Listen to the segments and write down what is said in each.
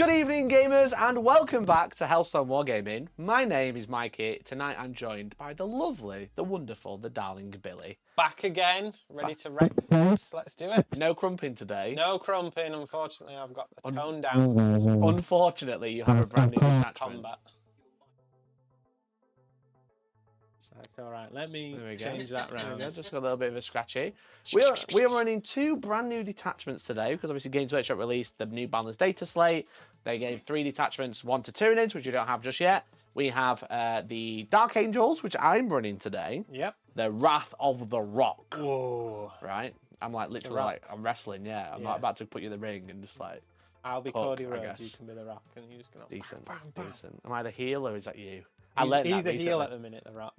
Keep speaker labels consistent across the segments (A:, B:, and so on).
A: Good evening, gamers, and welcome back to Hellstormwargaming. My name is Mikey. Tonight I'm joined by the lovely, the wonderful, the darling Billy.
B: Back again, ready to wreck first. Let's do it.
A: No crumping today.
B: No crumping, unfortunately. I've got the tone down.
A: Unfortunately, you have a brand new detachment.
B: Combat. That's all right. Let me change that round.
A: Just got a little bit of a scratchy. We are running two brand new detachments today because obviously Games Workshop released the new Balanced Data Slate. They gave 3 detachments, 1 to Tyranids, which you don't have just yet. We have the Dark Angels, which I'm running today.
B: Yep.
A: The Wrath of the Rock.
B: Whoa.
A: Right? I'm like literally like I'm wrestling. Yeah. I'm like about to put you in the ring and just like.
B: I'll be Cody Rhodes. You can be the Rock, and you're just gonna.
A: Decent. Decent. Am I the heel or is that you?
B: He's the heel at the minute, the Rock.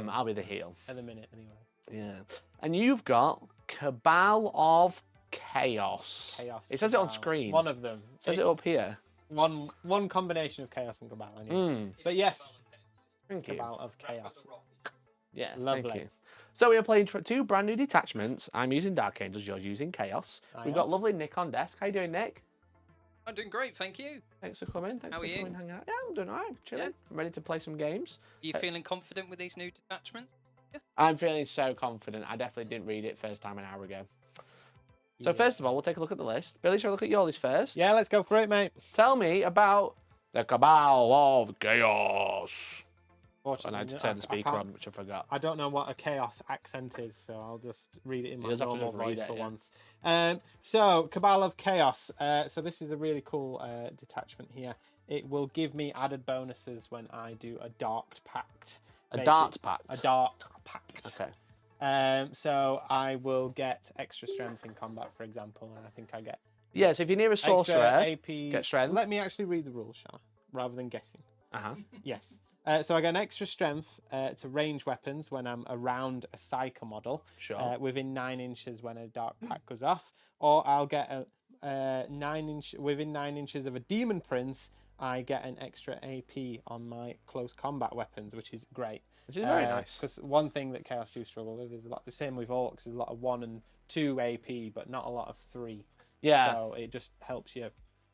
A: I'll be the heel.
B: At the minute, anyway.
A: Yeah. And you've got Cabal of Chaos. It says it on screen.
B: One of them.
A: It says it up here.
B: One combination of Chaos and Cabal. Anyway. But yes.
A: Thank you.
B: Cabal of Chaos.
A: Yes,
B: lovely.
A: Thank you. So we are playing 2 brand new detachments. I'm using Dark Angels, you're using Chaos. We've got lovely Nick on desk. How you doing, Nick?
C: I'm doing great, thank you.
A: Thanks for coming. Thanks
C: How
A: for
C: are you?
A: coming, hanging out. Yeah, I'm doing all right. Chilling. Yeah. I'm ready to play some games.
C: Are you feeling confident with these new detachments? Yeah.
A: I'm feeling so confident. I definitely didn't read it first time an hour ago. So first of all, we'll take a look at the list. Billy, shall we look at your list first?
B: Yeah, let's go for it, mate.
A: Tell me about the Cabal of Chaos. And I had to turn the speaker on, which I forgot.
B: I don't know what a Chaos accent is, so I'll just read it in my
A: just
B: normal voice for
A: yeah.
B: once. So, Cabal of Chaos. So this is a really cool detachment here. It will give me added bonuses when I do a Dark Pact.
A: A Dart Pact?
B: A Dark Pact.
A: Okay.
B: So I will get extra strength in combat, for example, and I think I get...
A: Yeah, so if you're near a sorcerer,
B: AP,
A: get strength.
B: Let me actually read the rules, shall I? Rather than guessing. Yes. So I get an extra strength to range weapons when I'm around a Psyker model, within 9 inches when a Dark Pact goes off, or I'll get a within 9 inches of a Demon Prince. I get an extra AP on my close combat weapons, which is great.
A: Which is very nice.
B: Because one thing that Chaos do struggle with is a lot the same with Orcs. There's a lot of 1 and 2 AP, but not a lot of 3.
A: Yeah.
B: So it just helps you.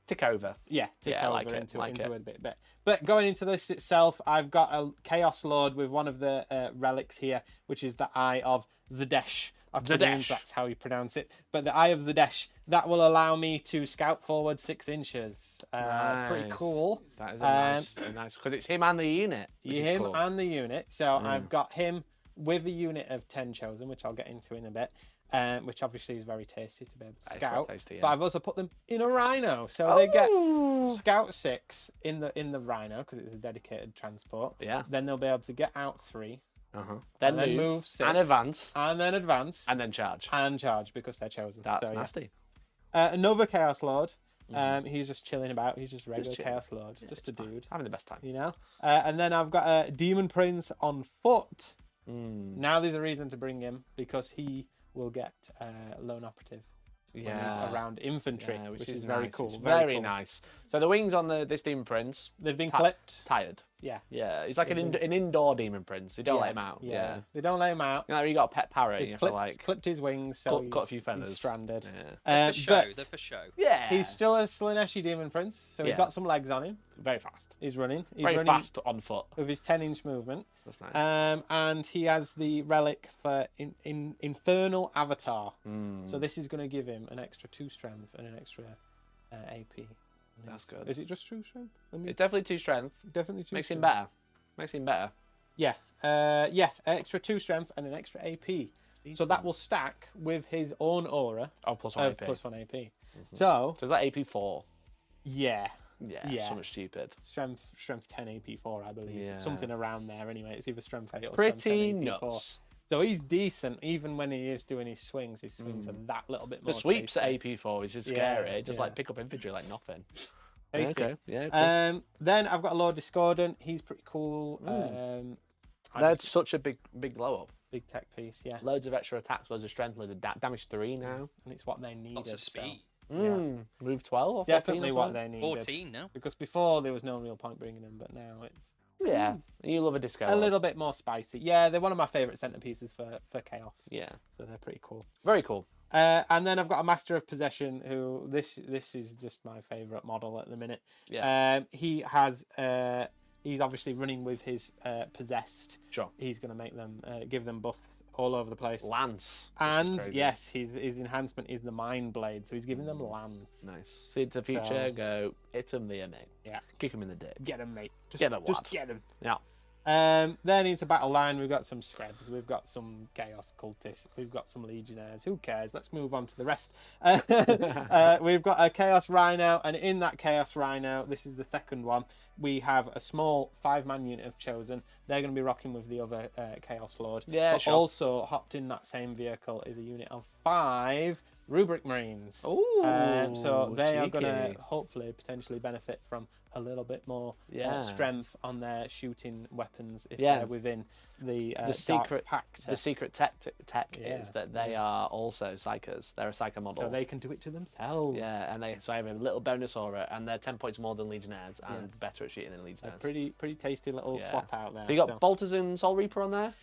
A: Tick over.
B: Yeah, tick over
A: like
B: into
A: it.
B: a bit. But going into this itself, I've got a Chaos Lord with one of the relics here, which is the Eye of Zadesh. I presume that's how you pronounce it. But the Eye of Zadesh, that will allow me to scout forward 6 inches.
A: Nice.
B: Pretty cool.
A: That is a nice, because it's him and the unit.
B: Him and the unit. So I've got him with a unit of 10 chosen, which I'll get into in a bit. Which obviously is very tasty to be able to scout. Tasty, yeah. But I've also put them in a Rhino, so they get Scout 6 in the Rhino because it's a dedicated transport.
A: Yeah.
B: Then they'll be able to get out 3.
A: Then
B: move 6
A: and advance.
B: And then advance.
A: And then charge.
B: And charge because they're chosen.
A: That's nasty.
B: Another Chaos Lord. He's just chilling about. He's just regular Chaos Lord, just a dude,
A: having the best time.
B: You know. And then I've got a Demon Prince on foot. Now there's a reason to bring him because he will get lone operative when he's around infantry, which is very cool.
A: It's very nice. So the wings on this Demon Prince,
B: they've been clipped.
A: Tired.
B: Yeah.
A: Yeah. He's like an indoor Demon Prince. They don't let him out.
B: Yeah. They don't let him out.
A: You know, you got a pet parrot. You have to
B: clipped his wings, so
A: cut a few feathers.
B: He's stranded.
C: They're for show. They're for show.
A: Yeah.
B: He's still a Slaneshi Demon Prince, so he's got some legs on him.
A: Very fast.
B: He's running. He's
A: very
B: running
A: fast on foot
B: with his 10-inch movement.
A: That's nice.
B: And he has the relic for Infernal Avatar. So this is going to give him an extra 2 strength and an extra AP.
A: That's good.
B: Is it just 2 strength?
A: It's definitely 2 strength.
B: Definitely 2.
A: Makes him better. Makes him better.
B: Yeah. Extra 2 strength and an extra AP. Decent. So that will stack with his own aura
A: of +1 AP.
B: +1 AP. So
A: is that AP 4?
B: Yeah.
A: Yeah. So much stupid.
B: Strength 10 AP 4, I believe.
A: Yeah.
B: Something around there. Anyway, it's either strength 8 or
A: pretty
B: strength 10 AP 4.
A: nuts.
B: So he's decent, even when he is doing his swings are that little bit more.
A: The sweeps
B: tasty.
A: at AP 4 is just scary. Just like pick up infantry like nothing.
B: Okay.
A: Yeah. Cool.
B: Then I've got a Lord Discordant. He's pretty cool.
A: That's such a big blow up.
B: Big tech piece, yeah.
A: Loads of extra attacks, loads of strength, loads of damage 3 now.
B: And it's what they need.
C: Lots of speed.
B: So,
A: Move 12 or 14
B: definitely
A: or
B: what they need.
C: 14 now.
B: Because before there was no real point bringing them, but now it's
A: Yeah, you love a disco.
B: A little bit more spicy. Yeah, they're one of my favourite centerpieces for Chaos.
A: Yeah.
B: So they're pretty cool.
A: Very cool.
B: And then I've got a Master of Possession who this is just my favourite model at the minute.
A: Yeah.
B: He has he's obviously running with his possessed.
A: Sure.
B: He's going to make them give them buffs all over the place.
A: Lance.
B: And yes, his enhancement is the Mind Blade, so he's giving them Lance.
A: Nice. See into the future, go hit him there, mate.
B: Yeah.
A: Kick him in the dick.
B: Get him, mate.
A: Just
B: get him.
A: Yeah.
B: Then into battle line, we've got some Screbs, we've got some Chaos Cultists, we've got some Legionnaires. Who cares? Let's move on to the rest. We've got a Chaos Rhino, and in that Chaos Rhino, this is the second one, we have a small 5-man unit of Chosen. They're going to be rocking with the other Chaos Lord.
A: Yeah,
B: but
A: sure.
B: Also, hopped in that same vehicle is a unit of 5 Rubric Marines.
A: Ooh,
B: so they are
A: cheeky.
B: going to hopefully potentially benefit from a little bit more strength on their shooting weapons if they're within the
A: secret
B: pact.
A: The secret tech is that they are also psychers. They're a psycho model.
B: So they can do it to themselves.
A: Yeah, and they have a little bonus aura, and they're 10 points more than Legionnaires and better at shooting than Legionnaires.
B: A pretty tasty little swap out there.
A: So you got Bolters and Soul Reaper on there?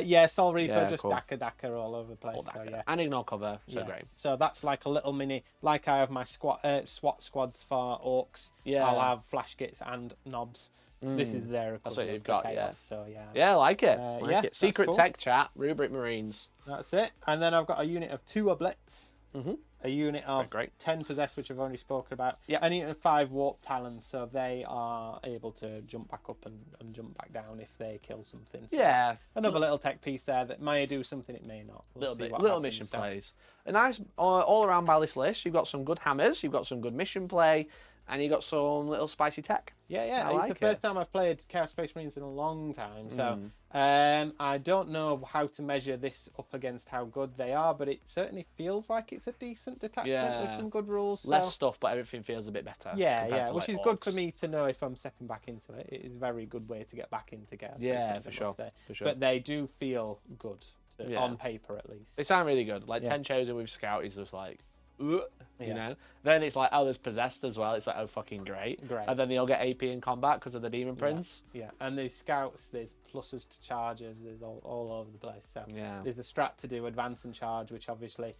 B: Yeah, Soul Reaper, just
A: cool.
B: Daka all over the place. So, yeah.
A: And Ignore Cover, so great.
B: So that's like a little mini, like I have my SWAT squads for Orcs.
A: Yeah.
B: I'll have Flash Kits and Knobs. This is their equivalent.
A: That's what you've got,
B: Chaos, so yeah.
A: Yeah, I like it. Secret
B: cool.
A: tech chat, Rubric Marines.
B: That's it. And then I've got a unit of 2 Oblets.
A: Mm-hmm.
B: A unit of 10 Possessed, which I've already spoken about. And a unit of 5 Warp Talons, so they are able to jump back up and jump back down if they kill something. So another little tech piece there that may do something, it may not.
A: Little mission plays. A nice all-around balanced list. You've got some good hammers, you've got some good mission play, and you've got some little spicy tech.
B: Yeah. It's the first time I've played Chaos Space Marines in a long time, so I don't know how to measure this up against how good they are, but it certainly feels like it's a decent detachment with some good rules.
A: Less stuff, but everything feels a bit better.
B: Yeah, which is good for me to know if I'm stepping back into it. It is a very good way to get back into Chaos Space Marines,
A: for sure.
B: But they do feel good, on paper at least.
A: They sound really good. Like 10 Chosen with Scout is just like... You know, then it's like, oh, there's Possessed as well. It's like, oh, fucking great. And then they all get AP in combat because of the Demon Prince.
B: Yeah, and there's Scouts, there's pluses to charges, there's all over the place. So there's the strat to do Advance and Charge, which obviously,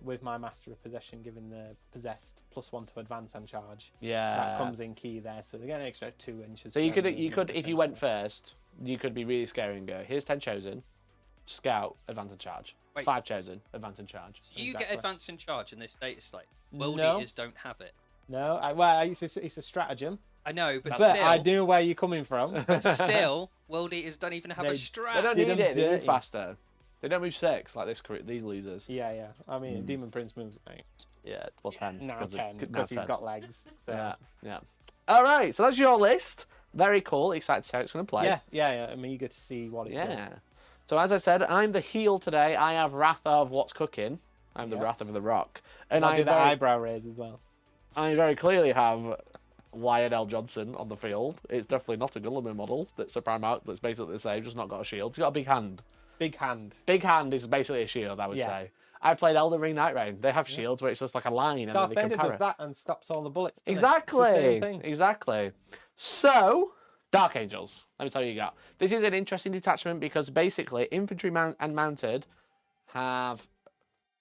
B: with my Master of Possession, given the Possessed +1 to Advance and Charge, that comes in key there. So they get an extra 2 inches.
A: So you could, if you went first, you could be really scary and go, here's 10 Chosen, Scout, Advance and Charge. 5 Chosen, Advance and Charge.
C: So you get Advance and Charge in this data slate. World Eaters don't have it.
B: No, it's a stratagem.
C: I know, but
B: still...
C: still...
B: I knew where you're coming from.
C: But still, World Eaters don't even have a strat.
A: They don't need it, they move faster. They don't move 6 like these losers.
B: Yeah. I mean, Demon Prince moves 8.
A: Yeah, well 10.
B: Now 10, because he's got legs. So.
A: Yeah. All right, so that's your list. Very cool. Excited to see how it's going to play.
B: Yeah. I'm eager to see what it does.
A: So as I said, I'm the heel today. I have Wrath of What's Cooking. I'm the Wrath of the Rock. And I
B: do the eyebrow raise as well.
A: I very clearly have Lionel Johnson on the field. It's definitely not a Gulliman model. That's a Primarch that's basically the same, just not got a shield. It's got a big hand.
B: Big hand.
A: Big hand is basically a shield, I would say. I played Elden Ring Night Rain. They have shields where it's just like a line and
B: Darth
A: then they
B: Vader
A: can parry.
B: does that and stops all the bullets.
A: Exactly. So, Dark Angels. Let me tell you, got. This is an interesting detachment because basically infantry and mounted have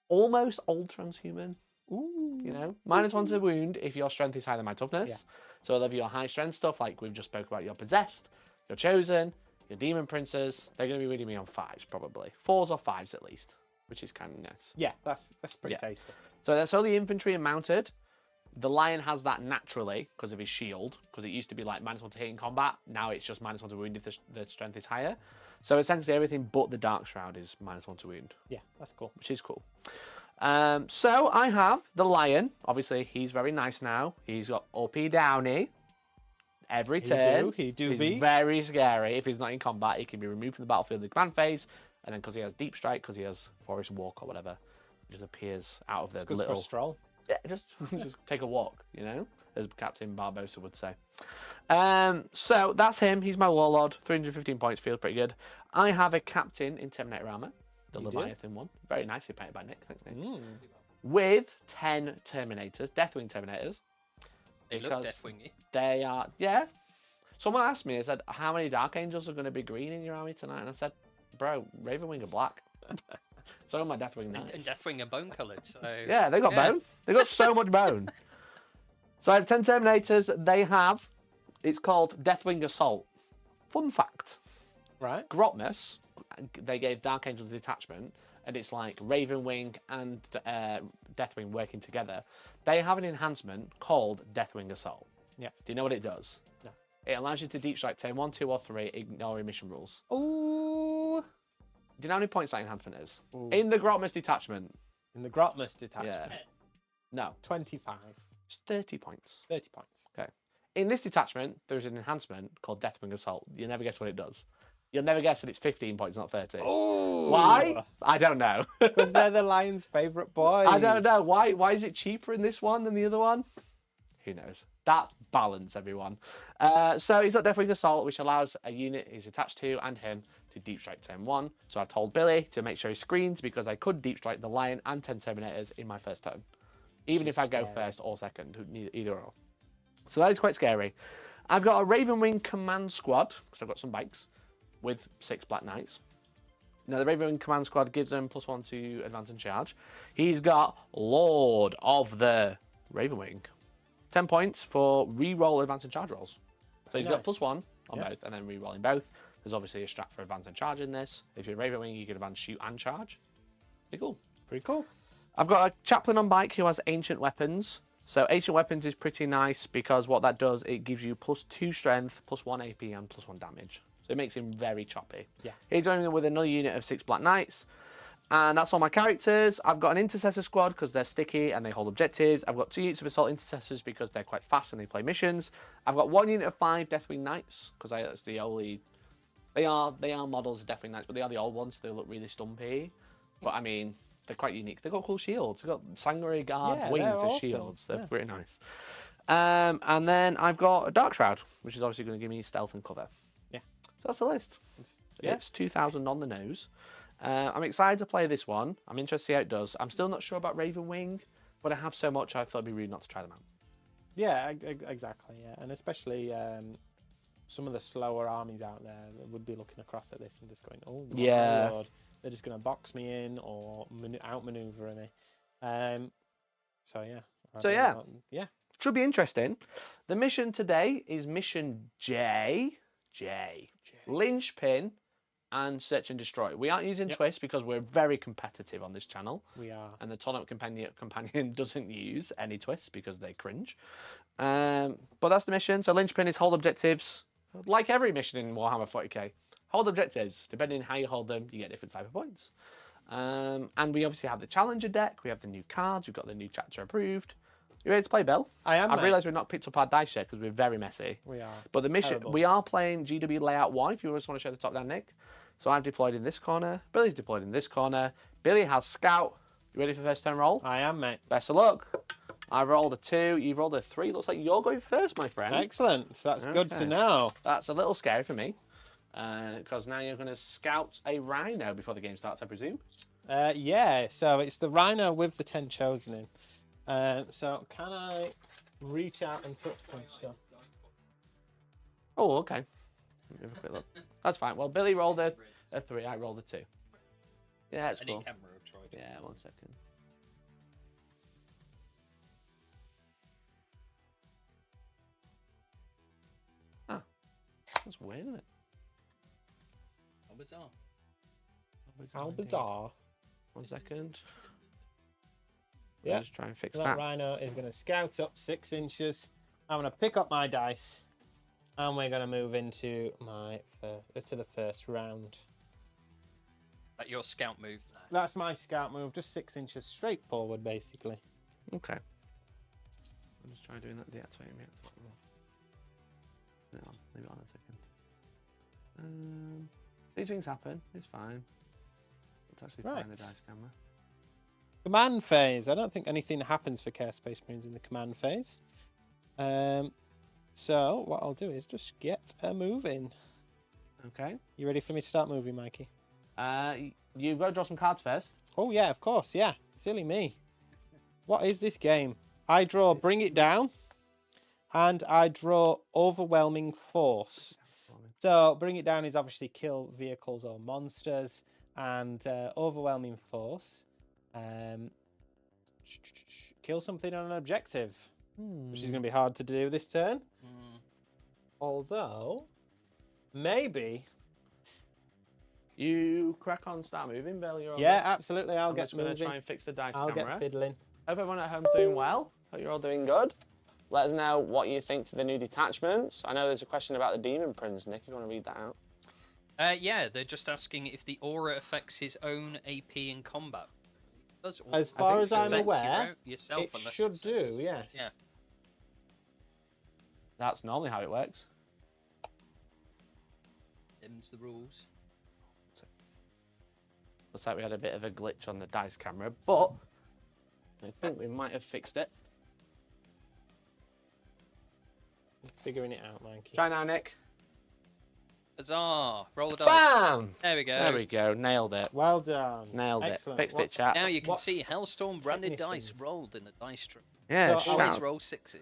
A: almost old transhuman.
B: Ooh.
A: You know, -1 to wound if your strength is higher than my toughness. So I love your high strength stuff, like we've just spoke about your Possessed, your Chosen, your Demon Princes. They're going to be reading me on 5s probably, 4s or 5s at least, which is kind of nice.
B: Yeah, that's pretty tasty.
A: So that's all the infantry and mounted. The Lion has that naturally because of his shield, because it used to be like -1 to hit in combat. Now it's just -1 to wound if the strength is higher. So essentially everything but the Dark Shroud is -1 to wound.
B: Yeah, that's cool.
A: Which is cool. So I have the Lion. Obviously, he's very nice now. He's got OP Downey every turn.
B: He's
A: very scary. If he's not in combat, he can be removed from the battlefield in the command phase. And then because he has Deep Strike, because he has Forest Walk or whatever, he just appears out of the little...
B: For a stroll.
A: Yeah, just take a walk, you know, as Captain Barbosa would say. So that's him. He's my Warlord. 315 points. Feels pretty good. I have a Captain in Terminator Armour. The Leviathan one. Very nicely painted by Nick. Thanks, Nick. With 10 Terminators. Deathwing Terminators.
C: They look Deathwingy.
A: They are, Someone asked me, I said, how many Dark Angels are going to be green in your army tonight? And I said, bro, Ravenwing are black. So are my Deathwing Knights.
C: And Deathwing are bone coloured. So
A: yeah, they got bone. They got so much bone. So I have 10 Terminators. They have, it's called Deathwing Assault. Fun fact.
B: Right.
A: Grotmus, they gave Dark Angel the detachment, and it's like Ravenwing and Deathwing working together. They have an enhancement called Deathwing Assault.
B: Yeah.
A: Do you know what it does?
B: No.
A: It allows you to deep strike turn 1, 2, or 3, ignoring mission rules.
B: Ooh.
A: Do you know how many points that enhancement is?
B: Ooh.
A: In the Grotmus detachment.
B: In the Grotmus detachment.
A: Yeah. No.
B: 25.
A: It's 30 points.
B: 30 points.
A: Okay. In this detachment, there's an enhancement called Deathwing Assault. You'll never guess what it does. You'll never guess that it's 15 points, not 30.
B: Oh.
A: Why? I don't know.
B: Because they're the Lion's favourite boys.
A: I don't know. Why is it cheaper in this one than the other one? Who knows? That's balance, everyone. So he's got Deathwing Assault, which allows a unit he's attached to and him to deep strike turn 1. So I've told Billy to make sure he screens because I could deep strike the Lion and 10 Terminators in my first turn. Even if I go first or second, either or. So that is quite scary. I've got a Ravenwing command squad, because I've got some bikes, with 6 Black Knights. Now, the Ravenwing command squad gives him +1 to advance and charge. He's got Lord of the Ravenwing. 10 points for re-roll advance and charge rolls. So he's got +1 on both, and then re-rolling both. There's obviously a strat for advance and charge in this. If you're Ravenwing, you can advance, shoot, and charge. Pretty cool.
B: Pretty cool.
A: I've got a Chaplain on bike who has ancient weapons. So ancient weapons is pretty nice because what that does, it gives you +2 strength, +1 AP, and +1 damage. So it makes him very choppy.
B: Yeah.
A: He's only with another unit of 6 Black Knights. And that's all my characters. I've got an Intercessor Squad because they're sticky and they hold objectives. I've got 2 units of Assault Intercessors because they're quite fast and they play missions. I've got 1 unit of 5 Deathwing Knights because that's the only... They are models of Deathwing Knights, but they are the old ones, so they look really stumpy. But I mean... They're quite unique. They've got cool shields. They've got Sanguinary Guard wings as awesome. Shields. They're pretty nice. And then I've got a Dark Shroud, which is obviously going to give me stealth and cover.
B: Yeah.
A: So that's the list. It's 2,000 on the nose. I'm excited to play this one. I'm interested to see how it does. I'm still not sure about Ravenwing, but I have so much I thought it'd be rude not to try them out.
B: Yeah, exactly. Yeah, and especially some of the slower armies out there that would be looking across at this and just going, "Oh, my Lord. They're just going to box me in or outmaneuver me." So yeah. Should
A: be interesting. The mission today is mission J. Linchpin and Search and Destroy. We aren't using Twist because we're very competitive on this channel.
B: We are.
A: And the Tournament Companion doesn't use any Twists because they cringe. But that's the mission. So Linchpin is hold objectives. Like every mission in Warhammer 40k. Hold objectives. Depending on how you hold them, you get different type of points. And we obviously have the Challenger deck. We have the new cards. We've got the new chapter approved. You ready to play, Bill?
B: I am.
A: I've realised we've not picked up our dice yet because we're very messy.
B: We are.
A: But the mission, we are playing GW Layout 1, if you just want to show the top down, Nick. So I'm deployed in this corner. Billy's deployed in this corner. Billy has Scout. You ready for the first turn roll?
B: I am, mate.
A: Best of luck. I've rolled a 2. You've rolled a 3. Looks like you're going first, my friend.
B: Excellent. So that's good to know.
A: That's a little scary for me. Because now you're going to scout a Rhino before the game starts, I presume?
B: Yeah, so it's the Rhino with the 10 chosen in. So can I reach out and touch my stuff?
A: Oh, okay. Let me have a quick look. That's fine. Well, Billy rolled a 3. I rolled a 2. Yeah, that's cool. Yeah, 1 second. Ah, that's weird, isn't it?
C: Bizarre.
B: How bizarre.
A: 1 second.
B: Yeah.
A: Just try and fix
B: that.
A: that.
B: Rhino is going to scout up 6 inches. I'm going to pick up my dice, and we're going to move into to the first round.
C: That's your scout move.
B: That's my scout move, just 6 inches straight forward, basically.
A: Okay. I'm just trying doing that deactivating me. Leave it on a second. These things happen. It's fine. Let's actually find the dice camera.
B: Command phase. I don't think anything happens for Chaos Space Marines in the command phase. So what I'll do is just get a move in.
A: Okay.
B: You ready for me to start moving, Mikey?
A: You've got to draw some cards first.
B: Oh yeah, of course. Yeah. Silly me. What is this game? I draw Bring It Down. And I draw Overwhelming Force. So bring it down is obviously kill vehicles or monsters. And Overwhelming Force. Kill something on an objective. Which is going to be hard to do this turn. Although, maybe...
A: You crack on, start moving, Bill. You're
B: yeah, absolutely. I'll get moving.
A: I'm just going to try and fix the dice
B: I'll
A: camera.
B: get fiddling.
A: Hope everyone at home's doing well. Hope you're all doing good. Let us know what you think to the new detachments. I know there's a question about the Demon Prince, Nick, if you want to read that out.
C: Yeah, they're just asking if the aura affects his own AP in combat.
B: As far as I'm aware, it should do, yes.
C: Yeah.
A: That's normally how it works.
C: Them's the rules.
A: Looks like we had a bit of a glitch on the dice camera, but I think we might have fixed it.
B: Figuring it out, Mikey.
A: Try now, Nick.
C: Huzzah! Roll the dice.
A: Bam!
C: There we go.
A: There we go. Nailed it.
B: Well done.
A: Nailed
B: Excellent.
A: it. Fixed it, chat.
C: Now you can see Hellstorm branded dice rolled in the dice tray.
A: Yeah,
B: So
C: Always
A: shout.
C: roll 6s.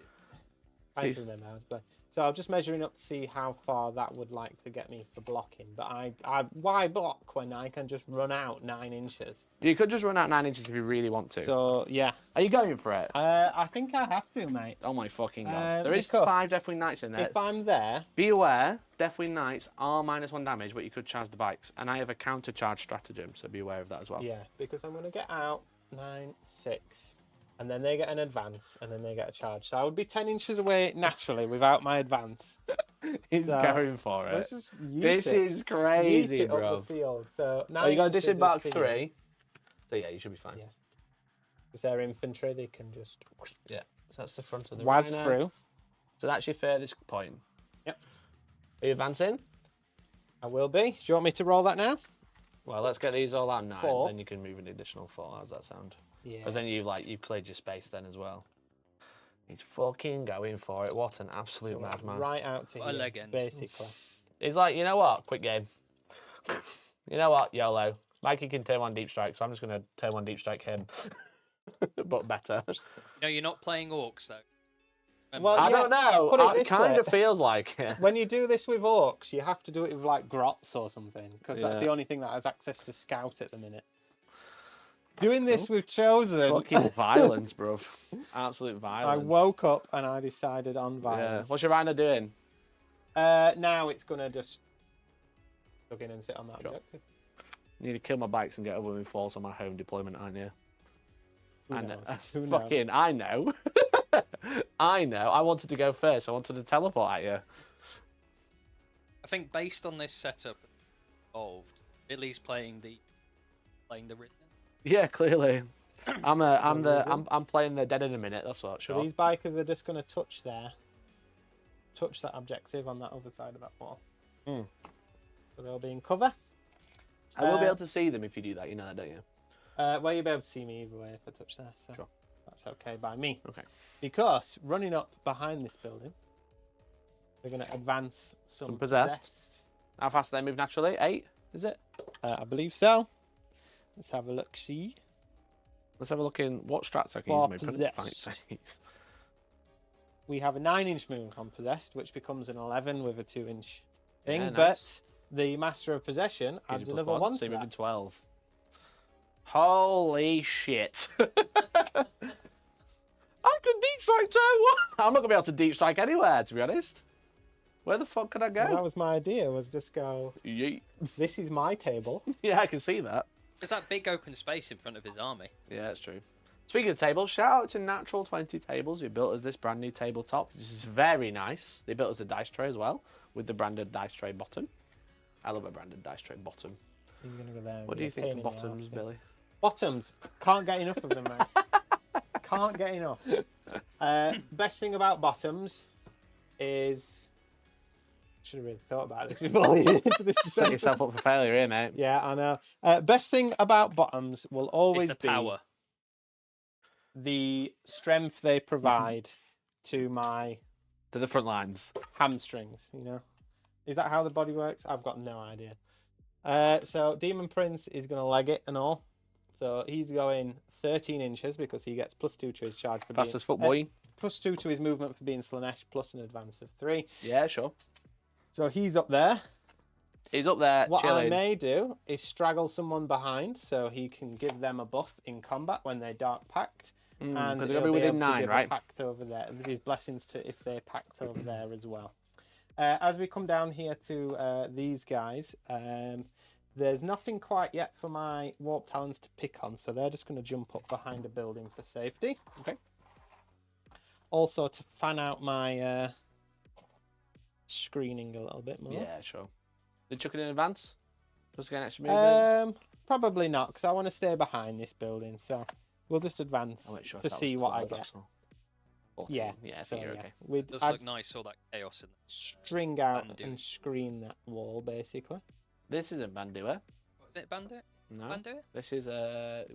B: I don't remember how to play. So I'm just measuring up to see how far that would like to get me for blocking. But why block when I can just run out 9 inches?
A: You could just run out 9 inches if you really want to.
B: So, yeah.
A: Are you going for it?
B: I think I have to, mate.
A: Oh my fucking god. There is
B: because
A: 5 Deathwing Knights in there.
B: If I'm there...
A: Be aware, Deathwing Knights are -1 damage, but you could charge the bikes. And I have a counter charge stratagem, so be aware of that as well.
B: Yeah, because I'm going to get out 9, 6... And then they get an advance, and then they get a charge. So I would be 10 inches away naturally without my advance.
A: He's going for it.
B: This
A: is crazy,
B: it
A: bro.
B: Up the field. So
A: you got to disembark 3. So yeah, you should be fine.
B: Yeah. Because they're infantry, they can just...
A: Yeah, so that's the front of the
B: Waz
A: rhino.
B: through.
A: So that's your furthest point.
B: Yep.
A: Are you advancing?
B: I will be. Do you want me to roll that now?
A: Well, let's get these all out 9,
B: 4.
A: then you can move an additional 4. How does that sound?
B: Yeah.
A: Because then you've cleared your space then as well. He's fucking going for it. What an absolute madman.
B: Right out to
C: What a
B: here,
C: legend.
B: basically.
A: He's like, you know what? Quick game. You know what? YOLO. Mikey can turn 1 deep strike, so I'm just going to turn 1 deep strike him. But better.
C: No, you're not playing orcs, though.
B: Well,
A: I don't know.
B: put it
A: It
B: this
A: kind
B: way.
A: of feels like it.
B: When you do this with orcs, you have to do it with like grots or something, because that's the only thing that has access to scout at the minute. Doing this with chosen.
A: Fucking violence, bro. Absolute violence.
B: I woke up and I decided on
A: Yeah.
B: violence.
A: What's your rhino doing?
B: Now it's gonna just plug in and sit on that objective.
A: You need to kill my bikes and get over with falls on my home deployment, aren't you?
B: Who knows? Who knows?
A: Fucking, I know. I know. I wanted to go first. I wanted to teleport at you.
C: I think based on this setup involved, Billy's playing the written.
A: Yeah, clearly. I'm playing the dead in a minute. That's what.
B: So
A: Sure.
B: these bikers are just gonna touch that objective on that other side of that wall. So they'll be in cover.
A: I will be able to see them if you do that. You know that, don't you?
B: Well, you'll be able to see me either way if I touch there. So
A: Sure.
B: that's okay by me.
A: Okay.
B: Because running up behind this building, we're going to advance some
A: possessed. How fast do they move naturally? 8, is it?
B: I believe so. Let's have a look. See.
A: Let's have a look in what strats I can
B: For
A: use. My
B: possessed. We have a 9-inch moon on possessed, which becomes an 11 with a 2-inch thing.
A: Yeah,
B: But
A: nice.
B: the Master of Possession adds another 1
A: so
B: to
A: you're moving
B: that.
A: 12. Holy shit. I can deep strike turn 1. I'm not going to be able to deep strike anywhere, to be honest. Where the fuck could I go?
B: Well, that was my idea, was just go,
A: Yeet.
B: this is my table.
A: Yeah, I can see that.
C: There's that big open space in front of his army.
A: Yeah, that's true. Speaking of tables, shout out to Natural 20 Tables who built us this brand new tabletop. This is very nice. They built us a dice tray as well with the branded dice tray bottom. I love a branded dice tray bottom.
B: You're gonna go there and
A: What
B: be
A: do you
B: a
A: think
B: pain
A: of
B: in the
A: bottoms,
B: arse,
A: Billy?
B: Bottoms. Can't get enough of them, mate. Can't get enough. Best thing about bottoms is... Should have really thought about this before you into this.
A: Set yourself up for failure here, mate.
B: Yeah, I know. Best thing about bottoms will always
C: It's the
B: be
C: power.
B: the strength they provide to my
A: To the front lines.
B: hamstrings, you know? Is that how the body works? I've got no idea. So Demon Prince is going to leg it and all. So he's going 13 inches because he gets +2 to his charge for
A: Fastest
B: being...
A: foot boy.
B: +2 to his movement for being Slanesh, plus an advance of 3.
A: Yeah, sure.
B: So he's up there.
A: He's up there
B: What
A: chilling.
B: I may do is straggle someone behind so he can give them a buff in combat when they Dark Pact. And
A: Because they're
B: he'll
A: going to be within
B: able to
A: 9,
B: give a
A: right?
B: pact over there. His blessings to if they pact over there as well. As we come down here to these guys, there's nothing quite yet for my Warp Talons to pick on, so they're just going to jump up behind a building for safety.
A: Okay.
B: Also to fan out my screening a little bit more.
A: Yeah, sure. Did chuck it in advance? Just get an extra movement?
B: Probably not, because I want to stay behind this building, so we'll just advance
A: Sure
B: to see what I get.
A: 14.
B: Yeah,
A: Yeah, I
B: so
A: think you're
B: yeah.
A: okay.
C: It does look nice, all that chaos in there.
B: String out
C: Bandu.
B: and screen that wall, basically.
A: This isn't Bandua.
C: Is it Bandit?
A: No.
C: Bandit?
A: This is a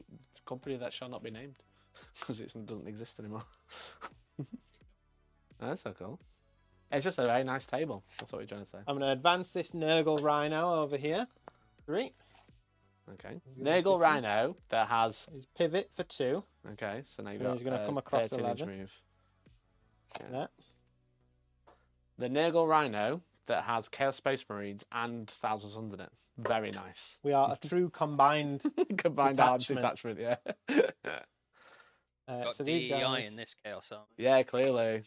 A: company that shall not be named because it doesn't exist anymore. That's so cool. It's just a very nice table. That's what we're trying to say.
B: I'm going to advance this Nurgle Rhino over here. 3.
A: Okay. Nurgle Rhino that has...
B: His pivot for 2.
A: Okay, so now you've
B: And
A: got
B: he's gonna come across
A: 13-inch
B: 11.
A: move.
B: Yeah.
A: The Nurgle Rhino that has Chaos Space Marines and Thousands under it. Very nice.
B: We are a true combined
A: Combined arms
B: detachment.
A: detachment, yeah.
C: Got
B: so these
C: DEI
B: guys,
C: in this chaos army.
A: Yeah, clearly.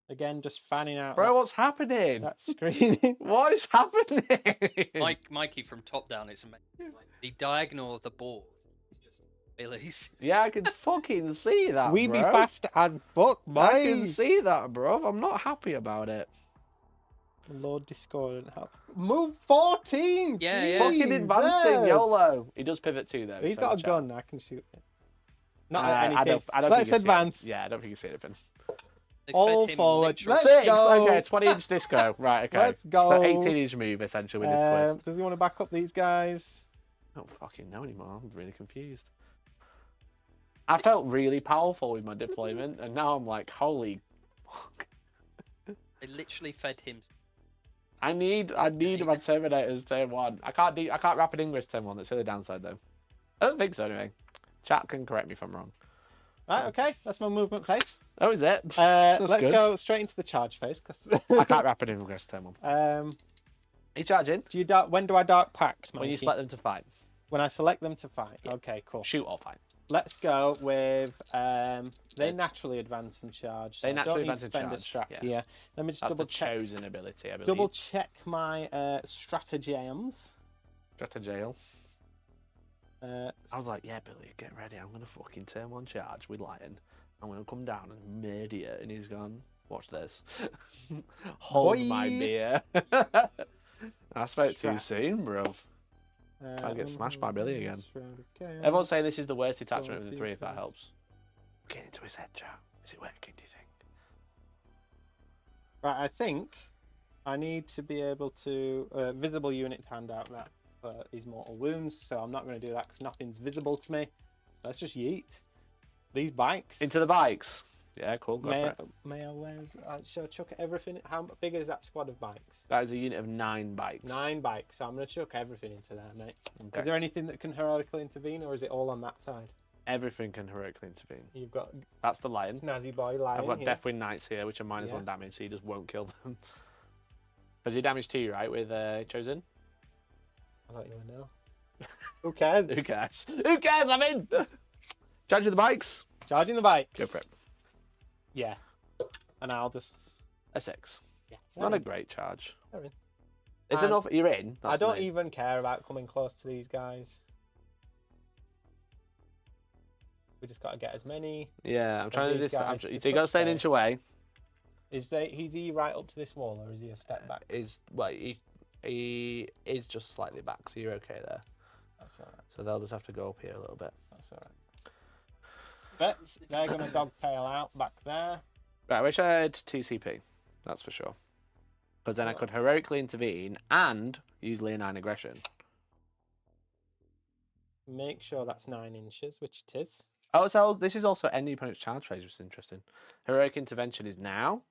B: again, just fanning out
A: Bro, what's happening?
B: that screening.
A: What is happening?
C: Mikey from top down is amazing. Like, the diagonal of the board is just Billy's.
A: Yeah, I can fucking see that,
B: We
A: bro.
B: be fast as fuck, boy.
A: I can see that, bro. I'm not happy about it.
B: Lord Discordant help. Move 14!
C: Yeah, yeah.
A: Fucking advancing,
B: Jesus.
A: YOLO. He does pivot too, though.
B: He's
A: so
B: got a
A: watch
B: gun, I can shoot it. Not
A: out.
B: at anything.
A: I don't
B: Let's
A: think you see
B: advance.
A: it. Yeah, I don't think you see anything.
C: They
B: All
C: fed him
B: forward.
C: literal
B: Let's
A: Six.
B: go.
A: Okay, 20-inch disco. Right, okay.
B: Let's go.
A: So 18-inch move, essentially, with his twist.
B: Does he want to back up these guys?
A: I don't fucking know anymore. I'm really confused. I felt really powerful with my deployment, and now I'm like, holy fuck.
C: They literally fed him.
A: I need my Terminators turn 1. I can't rapid Ingress turn 1. That's the other downside, though. I don't think so, anyway. Chat can correct me if I'm wrong.
B: Right, okay. That's my movement phase.
A: Oh, is it?
B: Let's
A: good.
B: go straight into the charge phase.
A: I can't rapid Ingress turn 1. Are you charging?
B: Do you when do I Dark Pact, Mikey?
A: When you select them to fight.
B: When I select them to fight.
A: Yeah.
B: Okay, cool.
A: Shoot or fight.
B: Let's go with they naturally advance and charge. So
A: They naturally
B: I don't
A: advance
B: need to
A: and
B: spend
A: charge,
B: a strat here. Let me just
A: That's
B: double
A: the
B: check.
A: chosen ability, I believe.
B: Double check my stratagems.
A: Stratageal.
B: Uh,
A: I was like, yeah, Billy, get ready. I'm going to fucking turn 1 charge with Lion. I'm going to come down and murder you. And he's gone, watch this. Hold my
B: Boy.
A: beer. I spoke too
B: Strat.
A: soon, bro. I'll get smashed by Billy again. Everyone's saying this is the worst detachment of the 3, if that helps. Get into his head, Joe. Is it working, do you think?
B: Right, I think I need to be able to visible unit to hand out that for his mortal wounds. So I'm not going to do that because nothing's visible to me. Let's just yeet these bikes.
A: Into the bikes. Yeah, cool. Go for it.
B: Where's shall I chuck everything? How big is that squad of bikes?
A: That is a unit of 9 bikes.
B: 9 bikes. So I'm going to chuck everything into there, mate.
A: Okay.
B: Is there anything that can heroically intervene, or is it all on that side?
A: Everything can heroically intervene.
B: You've got
A: That's the Lion.
B: Snazzy Boy Lion.
A: I've got
B: here.
A: Deathwing Knights here, which are minus
B: Yeah.
A: 1 damage, so you just won't kill them. Because you damage 2, right, with Chosen?
B: I don't even know. Who cares?
A: Who cares? Who cares? I'm in! Charging the bikes.
B: Charging the bikes.
A: Go for it.
B: Yeah. And I'll just.
A: A 6.
B: Yeah.
A: Not a great charge.
B: They're in.
A: It's
B: And
A: enough. You're in.
B: I
A: That's
B: don't
A: me.
B: even care about coming close to these guys. We just got to get as many.
A: Yeah, I'm trying to do
B: these
A: this.
B: guys
A: So
B: to
A: you got to stay an
B: touch
A: inch away.
B: Is he right up to this wall, or is he a step back?
A: He is just slightly back, so you're okay there.
B: That's alright.
A: So they'll just have to go up here a little bit.
B: That's alright. But they're going to dogtail out back there.
A: Right, I wish I had 2 CP. That's for sure. Because then I could heroically intervene and use Leonine aggression.
B: Make sure that's 9 inches, which it is.
A: Oh, so this is also any opponent's charge phase, which is interesting. Heroic intervention is now.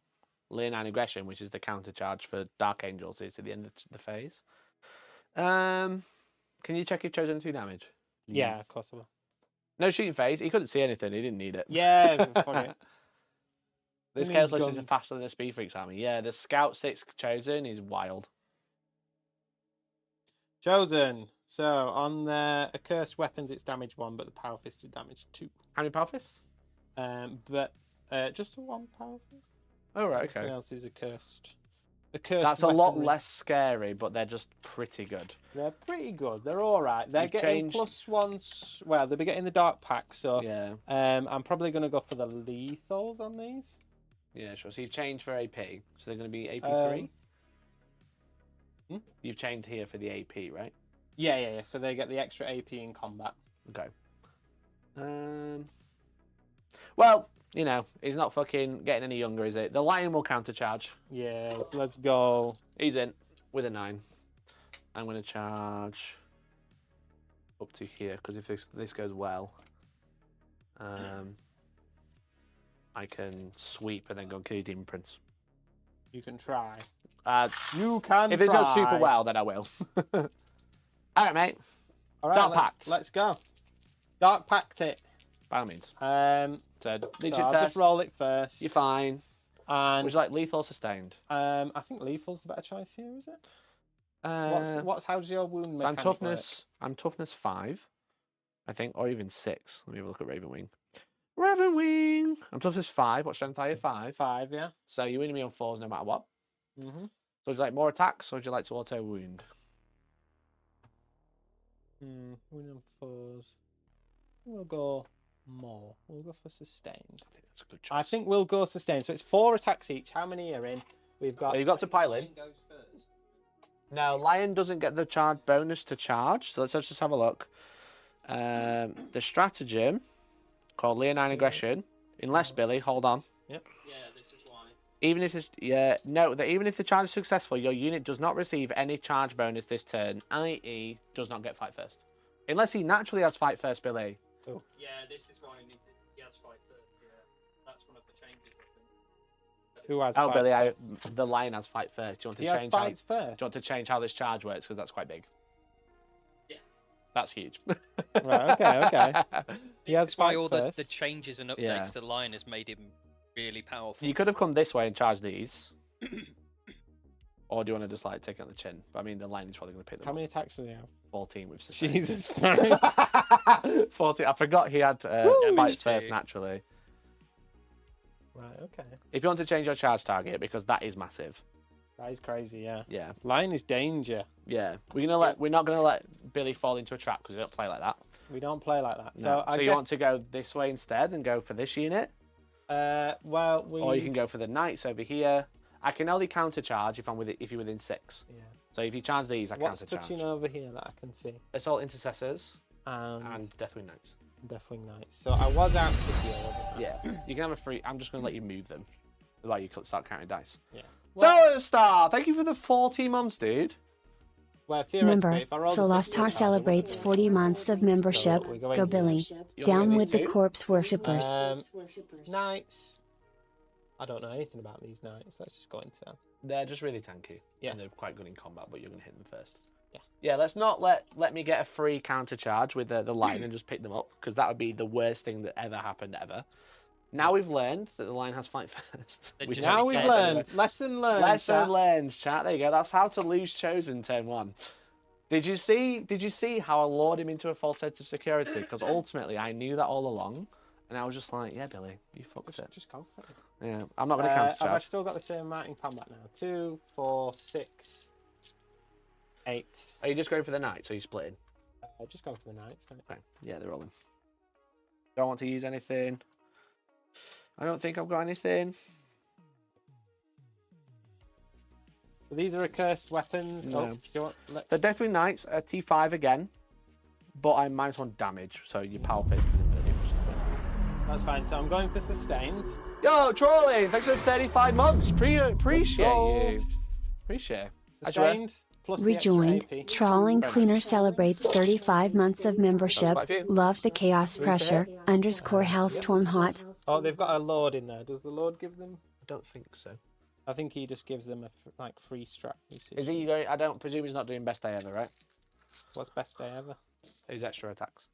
A: Leonine aggression, which is the counter charge for Dark Angels, is at the end of the phase. Can you check if Chosen 2 damage?
B: Yeah, of course I will.
A: No shooting phase. He couldn't see anything. He didn't need it.
B: Yeah, fuck it.
A: This Chaos List is faster than the Speed Freaks army. Yeah, the Scout 6 Chosen is wild.
B: Chosen. So on the accursed weapons, it's damage 1, but the Power Fist is damage 2.
A: How many Power Fists?
B: But just the 1 Power Fist.
A: Oh, right, okay.
B: Everything else is accursed. Accursed
A: That's a lot
B: weaponry.
A: less scary, but they're just pretty good.
B: They're pretty good. They're all right. They're getting +1s. Well, they'll be getting the dark pack, so
A: yeah.
B: I'm probably going to go for the lethals on these.
A: Yeah, sure. So you've changed for AP, so they're going to be AP3. You've changed here for the AP, right?
B: Yeah. So they get the extra AP in combat.
A: Okay. Well, you know, he's not fucking getting any younger, is it? The Lion will countercharge.
B: Yeah, let's go.
A: He's in with a 9. I'm going to charge up to here, because if this goes well, I can sweep and then go and kill your Demon Prince.
B: You can try.
A: You can If it goes super well, then I will. All right, mate.
B: All right,
A: Dark Pact.
B: Let's go. Dark Pact it.
A: By all means.
B: So I'll just roll it first.
A: You're fine.
B: And
A: would you like lethal or sustained?
B: I think lethal's the better choice here, is it? How's your wound mechanic
A: I'm toughness 5, I think, or even 6. Let me have a look at Ravenwing. Ravenwing. I'm toughness 5. What strength are you? 5.
B: 5, yeah.
A: So you win me on 4s no matter what.
B: Mhm.
A: So would you like more attacks, or would you like to auto wound?
B: Win on 4s. We'll go more. We'll go for sustained.
A: I think that's a good choice.
B: I think we'll go sustained. So it's 4 attacks each. How many are in? We've got.
A: You've got to pile in. No, Lion doesn't get the charge bonus to charge. So let's just have a look. The stratagem called Leonine Aggression. Unless Billy, hold on.
B: Yep.
C: Yeah, this is why.
A: Even if even if the charge is successful, your unit does not receive any charge bonus this turn, i.e., does not get fight first, unless he naturally has fight first, Billy.
B: Oh.
C: Yeah, this is why he has fight first. Yeah, that's one of the changes. I think.
B: Who has?
A: Oh,
B: fight
A: Billy,
B: first?
A: the Lion has fight first. Do you want to
B: He has
A: change?
B: fights
A: Do
B: first.
A: you want to change how this charge works? Because that's quite big.
C: Yeah.
A: That's huge.
B: Right. Okay. He has
C: That's why
B: fights
C: all
B: first.
C: the changes and updates to the line has made him really powerful.
A: You could have come this way and charged these. Or do you want to just like take it on the chin? But I mean, the Lion is probably going to pick them
B: How
A: up.
B: many attacks do they have?
A: 14 with sustained.
B: Jesus Christ.
A: 14. I forgot he had fight first naturally.
B: Right. Okay.
A: If you want to change your charge target, because that is massive.
B: That is crazy. Yeah.
A: Yeah.
B: Lion is danger.
A: Yeah. We're not gonna let Billy fall into a trap because we don't play like that.
B: We don't play like that.
A: No. So you want to go this way instead and go for this unit?
B: Well,
A: or you can go for the knights over here. I can only counter charge if you're within 6.
B: Yeah.
A: So if you charge these, I
B: What's
A: counter charge.
B: touching over here that I can see?
A: Assault Intercessors
B: And
A: Deathwing Knights.
B: Deathwing Knights. So I was out to deal with
A: Yeah. You can have a free. I'm just gonna let you move them. Like you start counting dice.
B: Yeah.
A: So Star, thank you for the 40 months, dude.
B: Well, theoretically,
D: Member,
B: if I roll the
D: Solostar
B: 6
D: celebrates 40 months of membership.
B: So we go in
D: Go
B: here.
D: Billy.
A: You
D: Down
A: want
D: with the
A: these two?
D: corpse worshippers.
B: Knights. I don't know anything about these knights. Let's just go into them.
A: They're just really tanky.
B: Yeah.
A: And they're quite good in combat, but you're gonna hit them first.
B: Yeah.
A: Yeah. Let's not let me get a free counter charge with the Lion and just pick them up, because that would be the worst thing that ever happened ever. Now we've learned that the Lion has fight first.
B: Now we've learned. Lesson learned.
A: Lesson learned, chat. There you go. That's how to lose Chosen turn 1. Did you see how I lured him into a false sense of security? Because ultimately I knew that all along, and I was just like, yeah, Billy, you fucked it.
B: Just go for it.
A: Yeah, I'm not going to counter
B: Have I
A: charge.
B: still got the same amount in combat now? 2, 4, 6, 8.
A: Are you just going for the knights, or are you splitting?
B: Just going for the knights.
A: Okay. Yeah, they're rolling. Don't want to use anything. I don't think I've got anything.
B: So these are accursed weapons.
A: No.
B: Oh, do you want,
A: The Deathwing Knights are T5 again, but I'm -1 damage, so your power fist isn't really much.
B: That's fine. So I'm going for sustained.
A: Yo, Trolley, thanks for 35 months. Appreciate you. Appreciate it.
B: Sustained. Plus the extra
D: Rejoined.
B: AP.
D: Trawling Cleaner celebrates 35 months of membership.
A: quite a few.
D: Love the chaos pressure. _ Hellstorm hot.
B: Oh, they've got a Lord in there. Does the Lord give them?
A: I don't think so.
B: I think he just gives them a free strap usage.
A: Is he going? I don't presume he's not doing best day ever, right?
B: What's best day ever?
A: His extra attacks.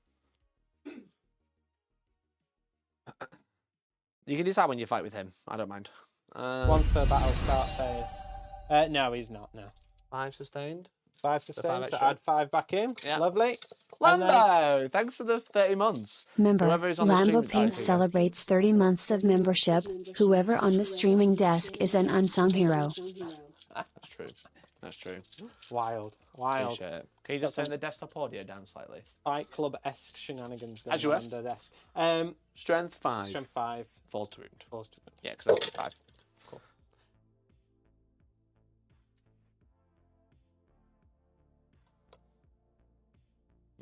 A: You can decide when you fight with him. I don't mind.
B: Once per battle start phase. No, he's not. No.
A: 5 sustained.
B: 5 sustained. So
A: extra.
B: add 5 back in.
A: Yeah.
B: Lovely.
A: Lambo, thanks for the 30 months.
D: Member,
A: Whoever is on the
D: Lambo
A: stream-
D: Paint
A: oh,
D: celebrates 30 months of membership. Whoever on the streaming desk is an unsung hero.
A: That's true. That's true.
B: Wild. Wild.
A: Appreciate it. Can you just turn the desktop audio down slightly?
B: Fight Club-esque shenanigans
A: As
B: going
A: you
B: on
A: were.
B: the desk.
A: Strength 5.
B: Strength 5.
A: Falls to wound.
B: Falls to wound.
A: Yeah, because that's 5.
B: Cool.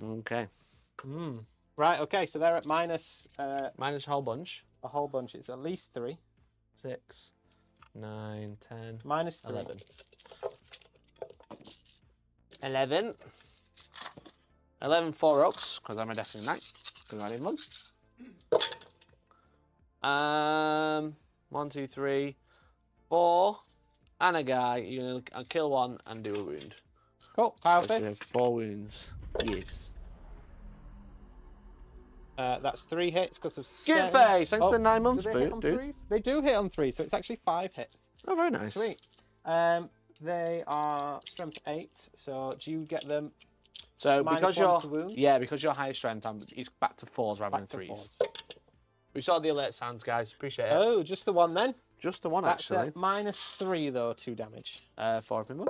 A: Okay.
B: Right, okay, so they're at minus
A: Minus a whole bunch.
B: a whole bunch. It's at least 3.
A: 6, 9, 10,
B: Minus 3.
A: 11. 11. 11 4-ups, because I'm a Deathwing Knight. Because I need one. 1, 2, 3, 4. And a guy. You're going to kill one and do a wound.
B: Cool. Power
A: So you have
B: fist.
A: 4 wounds. Yes.
B: That's 3 hits because of
A: Skip
B: stain.
A: face! Thanks for the 9
B: do
A: months,
B: they hit on
A: dude.
B: 3s? They do hit on 3, so it's actually 5 hits.
A: Oh, very nice.
B: Sweet. They are strength 8, so do you get them
A: So
B: minus
A: because
B: 1
A: you're
B: to wounds?
A: because you're high strength, he's back to 4s rather
B: Back to
A: than 3s.
B: 4s.
A: We saw the alert sounds, guys. Appreciate it.
B: Oh, just the one then?
A: Just the one,
B: That's
A: actually.
B: at minus 3 though, 2 damage.
A: 4 up in one.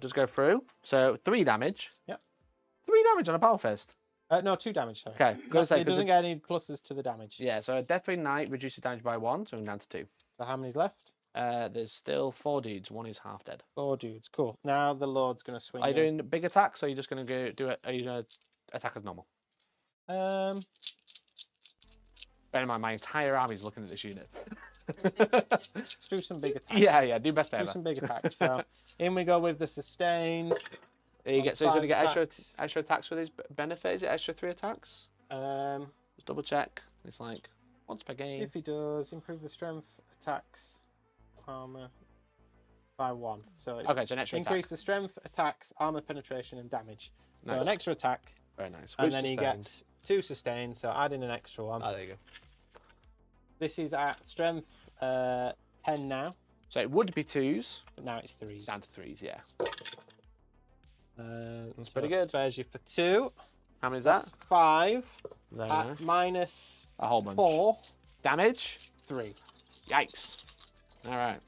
A: Just go through. So 3 damage.
B: Yep.
A: 3 damage on a battle fist.
B: No, 2 damage, sorry.
A: Okay,
B: No,
A: say,
B: it doesn't get any pluses to the damage.
A: Yeah, so a Deathwing Knight reduces damage by 1, so I'm down to 2.
B: So how many's left?
A: There's still 4 dudes. 1 is half dead.
B: 4 dudes, cool. Now the Lord's going to swing
A: Are you
B: in.
A: doing big attacks, or are you just going to go do it? Are you going to attack as normal?
B: Um,
A: Bear in mind, my entire army's looking at this unit.
B: let's do some big attacks.
A: Yeah, do best
B: Do
A: ever.
B: some big attacks. So in we go with the sustain.
A: So he's going to get
B: 5 attacks.
A: extra attacks with his benefit. Is it extra 3 attacks? Just double check. It's like once per game.
B: If he does, improve the strength, attacks, armor by 1. So it's
A: Okay, so an extra
B: increase
A: attack.
B: the strength, attacks, armor penetration, and damage. So
A: Nice.
B: an extra attack,
A: Very nice.
B: and
A: With
B: then he
A: sustained.
B: gets 2 sustain. So add in an extra one.
A: Oh, there you go.
B: This is at strength 10 now,
A: So it would be 2s,
B: but now it's 3s.
A: down to 3s, yeah.
B: That's
A: pretty good.
B: Spares you for 2.
A: How many is that?
B: That's 5.
A: Very
B: At
A: nice.
B: minus
A: A whole bunch.
B: 4,
A: Damage?
B: 3.
A: Yikes. All right.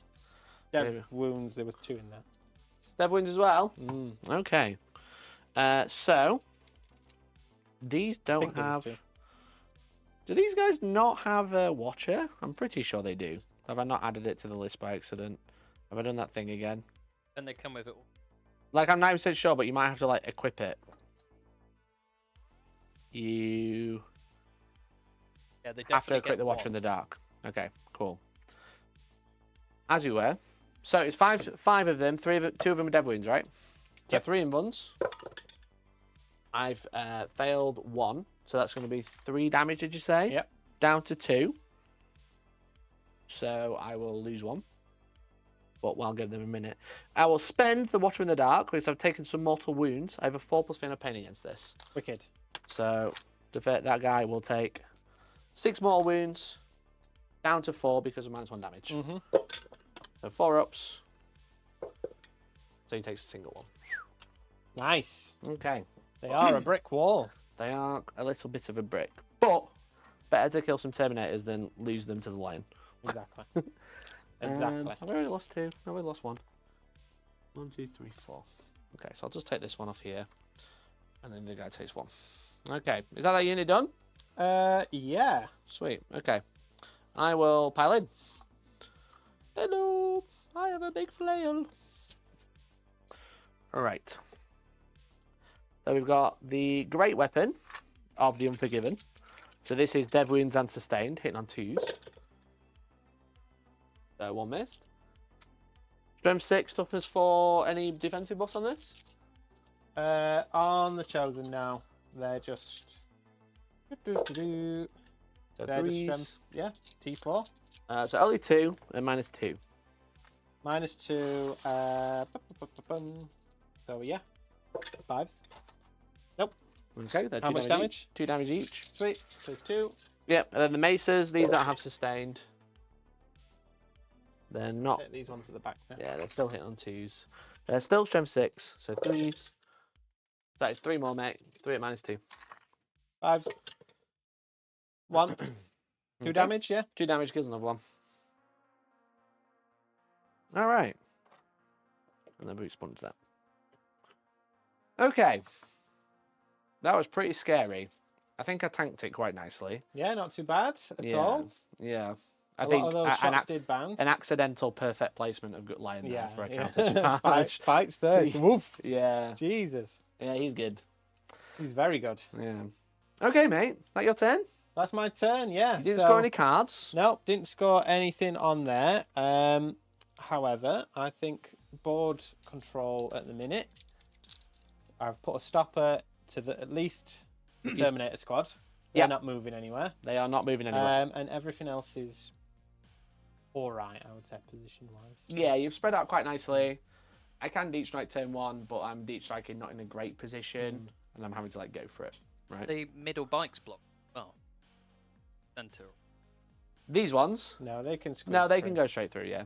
B: Dead
A: Maybe.
B: wounds, there was 2 in there.
A: Dev wins as well?
B: Mm.
A: Okay. So, these don't
B: think there was
A: have...
B: 2.
A: Do these guys not have a Watcher? I'm pretty sure they do. Have I not added it to the list by accident? Have I done that thing again?
C: And they come with it.
A: Like, I'm 90% sure, but you might have to, like, equip it. You
C: Yeah, they
A: have to
C: definitely
A: equip
C: get
A: the Watcher
C: one.
A: in the dark. Okay, cool. As we were. So it's five of them. 2 of them are Dev wounds, right? So
B: Yep.
A: 3 in ones. I've failed 1, so that's going to be 3 damage. Did you say?
B: Yep.
A: Down to 2. So I will lose 1. But I'll give them a minute. I will spend the Watcher in the Dark because I've taken some mortal wounds. I have a 4+ fear of pain against this.
B: Wicked.
A: So that guy will take 6 mortal wounds, down to 4 because of -1 damage.
B: Mm-hmm.
A: So 4 ups. So he takes a single one.
B: Nice.
A: Okay.
B: They are a brick wall.
A: They are a little bit of a brick. But better to kill some Terminators than lose them to the lion.
B: Exactly. Exactly.
A: I've already lost 2. I've already lost 1. 1, 2, 3, 4. Okay, so I'll just take this one off here. And then the guy takes 1. Okay. Is that unit done?
B: Yeah.
A: Sweet. Okay. I will pile in. Hello. I have a big flail. All right. So we've got the great weapon of the Unforgiven. So this is Dev wounds and sustained, hitting on 2s. So 1 missed. Strength 6, toughness 4. Any defensive buffs on this?
B: On the Chosen now. They're just...
A: So
B: They're just
A: 3s.
B: strength. Yeah. T4.
A: So only 2 and -2.
B: -2. So yeah. 5s. Nope.
A: Okay, they're
B: How
A: 2
B: much
A: damage?
B: damage?
A: Each. 2 damage each.
B: Sweet. So 2.
A: Yep, and then the maces, these don't have sustained. They're not.
B: Take these ones at the back.
A: Yeah, they're still hit on 2s. They're still strength 6, so 3s. That is 3 more, mate. 3 at -2.
B: 5s. 1. 2 damage, yeah?
A: 2 damage kills another one. All right. And then boot sponge that. Okay. That was pretty scary. I think I tanked it quite nicely.
B: Yeah, not too bad at all.
A: Yeah.
B: I think lot of those shots did bounce.
A: An accidental perfect placement of Gut Lion there for a counter charge.
B: Fights first. Woof.
A: Yeah.
B: Jesus.
A: Yeah, he's good.
B: He's very good.
A: Yeah. Okay, mate. That your turn?
B: That's my turn, yeah.
A: You didn't score any cards?
B: No, didn't score anything on there. However, I think board control at the minute. I've put a stopper to at least the Terminator Squad. They're not moving anywhere.
A: They are not moving anywhere.
B: And everything else is all right, I would say, position-wise.
A: Yeah, you've spread out quite nicely. I can deep strike turn 1, but I'm deep striking not in a great position, and I'm having to like go for it. Right.
C: The middle bikes block. Oh. Center.
A: These ones?
B: No, they can.
A: No, they can go straight through. Yeah.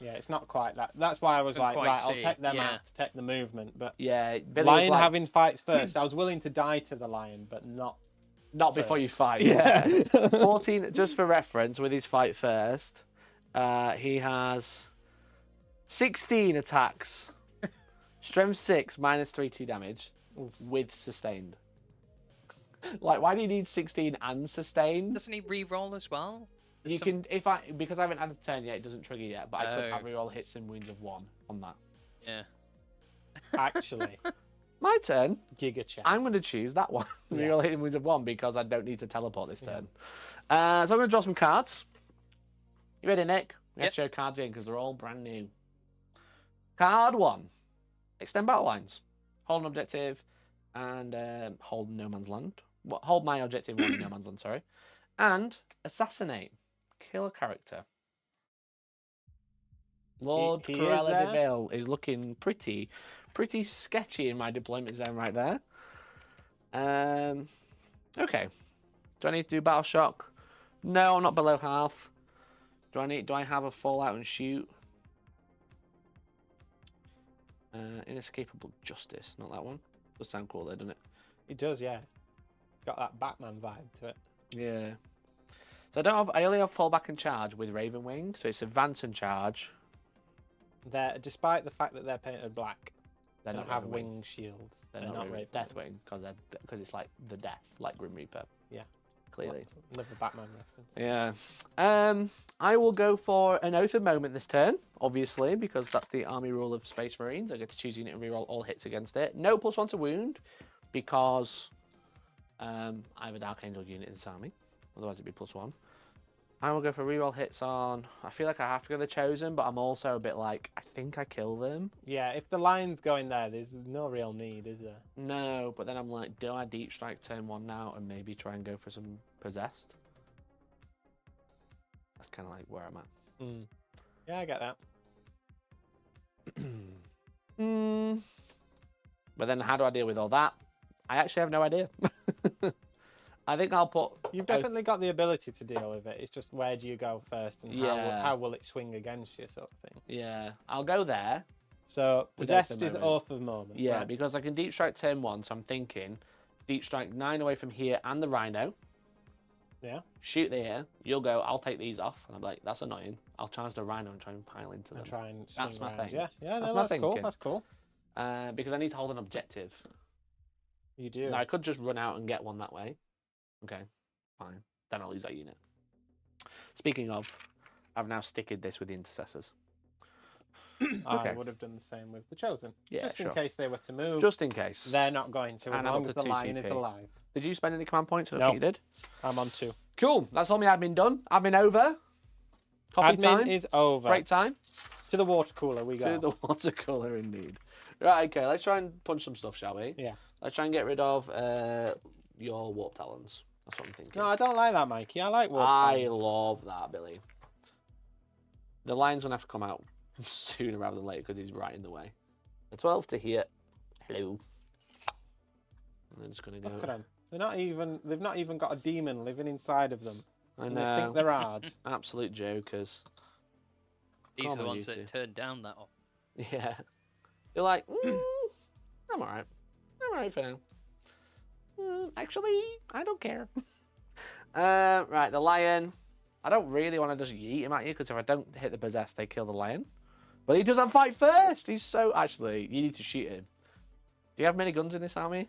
B: Yeah, it's not quite that. That's why I was like, right, I'll take them out to take the movement. But
A: yeah,
B: lion having fights first. I was willing to die to the lion, but not
A: before you fight. Yeah. 14. Just for reference, with his fight first, he has 16 attacks, strength 6, -3/2 damage, with sustained. Like, why do you need 16 and sustained?
C: Doesn't he re-roll as well?
A: You can, because I haven't had a turn yet, it doesn't trigger yet, but I could have reroll hits and wounds of 1 on that.
C: Yeah.
B: Actually.
A: My turn.
B: Giga chat.
A: I'm going to choose that one. Reroll hit and wounds of 1 because I don't need to teleport this turn. So I'm going to draw some cards. You ready, Nick? We have to show cards in because they're all brand new. Card 1. Extend battle lines. Hold an objective and hold no man's land. Hold my objective and no man's land, sorry. And assassinate. Kill a character. Lord Cruella de Vil is looking pretty sketchy in my deployment zone right there. Okay. Do I need to do battle shock? No, I'm not below half. Do I have a fallout and shoot? Inescapable justice, not that one. Does sound cool though, doesn't it?
B: It does, yeah. Got that Batman vibe to it.
A: Yeah. So I only have fallback and charge with Ravenwing, so it's advance and charge.
B: Despite the fact that they're painted black,
A: they don't
B: have wing shields.
A: They're not Deathwing because it's like the death, like Grim Reaper.
B: Yeah.
A: Clearly.
B: Love the Batman reference.
A: Yeah. I will go for an Oath of Moment this turn, obviously, because that's the army rule of Space Marines. I get to choose a unit and reroll all hits against it. No +1 to wound, because I have a Dark Angel unit in this army. Otherwise it'd be +1. I will go for reroll hits on. I feel like I have to go the Chosen, but I'm also a bit like, I think I kill them.
B: Yeah, if the line's going there, there's no real need, is there?
A: No, but then I'm like, do I deep strike turn 1 now and maybe try and go for some possessed? That's kind of like where I'm at.
B: Yeah, I get that.
A: But then how do I deal with all that? I actually have no idea. I think I'll put...
B: You've definitely got the ability to deal with it. It's just where do you go first and how will it swing against you, sort of thing.
A: Yeah, I'll go there.
B: So possessed is Oath of Moment.
A: Yeah, right. Because I can deep strike turn 1, so I'm thinking deep strike 9 away from here and the Rhino.
B: Yeah.
A: Shoot there. You'll go, I'll take these off. And I'm like, that's annoying. I'll charge the Rhino and try and pile into them.
B: And try and swing
A: that's my
B: around.
A: thing.
B: Yeah, no, that's cool. That's cool.
A: Because I need to hold an objective.
B: You do.
A: Now, I could just run out and get one that way. Okay, fine. Then I'll lose that unit. Speaking of, I've now sticked this with the Intercessors.
B: I would have done the same with the Chosen.
A: Yeah,
B: just in case they were to move.
A: Just in case.
B: They're not going to, as long as the lion is alive.
A: Did you spend any command points? I don't think you did.
B: I'm on 2.
A: Cool. That's all my admin done. Admin over. Coffee
B: admin
A: time.
B: is over.
A: Break time.
B: To the water cooler we go.
A: To the water cooler, indeed. Right, okay. Let's try and punch some stuff, shall we?
B: Yeah.
A: Let's try and get rid of your Warp Talons. That's what I'm thinking.
B: No, I don't like that, Mikey. I like Warp Talons.
A: I love that, Billy. The lion's going to have to come out sooner rather than later because he's right in the way. A 12 to here. Hello. And then just going to go...
B: Look at him. They're not even. They've not even got a demon living inside of them.
A: I
B: And
A: know.
B: they think they're hard.
A: Absolute jokers.
C: These
A: Come
C: are the
A: on,
C: ones
A: you
C: that
A: two.
C: turned down that offer.
A: Yeah. You're like, I'm alright. I'm alright for now. Actually, I don't care. Right, the lion. I don't really want to just yeet him at you, because if I don't hit the possessed, they kill the lion. But he doesn't fight first. He's so... Actually, you need to shoot him. Do you have many guns in this army?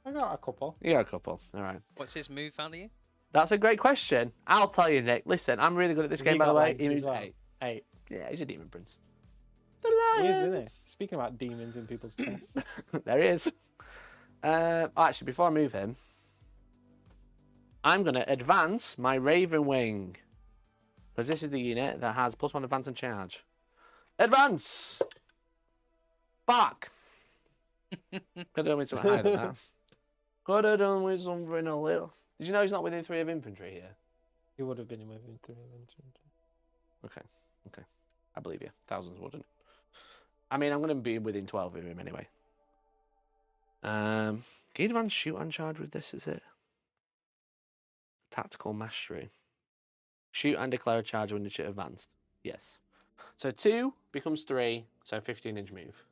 B: I got a couple.
A: You got a couple. All right.
C: What's his move value?
A: That's a great question. I'll tell you, Nick. Listen, I'm really good at this
B: Has
A: game,
B: he
A: by the
B: got
A: way.
B: legs
A: He
B: as
A: moves
B: well?
A: 8.
B: 8.
A: Yeah, he's a demon prince.
B: He is,
A: The
B: isn't he? Speaking about demons in people's chests.
A: lion. There he is. Actually, before I move him, I'm going to advance my Ravenwing. Because this is the unit that has +1 advance and charge. Advance! Back! Could have done with something higher than that. Could have done with something a little. Did you know he's not within 3 of infantry here?
B: He would have been within 3 of them.
A: Okay. I believe you. Thousands wouldn't. I mean, I'm going to be within 12 of him anyway. Can you advance shoot and charge with this, is it? Tactical mastery. Shoot and declare a charge when you shoot advanced. Yes. So 2 becomes 3, so 15-inch move.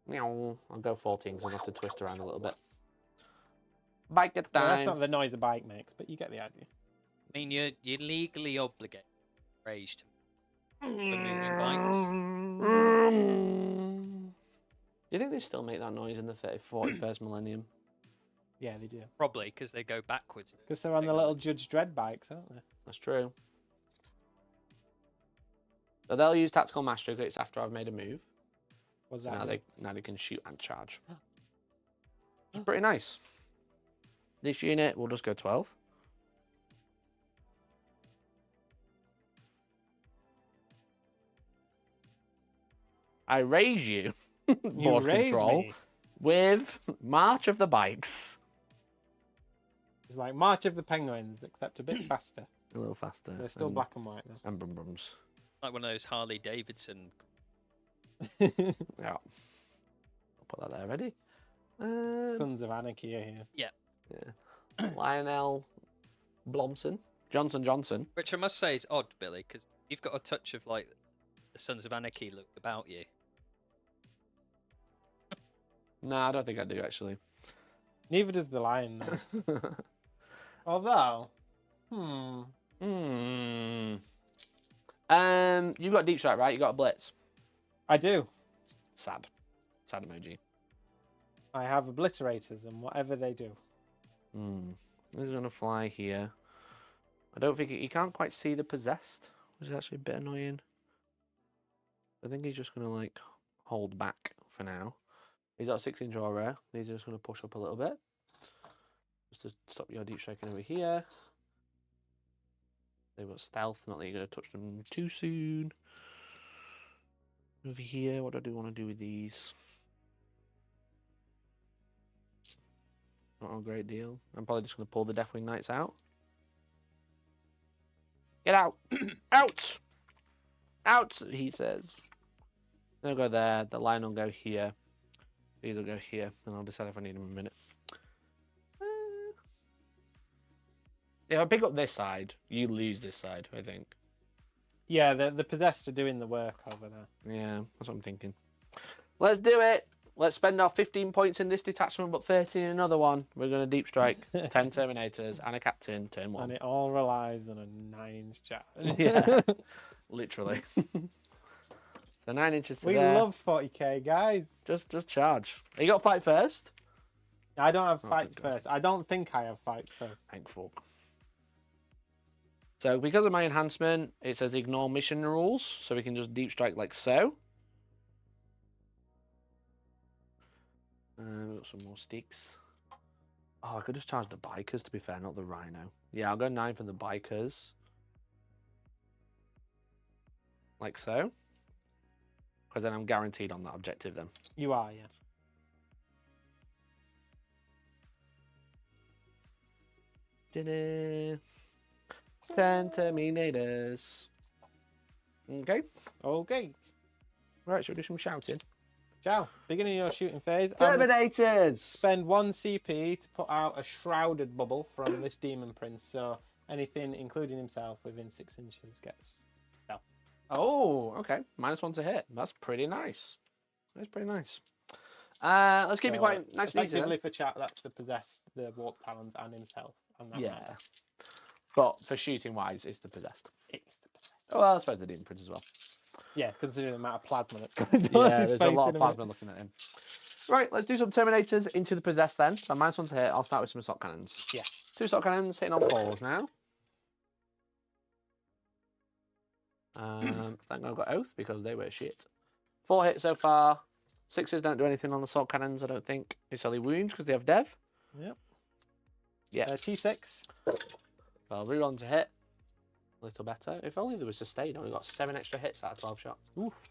A: Meow. I'll go 14 because I'll have to twist around a little bit. Bike it
B: Well,
A: time.
B: that's not the noise a bike makes, but you get the idea.
C: I mean, you're legally obligated to rage to when moving bikes.
A: Do you think they still make that noise in the 41st millennium?
B: Yeah, they do.
C: Probably because they go backwards.
B: Because they're on the little Judge Dredd bikes, aren't they?
A: That's true. So they'll use tactical mastery because it's after I've made a move.
B: What's
A: So
B: that?
A: now they can shoot and charge. It's pretty nice. This unit will just go 12. I raise you, board
B: raise
A: control,
B: me.
A: with March of the Bikes.
B: It's like March of the Penguins, except a bit faster.
A: A little faster.
B: They're still
A: and,
B: black and white though.
A: And brum brums.
C: Like one of those Harley Davidson.
A: Yeah. I'll put that there ready.
B: Sons of Anarchy are here.
A: Yeah. Lionel Blomson. Johnson.
C: Which I must say is odd, Billy, because you've got a touch of like the Sons of Anarchy look about you.
A: Nah, I don't think I do actually.
B: Neither does the lion though. Although,
A: You've got deep strike, right? You got a blitz.
B: I do.
A: Sad emoji.
B: I have obliterators and whatever they do.
A: This is gonna fly here. I don't think he can't quite see the possessed, which is actually a bit annoying. I think he's just gonna like hold back for now. He's got a 6-inch aura. These are just gonna push up a little bit, just to stop your deep striking over here. They've got stealth, not that you're gonna touch them too soon. Over here, what do I want to do with these? Not a great deal. I'm probably just going to pull the Deathwing Knights out. Get out! Out! Out, he says. They'll go there. The lion will go here. These will go here. And I'll decide if I need them in a minute. If I pick up this side, you lose this side, I think.
B: Yeah, the possessed are doing the work over there.
A: Yeah, that's what I'm thinking. Let's do it. Let's spend our 15 points in this detachment, but 13 in another one. We're going to deep strike 10 Terminators and a Captain, turn 1.
B: And it all relies on a 9-inch charge.
A: Yeah, literally. So 9 inches to
B: We
A: there.
B: love 40k, guys.
A: Just charge. You got fight first?
B: I don't have
A: Oh,
B: fights
A: thank God.
B: first. I don't think I have fights first.
A: Thankful. So because of my enhancement, it says ignore mission rules, so we can just deep strike like so. We've got some more sticks. Oh, I could just charge the bikers, to be fair, not the rhino. Yeah, I'll go 9 for the bikers. Like so. Because then I'm guaranteed on that objective then.
B: You are, yeah.
A: Ta-da. 10 Terminators. Okay.
B: Okay.
A: Right, shall we do some shouting?
B: Ciao. Beginning your shooting phase.
A: Terminators!
B: Spend 1 CP to put out a shrouded bubble from this demon prince. So anything, including himself, within 6 inches gets stealth.
A: Oh, okay. -1 to hit. That's pretty nice. That's pretty nice. Let's keep it quite nice and easy.
B: Effectively for chat, that's to possess the warp talons and himself. And that
A: Yeah. But for shooting wise, it's the possessed.
B: It's the possessed.
A: Oh, well, I suppose the demon prince as well.
B: Yeah, considering the amount of plasma that's going towards his
A: there's
B: face
A: a lot of
B: in
A: plasma looking at him. Right, let's do some Terminators into the possessed then. So -1 to hit. I'll start with some assault cannons.
B: Yeah.
A: 2 assault cannons hitting on 4s now. Thank God I got Oath because they were shit. 4 hits so far. 6s don't do anything on assault cannons, I don't think. It's only wounds because they have dev.
B: Yep.
A: Yeah.
B: T6.
A: Well, reroll to hit. A little better. If only there was sustain. Only got 7 extra hits out of 12 shots.
B: Oof.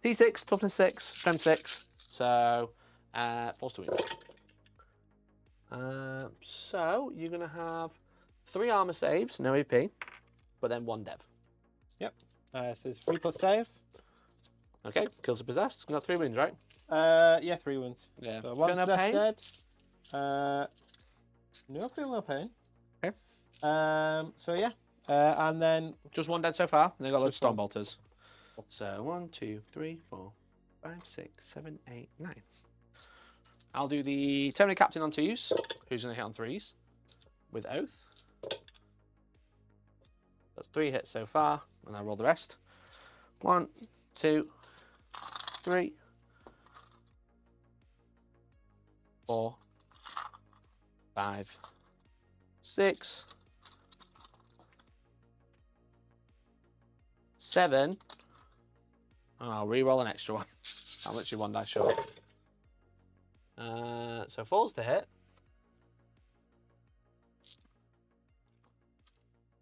A: T6, toughness 6, strength 6. So, force to wound. So, you're going to have 3 armor saves, no AP, but then 1 dev.
B: Yep. So it's 3+ save.
A: Okay, kills the possessed. Got 3 wounds, right?
B: Yeah, 3 wounds.
A: Yeah.
B: So 1
A: no pain?
B: dead. No, feel no pain.
A: Okay.
B: So yeah. And then
A: Just 1 dead so far, and they got loads of storm bolters. So 1, 2, 3, 4, 5, 6, 7, 8, 9. I'll do the Terminator Captain on 2s, who's going to hit on 3s, with Oath. That's 3 hits so far, and I'll roll the rest. 1, 2, 3, 4, 5, 6, 7. And I'll re-roll an extra one. I'm literally 1 dice short. So 4's to hit.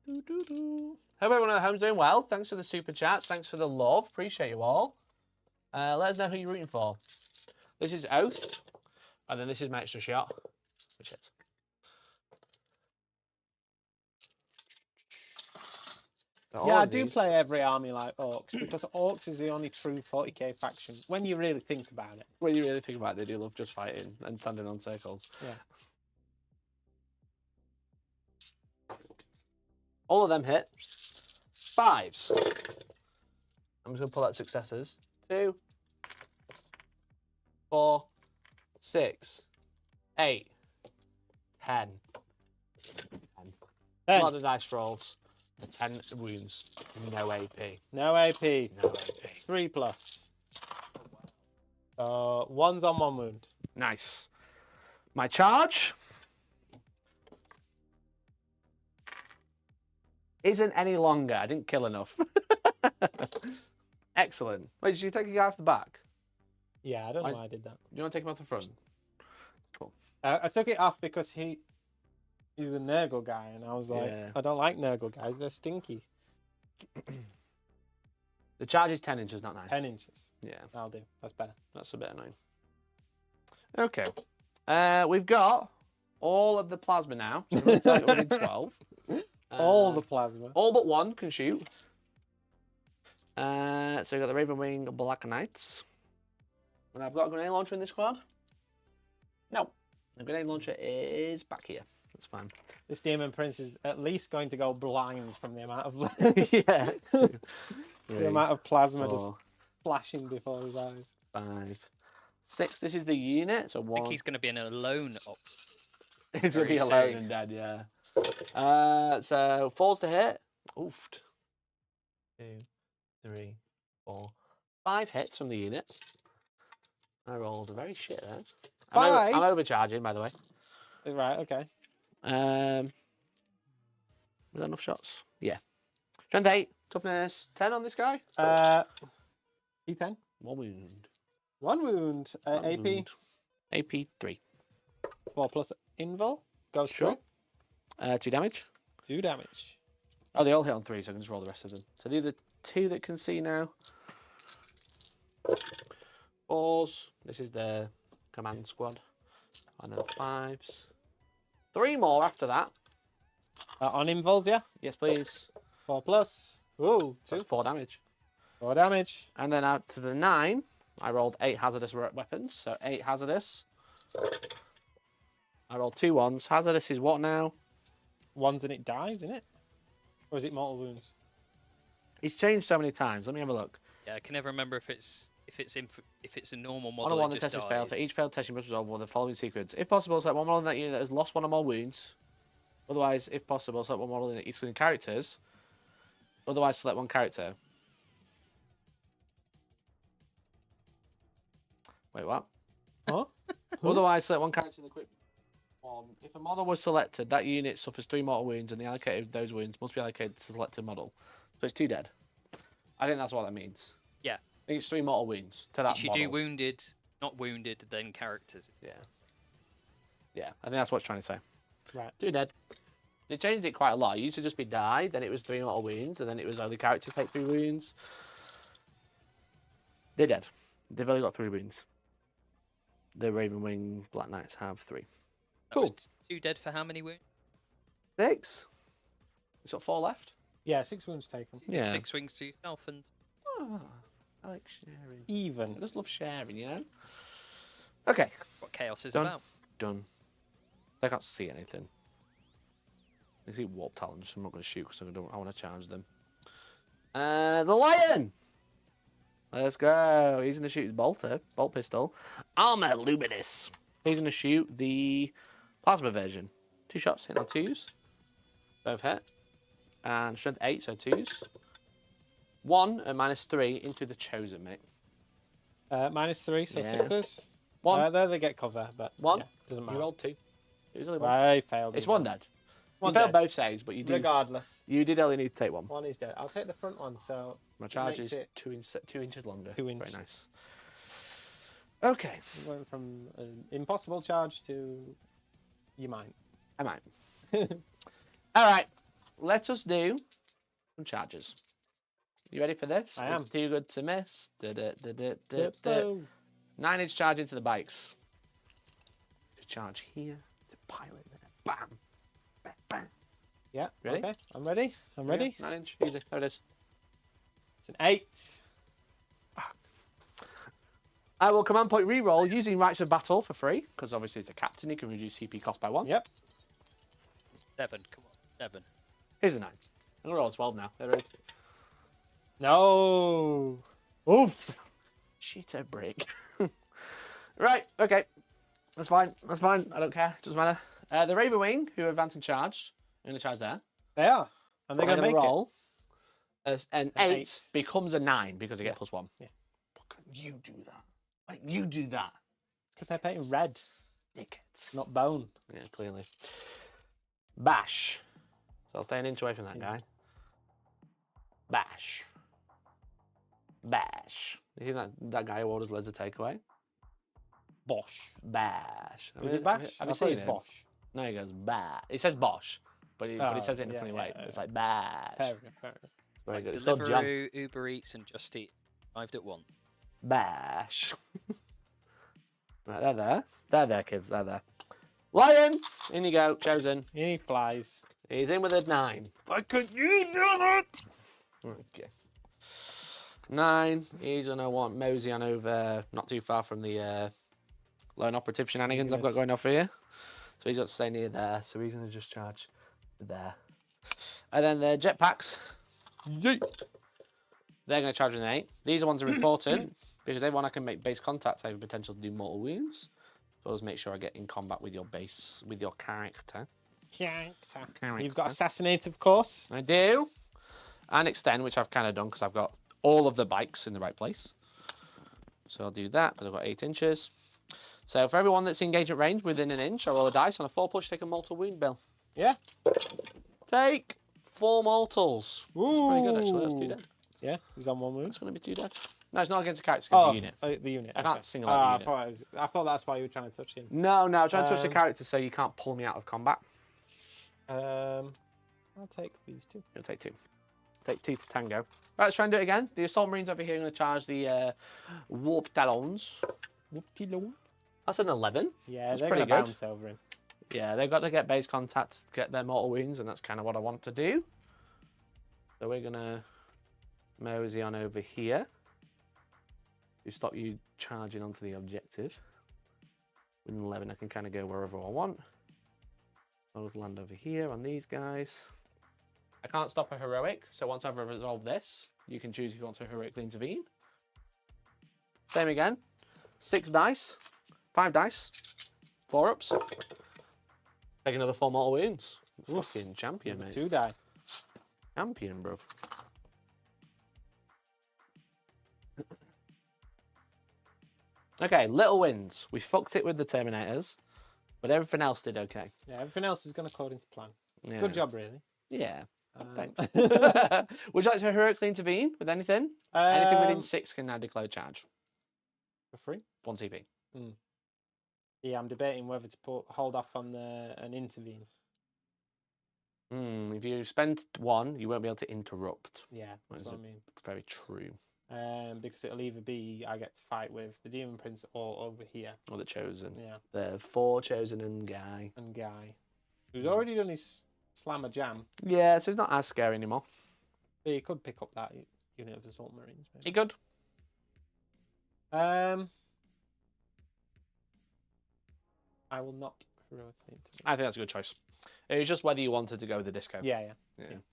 A: Hope everyone at home's doing well. Thanks for the super chats. Thanks for the love. Appreciate you all. Let us know who you're rooting for. This is Oath. And then this is my extra shot. Which hits.
B: yeah, I do play every army like Orcs because Orcs is the only true 40k faction when you really think about it.
A: When you really think about it, they do love just fighting and standing on circles.
B: Yeah.
A: All of them hit. 5s. I'm just going to pull out successes. 2, 4, 6, 8, 10. 10. A lot of dice rolls. 10 wounds. No AP.
B: No AP.
A: No AP.
B: 3+. 1's on 1 wound.
A: Nice. My charge isn't any longer. I didn't kill enough. Excellent. Wait, did you take a guy off the back?
B: Yeah, I don't know why I did that.
A: Do you want to take him off the front? Cool.
B: I took it off because he's a Nurgle guy, and I was like,
A: Yeah.
B: I don't like Nurgle guys. They're stinky.
A: The charge is 10 inches, not 9.
B: 10 inches.
A: Yeah,
B: That'll do. That's better.
A: that's a bit annoying. Okay. We've got all of the plasma now. So we're going to take 12.
B: All the plasma.
A: All but 1 can shoot. So we've got the Ravenwing Black Knights. And I've got a grenade launcher in this squad. No. The grenade launcher is back here. That's fine.
B: This demon prince is at least going to go blind from the amount of
A: Yeah.
B: the amount of plasma
A: 4,
B: just flashing before his eyes.
A: 5, 6. This is the unit. So
C: I
A: 1.
C: think he's going to be an alone op.
A: He's going to be alone and dead, yeah. So 4's to hit. Oofed. 2, 3, 4, 5 hits from the unit. I rolled a very shit there. I'm overcharging, by the way.
B: Right, okay.
A: Was that enough shots? Yeah. Strength 8, toughness 10 on this guy.
B: E10.
A: 1 wound.
B: 1 wound.
A: One
B: AP.
A: wound. AP 3.
B: 4+ invul. Goes
A: Sure.
B: through.
A: 2 damage.
B: 2 damage.
A: Oh, they all hit on 3, so I can just roll the rest of them. So these are the 2 that can see now. 4s. This is the command squad. And then 5s. 3 more after that.
B: On invuls, yeah?
A: Yes, please.
B: 4+. Ooh, 2.
A: That's 4 damage.
B: 4 damage.
A: And then out to the 9. I rolled 8 hazardous weapons, so 8 hazardous. I rolled 2 ones. Hazardous is what now?
B: 1s and it dies, isn't it? Or is it mortal wounds?
A: It's changed so many times. Let me have a look.
C: Yeah, I can never remember if it's a normal
A: On
C: model.
A: a 1, the
C: it
A: test
C: just
A: is failed. For each failed test, you must resolve one of the following secrets. If possible, select one model in that unit that has lost 1 or more wounds. Otherwise, if possible, select one model in excluding characters. Otherwise, select 1 character. Wait, what?
B: Huh?
A: Otherwise, select 1 character in the equip one. If a model was selected, that unit suffers 3 mortal wounds, and the allocated those wounds must be allocated to the selected model. So it's 2 dead. I think that's what that means.
C: Yeah.
A: I think it's 3 mortal wounds to that
C: You should
A: model.
C: do wounded, not wounded, then characters.
A: Yeah. Yeah, I think that's what it's trying to say.
B: Right.
A: 2 dead. They changed it quite a lot. It used to just be die, then it was 3 mortal wounds, and then it was only characters take 3 wounds. They're dead. They've only got 3 wounds. The Ravenwing Black Knights have 3.
C: That was 2 dead for how many wounds?
A: 6. It's got 4 left.
B: Yeah, 6 wounds taken.
A: Yeah.
C: 6 wings to yourself and...
A: Oh, I like sharing.
B: Even.
A: I just love sharing, you know? Okay.
C: What chaos is
A: Done.
C: about.
A: Done. They can't see anything. They see warp talons, so I'm not going to shoot because I want to charge them. The Lion! Let's go. He's going to shoot his bolt pistol. Armour Luminous. He's going to shoot the plasma version. 2 shots, hit on 2s. Both hit. And strength 8, so 2s. 1 at -3 into the Chosen, mate.
B: -3, so
A: Yeah.
B: 6s.
A: 1.
B: There they get cover, but
A: 1.
B: yeah, doesn't
A: You
B: matter.
A: rolled 2. It was only 1.
B: I failed.
A: It's
B: as
A: 1
B: well.
A: dead.
B: One
A: You failed
B: dead.
A: both saves, but you did.
B: Regardless.
A: You did only need to take 1.
B: 1 is dead. I'll take the front one, so...
A: My charge
B: makes
A: is
B: it
A: 2 inches longer.
B: 2 inches.
A: Very nice. Okay.
B: We went from an impossible charge to... You might.
A: I might. All right. Let us do some charges. You ready for this?
B: I am.
A: It's too good to miss. 9-inch charge into the bikes. To charge here. To pilot there. Bam. Bam. Bam.
B: Yeah,
A: Ready?
B: okay. I'm ready. I'm ready.
A: 9-inch. Easy. There it is.
B: It's an 8.
A: I will command point reroll using Rights of Battle for free, because obviously it's a captain, you can reduce CP cost by 1.
B: Yep.
C: 7, come on. 7.
A: Here's a 9. I'm going to roll a 12 now. There it is.
B: No. Oh.
A: Shit, a break. Right, okay. That's fine. That's fine. I don't care. Doesn't matter. The Ravenwing, who advanced and charged, are going to charge there.
B: They are. And they're going to make
A: roll. An 8
B: 8
A: becomes a 9 because they get +1.
B: Yeah.
A: Why can't you do that? Why can't you do that?
B: Because they're painting red,
A: Dickheads.
B: not bone.
A: Yeah, clearly. Bash. So I'll stay an inch away from that guy. Bash. Bash. You see that guy who orders loads of takeaway?
B: Bosh.
A: Bash.
B: Is it Bash?
A: Have
B: I
A: you
B: thought
A: seen
B: it was
A: him?
B: Bosh.
A: No, he goes Bash. He says Bosh, but he says it in a funny way. It's like Bash.
B: Fair enough, fair enough.
A: Very
C: Like
A: good. It's called John.
C: Deliveroo, Uber Eats, and Just Eat arrived at 1.
A: Bash. Right, they're there. They're there, kids. They're there. Lion! In you go. Chosen.
B: He flies.
A: He's in with a 9. Why could you do that? Okay. 9. He's going to want mosey on over not too far from the lone operative shenanigans I've got going off here. So he's got to stay near there. So he's going to just charge there. And then the jetpacks. They're going to charge with an 8. These ones are important because everyone I can make base contact have potential to do mortal wounds. So I'll just make sure I get in combat with your base, with your character.
B: You've got assassinate, of course.
A: I do. And extend, which I've kind of done because I've got all of the bikes in the right place. So I'll do that because I've got 8 inches. So for everyone that's engaged at range within an inch, I roll a dice on a 4 push, take a mortal wound, Bill.
B: Yeah.
A: Take 4 mortals.
B: Ooh.
A: Pretty good, actually. That's 2 dead.
B: Yeah, he's on 1 wound.
A: It's going to be 2 dead. No, it's not against a character, it's against the unit.
B: The unit.
A: I can't single
B: Ah,
A: out the unit.
B: I thought that's why you were trying to touch him.
A: No, I'm trying to touch the character so you can't pull me out of combat.
B: I'll take these 2.
A: You'll take 2. Take 2 to tango. Right, let's try and do it again. The Assault Marines over here are going to charge the Warp Talons.
B: Whoop-de-loo.
A: That's an 11.
B: Yeah,
A: That's
B: they're
A: pretty
B: going to
A: good.
B: bounce over him.
A: Yeah, they've got to get base contact to get their mortal wounds, and that's kind of what I want to do. So we're going to mosey on over here. to stop you charging onto the objective. With an 11, I can kind of go wherever I want. I'll just land over here on these guys. I can't stop a heroic, so once I've resolved this, you can choose if you want to heroically intervene. Same again. 6 dice, 5 dice, 4 ups. Take another 4 mortal wounds. Fucking champion, mate.
B: 2 die.
A: Champion, bro. Okay, little wins. We fucked it with the Terminators, but everything else did okay.
B: Yeah, everything else has gone according to plan.
A: Yeah.
B: Good job, really.
A: Yeah. Thanks. Would you like to heroically intervene with anything? Anything within 6 can now declare charge.
B: For free?
A: 1 CP.
B: Yeah, I'm debating whether to hold off on an intervene.
A: If you spend 1, you won't be able to interrupt.
B: Yeah, that's what I mean.
A: Very true.
B: Because it'll either be I get to fight with the Demon Prince or over here.
A: Or the Chosen.
B: Yeah.
A: The 4 Chosen and Guy.
B: Who's already done his Slammer Jam.
A: Yeah, so he's not as scary anymore.
B: But he could pick up that unit of Assault Marines. Maybe.
A: He could.
B: I will not heroically intervene.
A: I think that's a good choice. It was just whether you wanted to go with the disco.
B: Yeah.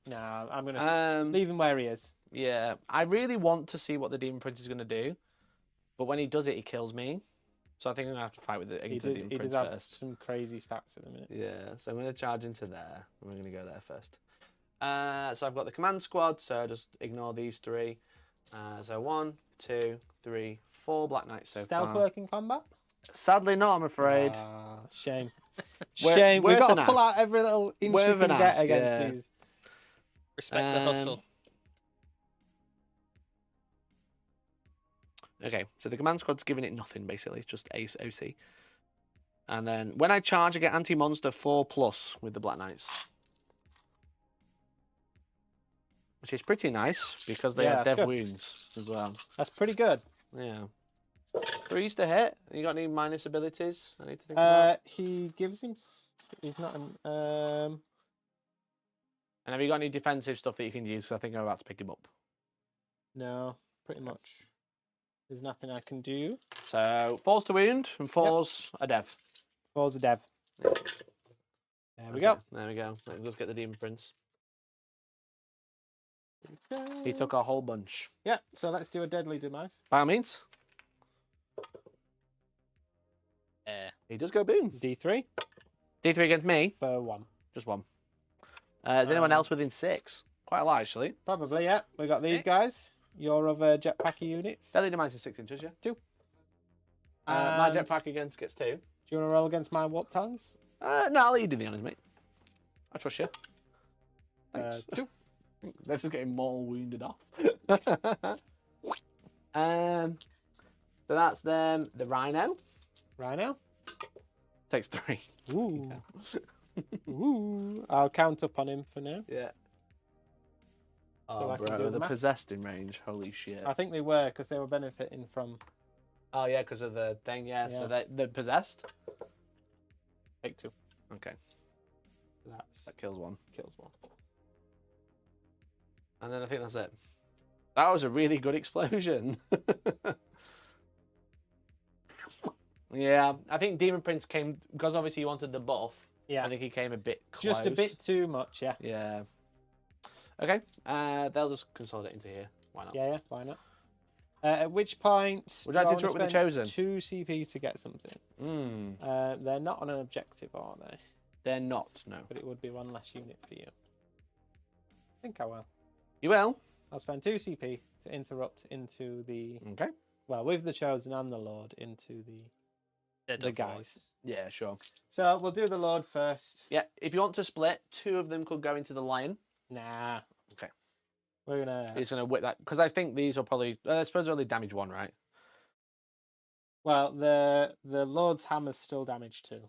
B: No, I'm going to leave him where he is.
A: Yeah, I really want to see what the Demon Prince is going to do. But when he does it, he kills me. So I think I'm going to have to fight with the Demon Prince
B: does have
A: first.
B: some crazy stats at the minute.
A: Yeah, so I'm going to charge into there. And we're going to go there first. So I've got the command squad, so just ignore these 3. So 1, 2, 3, 4 Black Knights so
B: Stealth
A: far.
B: work in combat?
A: Sadly not, I'm afraid.
B: Shame.
A: We're
B: Shame. We've got to pull
A: ask.
B: out every little inch we can get against these.
C: Respect the hustle.
A: Okay, so the command squad's giving it nothing, basically. It's just Ace OC. And then when I charge, I get anti-monster 4+ with the Black Knights. Which is pretty nice, because they have dev wounds as well.
B: That's pretty good.
A: Yeah. 3's to hit. You got any minus abilities I need to think about?
B: He gives him... He's not...
A: And have you got any defensive stuff that you can use? So I think I'm about to pick him up.
B: No, pretty much. There's nothing I can do.
A: So 4's to wound and 4's a dev.
B: 4's a dev. There we go.
A: There we go. Let's just get the Demon Prince.
B: Okay.
A: He took a whole bunch.
B: Yeah, so let's do a deadly demise.
A: By all means. He does go boom.
B: D3.
A: D3 against me.
B: For 1.
A: Just 1. Is anyone else within 6? Quite a lot, actually.
B: Probably, yeah. We got these guys. Your other jetpacky units.
A: Deadly demise is 6 inches, yeah?
B: 2.
A: My jetpack against gets 2.
B: Do you want to roll against my warp talons?
A: No, I'll let you do the honors, mate. I trust you. Thanks.
B: 2.
A: They're just getting more wounded off. So that's them. The Rhino.
B: Rhino.
A: Takes 3.
B: Ooh. Ooh. I'll count up on him for now.
A: Yeah.
B: So
A: Oh,
B: I can
A: bro,
B: do the
A: the
B: math.
A: possessed in range. Holy shit.
B: I think they were, because they were benefiting from...
A: Oh, yeah, because of the thing, yeah. So they're possessed?
B: Take 2.
A: Okay. That kills 1.
B: Kills 1.
A: And then I think that's it. That was a really good explosion. Yeah, I think Demon Prince came, because obviously he wanted the buff. Yeah. I think he came a bit close.
B: Just a bit too much, yeah.
A: Yeah. Okay, they'll just consolidate into here. Why not?
B: Yeah, why not? At which point...
A: Would you like to interrupt with the Chosen?
B: 2 CP to get something. They're not on an objective, are they?
A: They're not, no.
B: But it would be 1 less unit for you. I think I will.
A: You will?
B: I'll spend 2 CP to interrupt into the...
A: Okay.
B: Well, with the Chosen and the Lord into the guys.
A: Yeah, sure.
B: So we'll do the Lord first.
A: Yeah, if you want to split, 2 of them could go into the Lion.
B: Nah.
A: Okay.
B: We're gonna...
A: He's going to whip that, because I think these will probably... I suppose they'll only damage 1, right?
B: Well, the Lord's hammer's still damaged 2,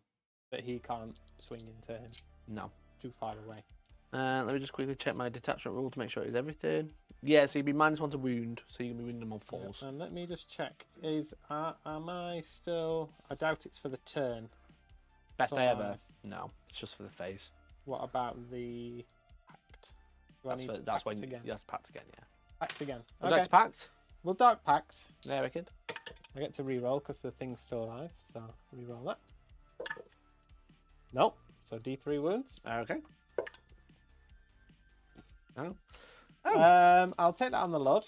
B: but he can't swing into him.
A: No.
B: Too far away.
A: Let me just quickly check my detachment rule to make sure it is everything. Yeah, so you'd be -1 to wound, so you can be wounding them on 4s.
B: Yeah, and let me just check. Am I still... I doubt it's for the turn.
A: Best day ever? No, it's just for the phase.
B: What about the pact?
A: That's when you have to pact again, yeah.
B: Pact again.
A: Would you like to pact?
B: Well, Dark Pact.
A: There, wicked.
B: I get to re-roll because the thing's still alive, so re-roll that. Nope. So D3 wounds.
A: Okay. Oh.
B: I'll take that on the Lord.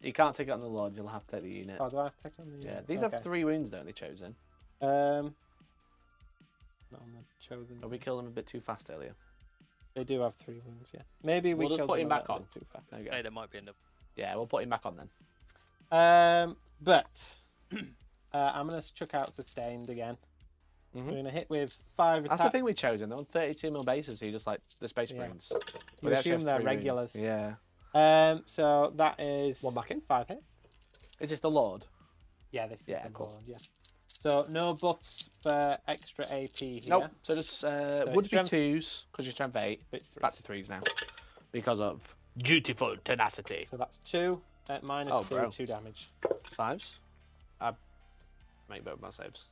A: You can't take it on the Lord. You'll have to take the unit.
B: Oh, do I have to take it on the unit?
A: Yeah, these have 3 wounds, don't they, Chosen?
B: Not on the Chosen.
A: Have we killed them a bit too fast earlier?
B: They do have 3 wounds, yeah. Maybe we
A: We'll just
B: killed
A: put
B: them
A: him
B: a
A: back
B: little
A: on.
B: bit too fast.
A: There you go.
C: Okay, there might be enough.
A: Yeah, we'll put him back on then.
B: But I'm going to chuck out Sustained again. We're going to hit with 5 attacks.
A: That's the thing with Chosen. They're on 32 mil bases, so you just like the Space Marines.
B: You assume they're regulars.
A: Yeah.
B: So that is
A: 1 back in.
B: 5 hits.
A: Is this the Lord?
B: Yeah, this is
A: Yeah,
B: the
A: cool.
B: Lord, yeah. So no buffs for extra AP here.
A: Nope. So just would be
B: strength-
A: 2s because you're strength 8.
B: It's 3s.
A: Back to 3s now because of dutiful tenacity.
B: So that's 2 at minus
A: Oh,
B: 2,
A: bro.
B: 2 damage.
A: 5s. I make both my saves.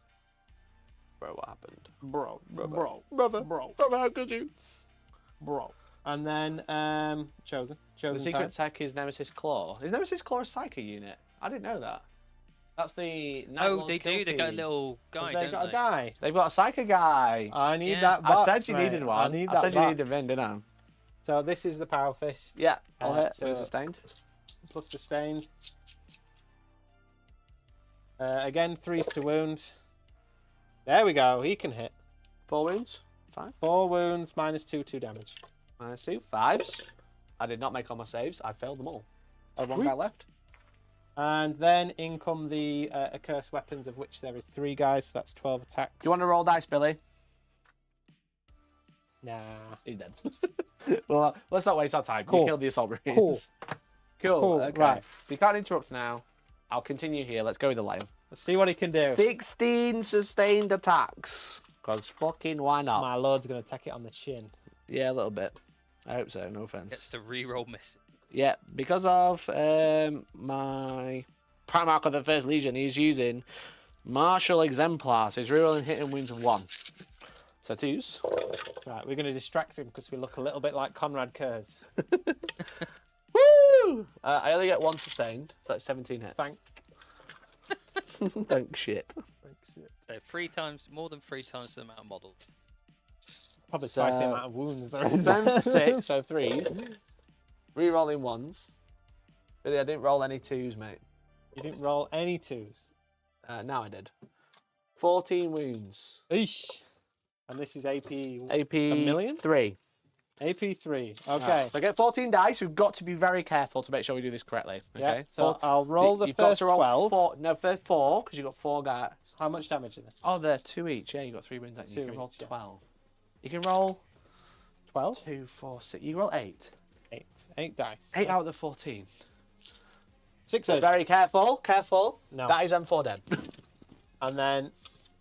A: Bro, what happened?
B: Brother.
A: Brother, how could you?
B: Bro. And then Chosen.
A: The secret
B: time.
A: tech is Nemesis Claw. Is Nemesis Claw a Psycho unit? I didn't know that. That's the Night
C: Oh,
A: Lord's
C: they
A: kill
C: do. They got a
A: team.
C: little guy,
B: Have
C: don't
B: they got
C: they?
B: a guy?
A: They've got a Psycho guy.
B: I need
C: Yeah.
B: that box,
A: I said you
B: mate.
A: needed one.
B: I need
A: I
B: that
A: said you
B: box.
A: needed one, didn't I?
B: So this is the Power Fist.
A: Yeah, I'll hit.
B: so-
A: So sustained.
B: Plus Sustained. Again, 3s to wound. There we go. He can hit.
A: 4 wounds. 5.
B: 4 wounds, minus 2, 2 damage.
A: Minus 2. 5s. I did not make all my saves. I failed them all. I have 1 guy left.
B: And then in come the accursed weapons, of which there is 3 guys. So that's 12 attacks.
A: Do you want to roll dice, Billy?
B: Nah.
A: He's dead. Well, let's not waste our time.
B: Cool.
A: You killed the Assault Marines.
B: Cool.
A: Cool. Okay.
B: Right.
A: You can't interrupt now. I'll continue here. Let's go with the Lion.
B: Let's see what he can do.
A: 16 sustained attacks. Because fucking why not?
B: My Lord's going to take it on the chin.
A: Yeah, a little bit. I hope so. No offense.
C: Gets to reroll miss.
A: Yeah, because of my Primarch of the First Legion, he's using Martial Exemplar, so he's rerolling hitting wounds of 1. So 2s.
B: Right, we're going to distract him because we look a little bit like Conrad Kurz.
A: Woo! I only get 1 sustained, so that's 17 hits.
B: Thank
A: Thank shit.
B: shit.
C: So 3 times, more than 3 times the amount of models.
B: Probably
A: So-
B: twice the amount of wounds there is.
A: Strength 6, so 3. Rerolling 1s. Really, I didn't roll any 2s, mate.
B: You didn't roll any 2s.
A: Now I did. 14 wounds.
B: Eesh. And this is AP.
A: AP
B: A million?
A: 3.
B: AP 3. Okay.
A: Right, so I get 14 dice. We've got to be very careful to make sure we do this correctly. Okay.
B: Yeah, so I'll roll the
A: You've got
B: first
A: to roll
B: 12.
A: 4. No, first 4 because you've got 4 guys.
B: How much damage is it?
A: Oh, they're 2 each. Yeah, you got 3 wins. You
B: 2
A: can roll
B: each, yeah.
A: 12. You can roll
B: 12?
A: 2, 4, 6. You can roll 8.
B: 8. 8 dice.
A: 8 out of the 14.
B: 6 of
A: Very careful. Careful.
B: No.
A: That is M4 dead.
B: And then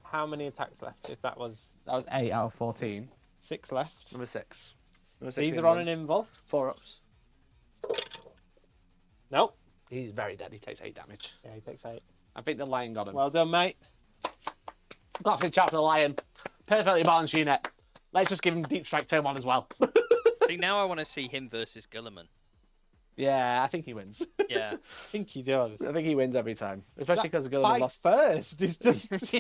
B: how many attacks left? If that was
A: That was 8 out of 14.
B: 6 left.
A: Number 6. Number 6
B: These are on an invul.
A: 4 ups.
B: Nope.
A: He's very dead. He takes 8 damage.
B: Yeah, he takes 8.
A: I think the lion got him.
B: Well done, mate.
A: Got to chat for the lion. Perfectly balanced unit. Let's just give him deep strike turn 1 as well.
C: See, now I want to see him versus Gilliman.
A: Yeah, I think he wins.
C: Yeah.
B: I think he does.
A: I think he wins every time, especially because Gilliman
B: Fight
A: lost.
B: first. It's just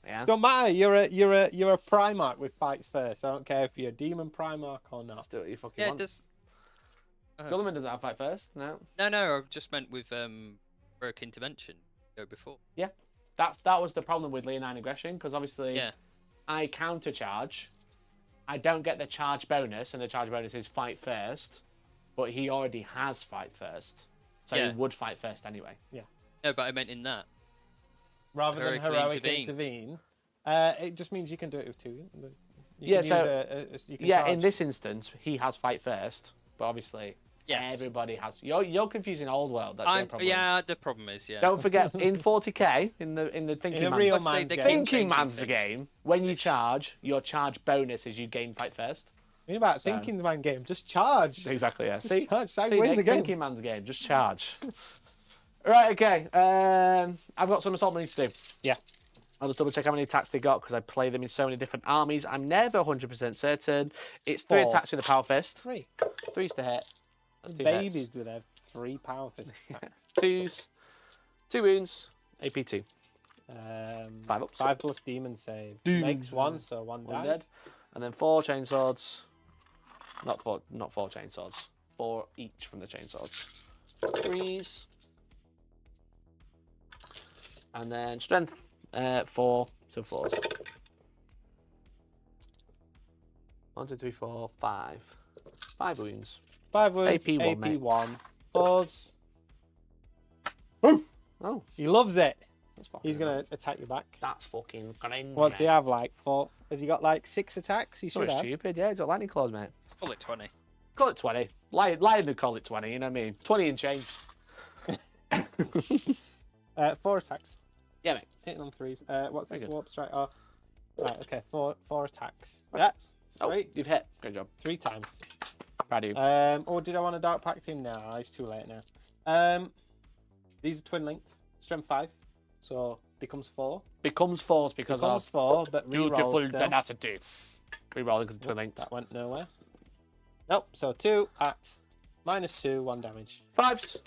A: Yeah.
B: don't matter. You're a Primarch with fights first. I don't care if you're a Demon Primarch or not.
A: Just do what you fucking
C: Yeah,
A: want.
C: does.
A: Gilliman doesn't have fight first. No.
C: No, I just meant with Rogue Intervention go before.
A: Yeah. That was the problem with Leonine Aggression because obviously
C: Yeah.
A: I countercharge. I don't get the charge bonus, and the charge bonus is fight first. But he already has fight first, so
C: Yeah.
A: he would fight first anyway.
C: No, but I meant in that.
B: Rather than
C: Heroically
B: heroically
C: intervene.
B: intervene, it just means you can do it with 2. You
A: Yeah,
B: can
A: so-
B: use you can
A: Yeah,
B: charge.
A: in this instance, he has fight first, but obviously
C: Yes.
A: everybody has. You're confusing old world. That's your problem.
C: Yeah, the problem is, yeah.
A: Don't forget, in 40k, in the thinking
B: in a
A: man's
B: real
C: Let's say
B: man's
C: the
B: game.
C: king-
A: thinking
C: changing
A: man's
C: things.
A: game, when you charge, your charge bonus is you gain fight first.
B: Think about
A: So-
B: thinking man game. Just charge.
A: Exactly. Yeah.
B: Just charge. So
A: See,
B: win
A: Nick,
B: the game.
A: thinking man's game. Just charge. Right. Okay. I've got some assault marines to do.
B: Yeah.
A: I'll just double check how many attacks they got because I play them in so many different armies. I'm never 100% certain. It's 3
B: 4.
A: attacks with the power fist.
B: 3.
A: 3's to hit. That's 2
B: Babies
A: hits.
B: with their 3 power fist attacks.
A: 2s, 2 wounds, AP2. 5 ups.
B: 5 plus demon save. Makes 1, so 1
A: One
B: dies.
A: dead. And then 4 chainswords. Not 4 chainswords. 4 each from the chainswords. 3s. And then strength 4, so 4s. 1, 2, 3, 4, 5. 5 wounds.
B: 5 wounds,
A: AP1, mate.
B: AP1. 4s.
A: Oh,
B: He loves it.
A: that's fucking
B: He's going to attack you back.
A: That's fucking crazy.
B: What's he have, like 4? Has he got like 6 attacks? He
A: So
B: should have.
A: stupid, yeah. He's got lightning claws, mate.
C: Call it 20.
A: Call it 20. Lion would call it 20, you know what I mean? 20 in change.
B: 4 attacks.
A: Yeah, mate.
B: Hitting on 3s. What's
A: Very
B: this
A: good.
B: warp strike? Oh, right, okay. 4 attacks. Yeah,
A: Oh,
B: sweet.
A: you've hit. Good job.
B: 3 times.
A: Proud of you.
B: Or did I want a dark pact in? No, it's too late now. These are twin linked. Strength 5. So becomes 4.
A: Becomes 4s because
B: Becomes
A: of
B: 4, but
A: beautiful
B: reroll still.
A: tenacity. Reroll because of twin linked.
B: That went nowhere. Nope, so 2 at -2, 1 damage.
A: 5s.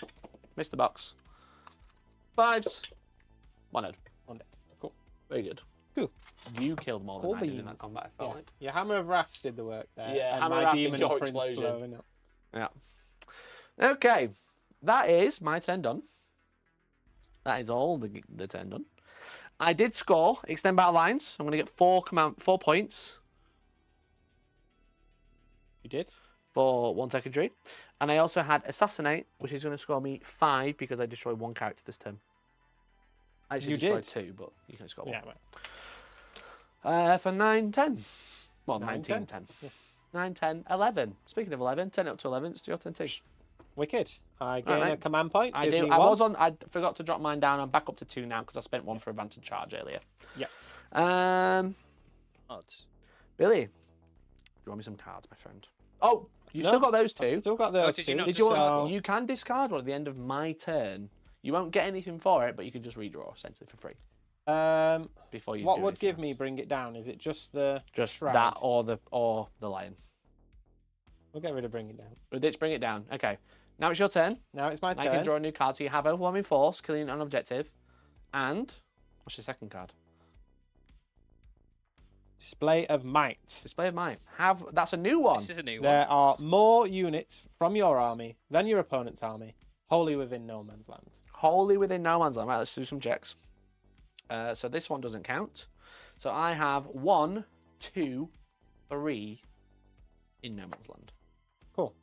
A: Missed the box. 5s. 1 head.
B: 1 dead. Cool.
A: Very good.
B: Cool.
A: You killed more
B: Cool
A: than I did in
B: beans.
A: that combat, I felt
B: Yeah.
A: like.
B: Your Hammer of Wraths did the work there.
A: Yeah,
B: and
A: Hammer
B: my
A: of Wraths
B: Demon
A: and your
B: Prince
A: explosion.
B: blowing up.
A: Yeah. Okay. That is my turn done. That is all the turn done. I did score extend battle lines. I'm going to get 4 points
B: You did?
A: for 1 secondary. And I also had assassinate, which is going to score me 5 because I destroyed 1 character this turn. I actually
B: You
A: destroyed
B: did?
A: 2, but you can score 1.
B: Yeah, right.
A: For 9, 10. Well,
B: 9,
A: 19, 10.
B: 10. Yeah.
A: 9, 10, 11. Speaking of 11, 10 up to 11, it's your turn too.
B: Wicked. I gain a
A: mate.
B: command point.
A: I
B: Gives
A: do.
B: me
A: I
B: 1.
A: was on. I forgot to drop mine down. I'm back up to 2 now because I spent 1 for advantage charge earlier.
B: Yeah.
C: Odds.
A: Billy, draw me some cards, my friend. Oh, you still got those 2.
B: I've still got those
C: did
B: 2.
C: you not
A: Did you want?
B: So-
A: You can discard one at the end of my turn. You won't get anything for it, but you can just redraw essentially for free before you.
B: What
A: do
B: would
A: anything
B: give
A: else.
B: me bring it down? Is it just the
A: Just
B: shroud?
A: that or the lion?
B: We'll get rid of bring it down.
A: We'll ditch, bring it down. Okay. Now it's your turn.
B: Now it's my
A: Now
B: turn.
A: you can draw a new card. So you have overwhelming force, killing an objective, and what's your second card?
B: Display of Might.
A: Display of Might. That's a new one.
C: This is a new
B: There
C: one.
B: are more units from your army than your opponent's army, wholly within no man's land.
A: Wholly within no man's land. Right, let's do some checks. So this one doesn't count. So I have 1, 2, 3 in no man's land.
B: Cool.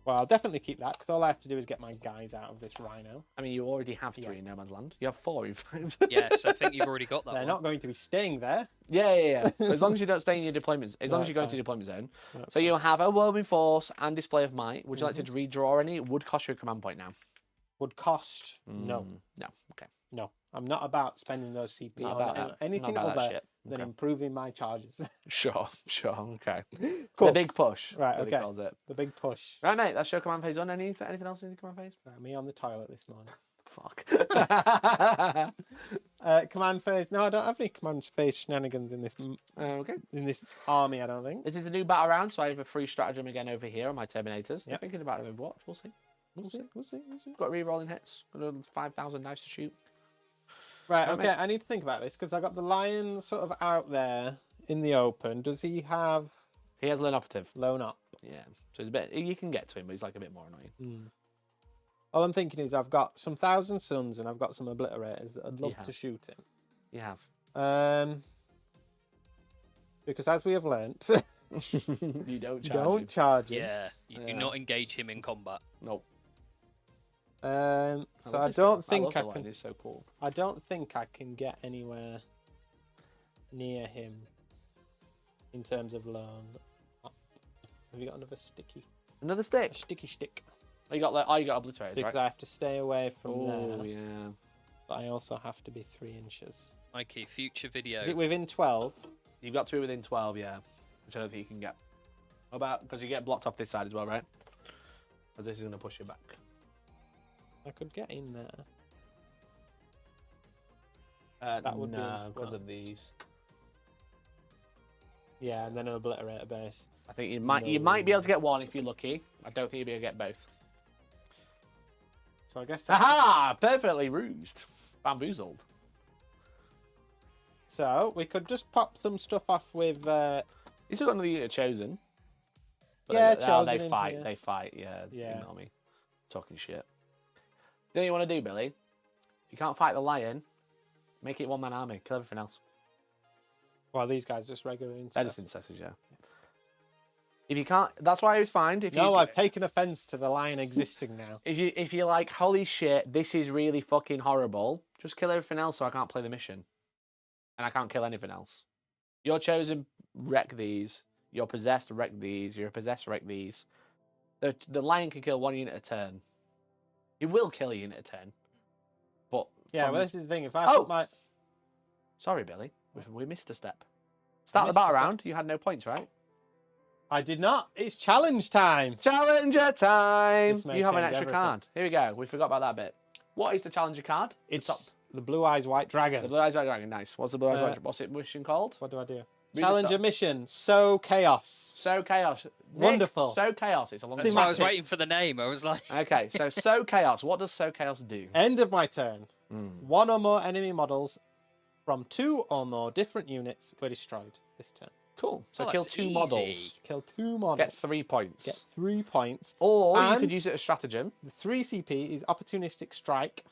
B: Well, I'll definitely keep that because all I have to do is get my guys out of this rhino.
A: I mean, you already have 3 in no man's land. You have 4, in fact.
C: Yes, I think you've already got that
B: They're
C: one.
B: not going to be staying there.
A: Yeah. As long as you don't stay in your deployments, as long as you go into your deployment zone. So you have overwhelming force and display of might. Would you like to redraw any? It would cost you a command point now.
B: Would cost no.
A: No. Okay.
B: No, I'm not about spending those CP
A: Not
B: on
A: about that.
B: anything
A: Not about that
B: other
A: shit.
B: than
A: Okay.
B: improving my charges.
A: Sure. Okay.
B: Cool.
A: The big push.
B: Right,
A: Billy
B: okay.
A: calls it.
B: The big push.
A: Right, mate. That's your command phase on. Anything else in the command phase?
B: Me on the toilet this morning.
A: Fuck.
B: Command phase. No, I don't have any command phase shenanigans in this
A: Okay.
B: army. I don't think.
A: This is a new battle round, so I have a free stratagem again over here on my Terminators. I'm
B: Yep.
A: thinking about Overwatch. We'll see.
B: We'll see.
A: Got re-rolling hits. Got 5,000 dice to shoot.
B: Right.
A: Right,
B: Okay.
A: mate.
B: I need to think about this because I got the lion sort of out there in the open. Does he have
A: He has lone operative.
B: lone up?
A: Yeah. So it's a bit. You can get to him, but he's like a bit more annoying.
B: All I'm thinking is I've got some Thousand Suns and I've got some obliterators that I'd love
A: Yeah.
B: to shoot him.
A: You have.
B: Because as we have learnt,
A: You don't
B: you
A: charge
B: don't
A: him.
B: charge him.
C: Yeah, you do
A: Yeah.
C: not engage him in combat.
A: Nope.
B: So
A: love
B: I
A: this
B: don't
A: one.
B: think
A: love
B: I
A: the line,
B: can.
A: It's so cool.
B: I don't think I can get anywhere near him in terms of lone up. Have you got another sticky?
A: Another
B: A
A: stick.
B: sticky stick.
A: Oh, you got obliterators,
B: Because
A: right?
B: I have to stay away from
A: Oh
B: there,
A: yeah.
B: but I also have to be 3 inches.
C: Mikey, future video.
B: Is it within 12?
A: You've got to be within 12, yeah. Which I don't think you can get. How about because you get blocked off this side as well, right? Because this is going to push you back.
B: I could get in there.
A: That
B: would be
A: no, because
B: 12.
A: of these.
B: Yeah, and then an obliterator base.
A: I think you might be able to get one if you're lucky. I don't think you'll be able to get both.
B: So I guess that's...
A: Aha! Perfectly rused. Bamboozled.
B: So we could just pop some stuff off with...
A: He's still got another unit chosen. But
B: Yeah,
A: they
B: chosen.
A: fight.
B: Yeah.
A: They fight. Yeah.
B: Yeah.
A: Ignore me. Talking shit. The thing you want to do, Billy, if you can't fight the lion, make it one-man army. Kill everything else.
B: Well, these guys are just regular intercessors.
A: They're just intercessors, yeah. If you can't, that's why it was fine.
B: I've taken offence to the lion existing now.
A: If you're like, holy shit, this is really fucking horrible, just kill everything else so I can't play the mission. And I can't kill anything else. Your chosen, wreck these. You're possessed, wreck these. You're possessed, wreck these. The lion can kill one unit a turn. He will kill a unit a turn. But
B: yeah, well, this is the thing. If I put my...
A: Sorry, Billy. We missed a step. Start the battle round. You had no points, right?
B: I did not. It's challenge time.
A: Challenger time. You have an extra
B: everything.
A: card. Here we go. We forgot about that bit. What is the challenger card?
B: It's the Blue Eyes White Dragon.
A: The Blue Eyes White Dragon. Nice. What's the Blue Eyes White Dragon? What's it mission called?
B: What do I do?
A: Read
B: Challenger mission. So Chaos.
A: So Chaos. Nick,
B: Wonderful.
A: So Chaos. It's a long
C: That's why I was waiting for the name. I was like...
A: Okay, so Chaos. What does So Chaos do?
B: End of my turn. One or more enemy models from 2 or more different units were destroyed this turn.
A: Cool. So
C: Oh,
A: kill
C: that's
A: 2
C: easy.
A: models.
B: Kill 2 models.
A: Get 3 points.
B: Get 3 points.
A: Or you
B: And
A: could use it as stratagem.
B: the 3 CP is opportunistic strike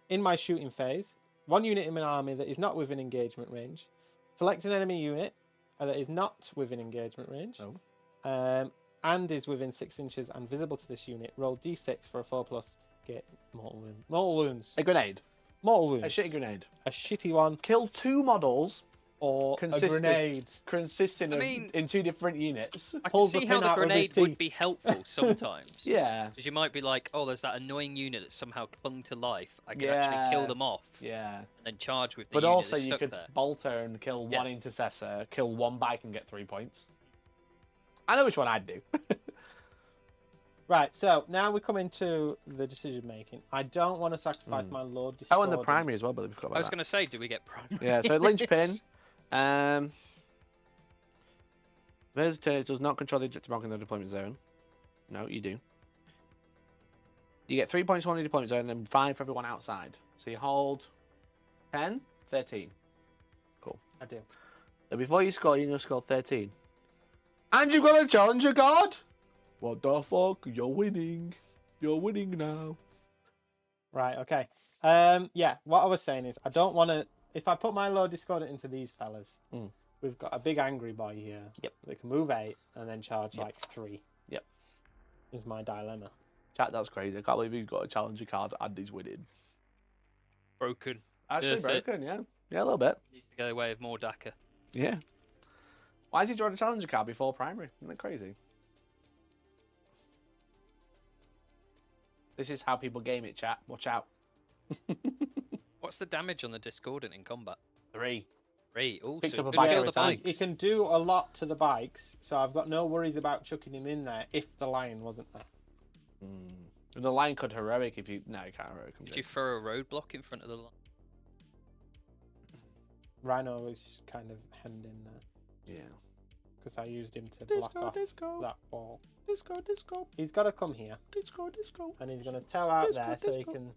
B: in my shooting phase. 1 unit in my army that is not within engagement range. Select an enemy unit that is not within engagement range.
A: Oh.
B: And is within 6 inches and visible to this unit. Roll d6 for a 4+. Get mortal wounds. Mortal wounds.
A: A grenade.
B: Mortal wounds.
A: A shitty grenade.
B: A shitty one.
A: Kill 2 models.
B: Or a grenade.
A: Consisting of in 2 different units.
C: I can
B: Pulls the
C: see how
B: pin
C: the
B: out with his
C: grenade
B: teeth.
C: would be helpful sometimes.
A: Yeah.
C: Because you might be like, oh, there's that annoying unit that somehow clung to life. I can actually kill them off.
A: Yeah.
C: And then charge with the
A: But
C: unit
A: also
C: that's
A: you
C: stuck
A: could
C: there.
A: bolter and kill 1 intercessor, kill 1 bike and get 3 points. I know which one I'd do.
B: Right, so now we come into the decision making. I don't want to sacrifice my Lord Discord.
A: Oh, and the primary as well, but we forgot about
C: I was
A: that.
C: going to say, do we get primary?
A: Yeah, so linchpin. There's a turn. It does not control the objective mark in the deployment zone. No, you do. You get 3 points on the deployment zone and then 5 for everyone outside. So you hold 10, 13. Cool.
B: I do.
A: So before you score, you can score 13. And you've got a challenger card? What the fuck? You're winning. You're winning now.
B: Right, okay. Yeah, what I was saying is I don't want to... If I put my Lord Discordant into these fellas, we've got a big angry boy here.
A: Yep.
B: That can move 8 and then charge like 3.
A: Yep.
B: Is my dilemma.
A: Chat, that's crazy. I can't believe he's got a challenger card and he's winning.
C: Broken.
A: Actually
C: Worth it.
A: broken, yeah. Yeah, a little bit.
C: Needs to go the way of more DACA.
A: Yeah. Why is he drawing a challenger card before primary? Isn't that crazy? This is how people game it, chat. Watch out.
C: What's the damage on the Discordant in combat?
A: 3.
C: 3. Oh,
A: Picks
C: so
A: up a
C: good
A: bike
C: with
A: every
C: the
A: time.
C: bikes.
B: He can do a lot to the bikes, so I've got no worries about chucking him in there if the lion wasn't there.
A: And the lion could heroic if you... No, you can't heroic.
C: Did you throw a roadblock in front of the line?
B: Rhino was just kind of hemmed in there.
A: Yeah.
B: Because I used him to block off that wall.
A: Disco.
B: He's got to come here.
A: Disco.
B: And he's going to tow out
A: Disco,
B: there so he
A: disco.
B: can...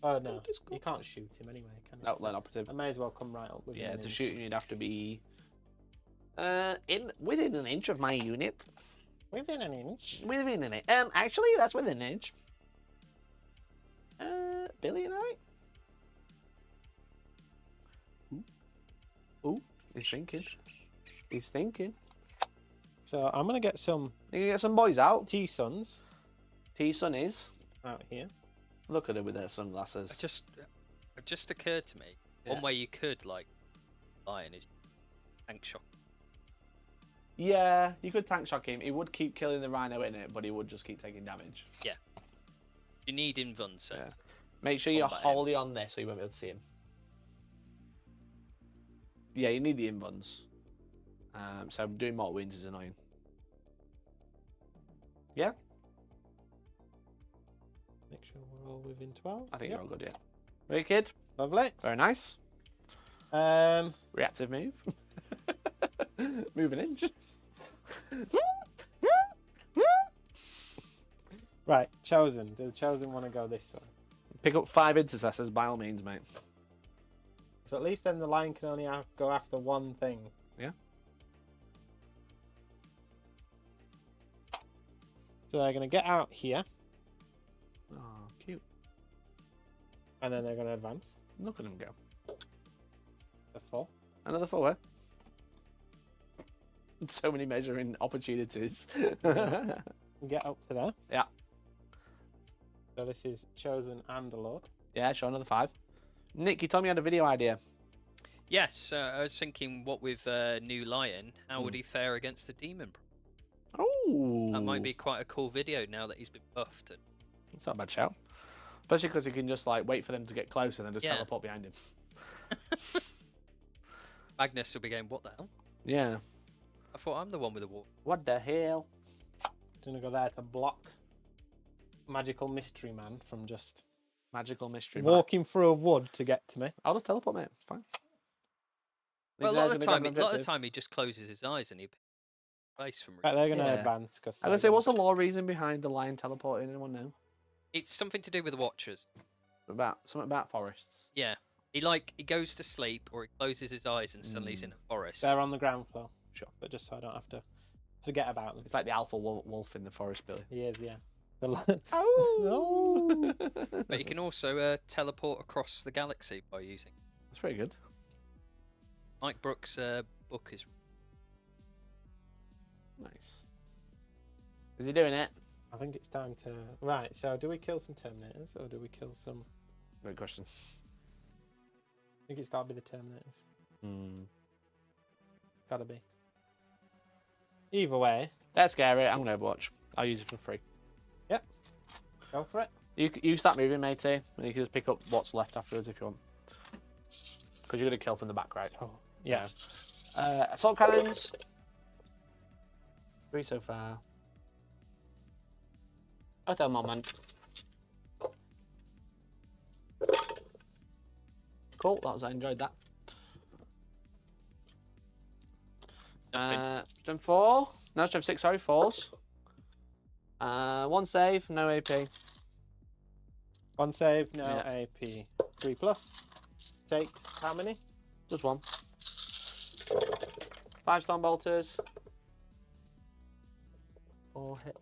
B: Oh, no.
A: Disco.
B: You can't shoot him anyway, can you?
A: No, lane operative.
B: I may as well come right up with him.
A: Yeah, to shoot you'd have to be... within an inch of my unit.
B: Within an inch.
A: Within an inch. Actually, that's within an inch. Billy and I? Ooh, he's thinking. He's thinking.
B: So I'm going to get some
A: You can get some boys out.
B: T-Sons
A: T-Sunnies.
B: out here.
A: Look at them with their sunglasses.
C: It just occurred to me,
A: Yeah.
C: one way you could, like, lion is tank shock.
A: Yeah, you could tank shock him. He would keep killing the rhino in it, but he would just keep taking damage.
C: Yeah. You need invuln, so.
A: Yeah. Make sure you're
C: Combat
A: wholly on this so you won't be able to see him. Yeah, you need the invuns. So doing more wins is annoying. Yeah,
B: Make sure we're all within 12.
A: I think you're all good, yeah. Very kid.
B: Lovely.
A: Very nice.
B: Um,
A: Reactive move. Move an inch.
B: Right, Chosen. Do the Chosen want to go this way?
A: Pick up 5 intercessors by all means, mate.
B: So at least then the line can only go after one thing.
A: Yeah.
B: So they're going to get out here.
A: Oh, cute.
B: And then they're going to advance.
A: Look at them go.
B: The 4.
A: Another 4. So many measuring opportunities.
B: Get up to there.
A: Yeah.
B: So this is Chosen and a Lord.
A: Yeah, sure, another 5. Nick, you told me you had a video idea.
C: Yes, I was thinking, what with New Lion, how would he fare against the Demon?
A: Oh.
C: That might be quite a cool video now that he's been buffed. And...
A: It's not a bad shout. Especially because he can just like wait for them to get close and then just
C: Yeah.
A: teleport behind him.
C: Magnus will be going, what the hell?
A: Yeah.
C: I thought I'm the one with the wall.
A: What the hell?
B: Going to go there to block Magical Mystery Man from just
A: Magical mystery. Man.
B: walking through a wood to get to me.
A: I'll just teleport, mate. It's fine.
C: Well, a
A: These guys
C: lot of
A: gonna be
C: the
A: grabbing
C: time,
A: objective.
C: he just closes his eyes and he place from.
B: Right, they're going to
A: Yeah.
B: advance. Cause
A: I was gonna say, what's the law reason behind the lion teleporting? Anyone know?
C: It's something to do with the Watchers.
A: Something about forests.
C: Yeah, he goes to sleep or he closes his eyes and suddenly he's in a forest.
B: They're on the ground floor.
A: Sure.
B: But just so I don't have to forget about them.
A: It's like the alpha wolf in the forest, Billy.
B: He is, yeah. The
A: Oh.
C: But you can also teleport across the galaxy by using.
A: That's pretty good.
C: Mike Brooks' book is.
A: Nice. Is he doing it?
B: I think it's time to... Right, so do we kill some Terminators or do we kill some...
A: Great question.
B: I think it's got to be the Terminators.
A: Hmm.
B: Got to be. Either way.
A: That's scary. I'm gonna Overwatch. I'll use it for free.
B: Yep. Go for it.
A: You start moving, matey, and you can just pick up what's left afterwards if you want. Because you're gonna kill from the back, right?
B: Oh, yeah.
A: Assault cannons. 3 so far. At the moment. Cool. I enjoyed that. Strength 4. No, strength 6. Sorry, 4s. 1 save, no AP.
B: 1 save, no
A: Yeah.
B: AP. 3+. Take how many?
A: Just 1. 5 storm bolters. 4 hits.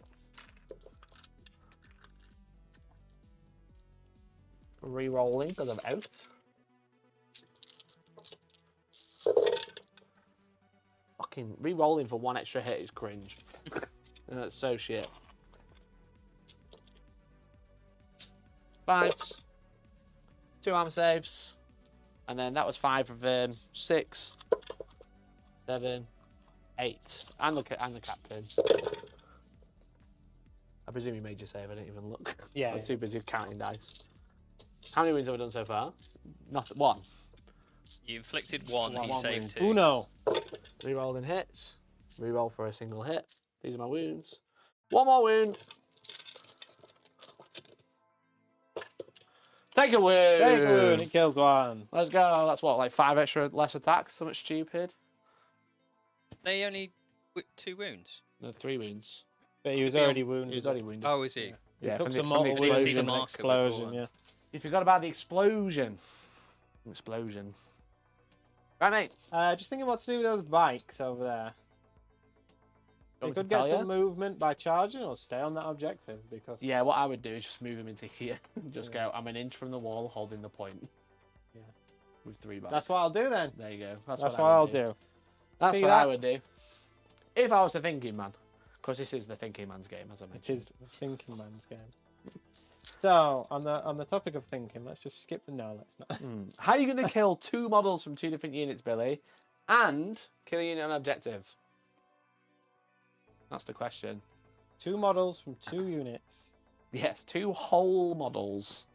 A: Re-rolling because of out. Fucking re-rolling for 1 extra hit is cringe. And that's so shit. 5s. 2 armor saves. And then that was 5 of 6, 7, 8. And the captain. I presume you made your save, I didn't even look.
B: Yeah.
A: I'm too busy counting dice. How many wins have I done so far? Not 1.
C: You inflicted 1, he
A: One
C: saved
A: wound.
C: 2.
B: Uno.
A: Reroll in hits. Reroll for a single hit. These are my wounds. 1 more wound. Take a wound.
B: Take a wound. It kills 1.
A: Let's go. That's what, like 5 extra less attacks? Something stupid.
C: They only 2 wounds.
A: No, 3 wounds.
B: But he was already wounded.
A: He was already wounded.
C: Oh, is he?
B: He
A: Yeah,
B: took
A: from
B: some
A: the
B: mortal wounds
C: explosion.
B: from an
C: Marker
B: explosion,
C: before.
B: yeah.
A: You forgot about the explosion. Explosion. Right, mate.
B: Just thinking what to do with those bikes over there.
A: You
B: They
A: want me
B: could
A: to
B: get
A: tell
B: some
A: you?
B: movement by charging or stay on that objective because...
A: Yeah, what I would do is just move him into here. Just go, I'm an inch from the wall holding the point.
B: Yeah.
A: With 3 bars.
B: That's what I'll do then.
A: There you go.
B: That's
A: what
B: what
A: I
B: I'll
A: would
B: do.
A: That's
B: See
A: what
B: that?
A: I would do. If I was a thinking man. Because this is the thinking man's game, as I
B: It
A: mentioned.
B: is the thinking man's game. So, on the topic of thinking, let's just skip the no, let's not.
A: How are you going to kill 2 models from 2 different units, Billy, and kill a unit on objective? That's the question.
B: 2 models from 2 units.
A: Yes, 2 whole models.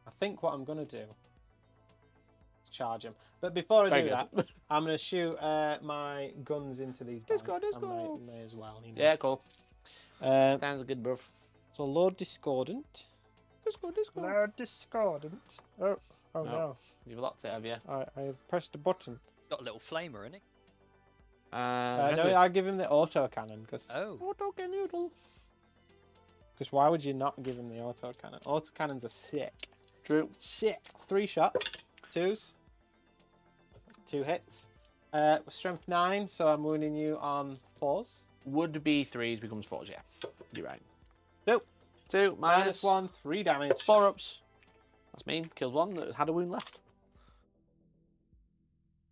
B: I think what I'm going to do is charge them. But before I
A: Very
B: do
A: good.
B: that, I'm going to shoot my guns into these bikes.
A: Let's go.
B: I may as well. You know.
A: Yeah, cool.
B: Uh,
A: Sounds good, bruv.
B: so, Lord Discordant.
A: Discord.
B: Lord Discordant. Oh no.
A: You've locked it, have you?
B: I have pressed a button.
C: Got a little flamer, isn't he?
B: No, I'll give him the auto cannon because
C: Oh.
A: Auto canoodle.
B: Because why would you not give him the autocannon? Autocannons are sick.
A: True.
B: Sick. 3 shots. 2s. 2 hits. Strength 9, so I'm wounding you on 4s.
A: Would be 3s, becomes 4s, yeah. You're right.
B: 2.
A: 2, minus
B: 1, 3 damage.
A: 4 ups. That's me. Killed one that had a wound left.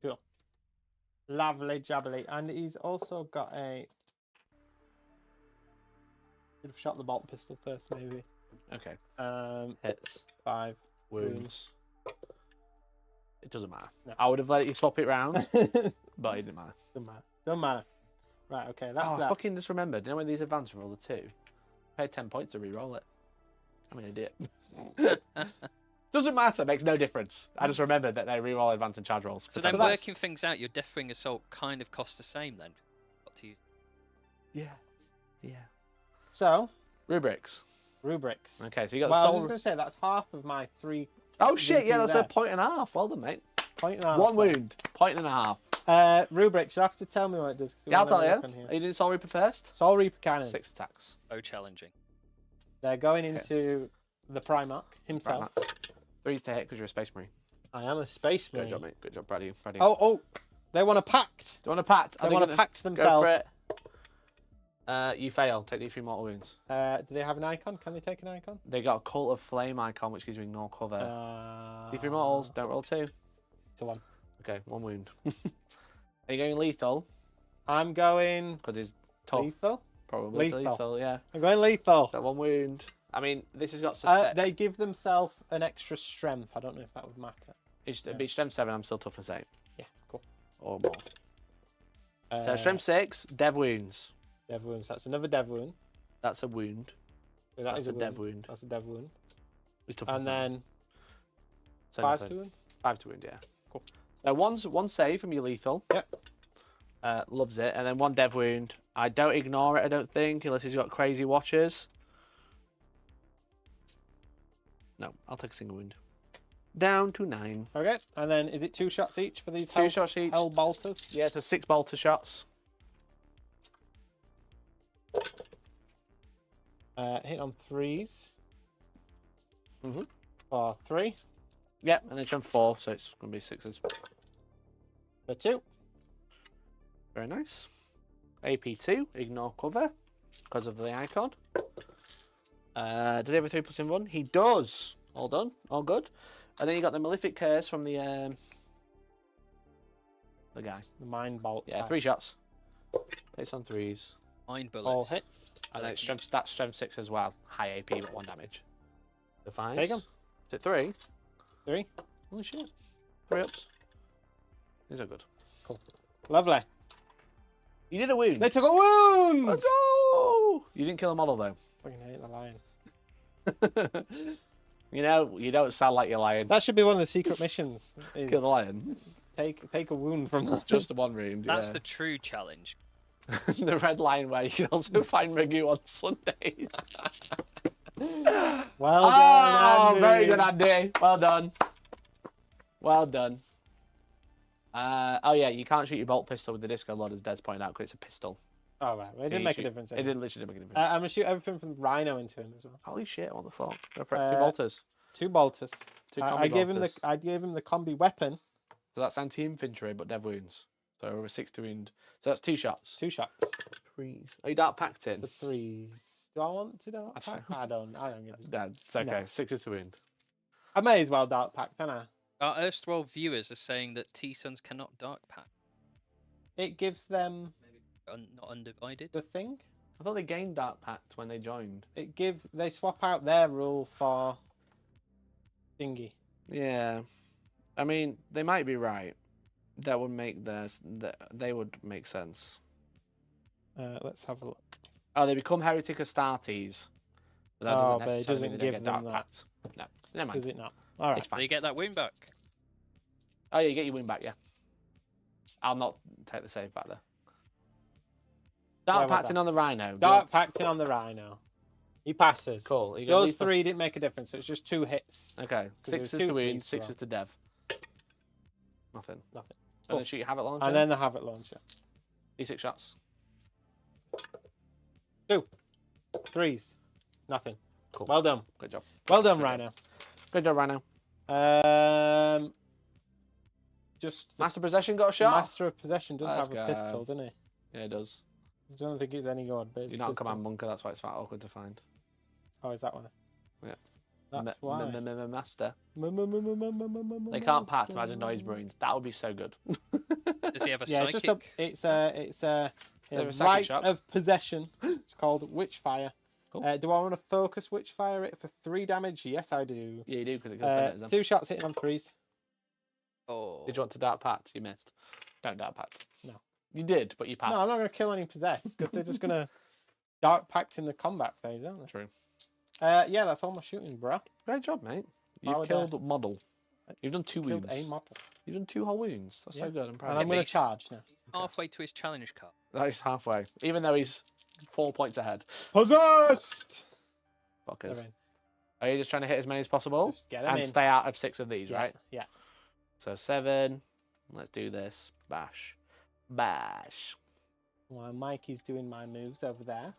B: Cool. Lovely jubbly. And he's also got a... Should have shot the bolt pistol first, maybe.
A: Okay.
B: Hits. 5 wounds.
A: It doesn't matter.
B: No.
A: I would have let you swap it round, but it didn't matter.
B: Don't matter. Right, okay, that's
A: I
B: that.
A: fucking just remembered. You know when these advance roll the 2? Paid 10 points to re-roll it. I'm an idiot. Doesn't matter, makes no difference. I just remembered that they re-roll advance and charge rolls.
C: So then working things out, your Deathwing Assault kind of costs the same then? What to use?
A: Yeah. Yeah.
B: So,
A: Rubrics. Okay, so you got
B: well,
A: the
B: I was
A: soul...
B: just going to say, that's half of my 3...
A: Oh shit, yeah, that's
B: there.
A: a point and a half. Well done, mate.
B: Point and a half.
A: 1 wound. Point and a half.
B: Rubrics, you have to tell me what it does.
A: Yeah, I'll tell you. Are you doing Soul Reaper first?
B: Soul Reaper Cannon.
A: 6 attacks.
C: So challenging.
B: They're going into the Primarch himself.
A: 3 to hit because you're a Space Marine.
B: I am a Space Marine.
A: Good job, mate. Good job, proud of you.
B: Oh, they want a pact.
A: Do you want a pact?
B: They want to pact themselves.
A: Go for it. You fail. Take these 3 mortal wounds.
B: Do they have an icon? Can they take an icon?
A: They got a Cult of Flame icon, which gives you ignore cover. D3 mortals. Don't roll 2.
B: To 1.
A: Okay, 1 wound. Are you going lethal?
B: I'm going...
A: Because he's tough.
B: Lethal?
A: Probably lethal, yeah.
B: I'm going lethal.
A: So 1 wound. I mean, this has got suspect.
B: They give themselves an extra strength. I don't know if that would matter.
A: It'd be strength 7. I'm still tough as 8.
B: Yeah, cool.
A: Or more. So strength 6, dev wounds.
B: Dev wounds. That's another dev wound.
A: That's a wound.
B: So
A: That's a dev wound.
B: That's a dev wound.
A: He's tough
B: And then
A: so
B: 5 to wound?
A: 5 to wound, yeah.
B: Cool.
A: So one save from your lethal.
B: Yep.
A: Loves it. And then 1 dev wound. I don't ignore it, I don't think, unless he's got crazy watchers. No, I'll take a single wound. Down to 9.
B: Okay. And then is it 2 shots each for these
A: 2 shots each.
B: hell bolters?
A: Yeah, so 6 bolter shots.
B: Hit on 3s.
A: Mm-hmm.
B: For 3.
A: Yep, and then jump 4, so it's going to be 6s.
B: For 2.
A: Very nice. AP2, ignore cover, because of the icon. Did he have a 3+ in 1? He does. All done. All good. And then you got the Malefic Curse from the guy.
B: The Mind Bolt.
A: Yeah, 3 shots. Hits on 3s.
C: Mind bullets.
B: All hits.
A: And then that's strength 6 as well. High AP, but 1 damage. The 5s.
B: Take 'em.
A: Is it 3?
B: 3.
A: Holy shit. 3 ups. These are good.
B: Cool. Lovely.
A: You did a wound.
B: They took a wound!
A: Let's go! You didn't kill a model, though.
B: Fucking hate the lion.
A: You know, you don't sound like you're lying.
B: That should be one of the secret missions.
A: Kill the lion.
B: Take a wound from them.
A: Just the 1 wound.
C: That's the true challenge.
A: The Red Lion, where you can also find Ragu on Sundays.
B: Well done, Andy.
A: Very good, Andy. Well done. Well done. Oh yeah, you can't shoot your bolt pistol with the disco lord, as Des pointed out, because it's a pistol.
B: Oh right, well, it didn't make a difference.
A: It didn't literally make a difference.
B: I'm gonna shoot everything from Rhino into him as well.
A: Holy shit! What the fuck? Go for it. 2 bolters.
B: 2 bolters.
A: 2
B: I gave
A: bolters.
B: him the combi weapon.
A: So that's anti-infantry, but dev wounds. So over 6 to wound. So that's 2 shots.
B: 2 shots.
A: 3s. Are you dark packed in?
B: The 3s. Do I want to dark pack? I don't give a...
A: Yeah, it's okay.
B: No.
A: 6 to wound.
B: I may as well dark pack, don't I?
C: Our erstwhile viewers are saying that T-Sons cannot dark pack.
B: It gives them
C: Not undivided.
B: the thing.
A: I thought they gained dark pact when they joined.
B: They swap out their rule for thingy.
A: Yeah, I mean they might be right. That would make they would make sense.
B: Let's have a look.
A: Oh, they become Heretic Astartes. But that
B: Oh,
A: doesn't
B: but it
A: necessarily
B: doesn't
A: mean they
B: give
A: get
B: them
A: dark
B: that.
A: pact. No, never mind.
B: Is it not? All right.
A: It's fine.
C: Do you get that wound back?
A: Oh yeah, you get your win back. Yeah. I'll not take the save back there. Dark
B: Where was
A: pacting
B: that?
A: on the Rhino.
B: Dark pacting on the Rhino. He passes.
A: Cool. You
B: Those 3 didn't make a difference, so it's just 2 hits.
A: Okay.
B: there
A: 6
B: was
A: is
B: 2
A: the wound.
B: threes
A: 6
B: as
A: is the dev. Nothing.
B: Nothing.
A: And
B: Cool.
A: then shoot your Havoc launcher.
B: And then the Havoc launcher.
A: D6 shots.
B: 2. 3s. Nothing.
A: Cool.
B: Well done.
A: Good job.
B: Well done, Rhino.
A: Good job, Rhino.
B: Just
A: Master Possession got a shot.
B: Master of Possession does
A: Let's
B: have a
A: go.
B: pistol, doesn't he?
A: Yeah, it does.
B: I don't think it's any good, but it's
A: You're
B: a
A: not a
B: pistol.
A: command bunker, that's why it's quite awkward to find.
B: Oh, is that why?
A: Yeah.
B: That's why.
A: Master. They
B: They
A: can't pat Imagine Noise Marines. That would be so good.
C: Does he have a
B: Yeah,
C: psychic?
B: it's a
A: They have a psychic
B: right
A: shot.
B: of possession. It's called Witchfire.
A: Cool.
B: Do I want to focus Witchfire it for 3 damage? Yes, I do.
A: Yeah, you do, because it kills predators.
B: 2 shots hitting on 3s.
C: Oh.
A: Did you want to Dark Pact? You missed. Don't Dark Pact.
B: No.
A: You did, but you passed.
B: No, I'm not going to kill any possessed because they're just going to Dark Pact in the combat phase, aren't they?
A: True.
B: Yeah, that's all my shooting, bro.
A: Great job, mate.
B: Why
A: You've
B: would
A: killed model. You've done 2
B: Killed
A: wounds.
B: a model.
A: You've done 2 whole wounds. That's so
B: Yeah.
A: good. I'm proud
B: And
A: of
B: I'm
A: you.
B: going to charge now.
C: Halfway to his challenge card.
A: That is halfway. Even though he's 4 points ahead.
B: Possessed!
A: Fuckers.
B: They're in.
A: Are you just trying to hit as many as possible?
B: Just get 'em
A: and
B: in.
A: stay out of 6 of these,
B: Yeah,
A: right?
B: Yeah.
A: So 7. Let's do this. Bash. Bash.
B: While Mikey's doing my moves over there.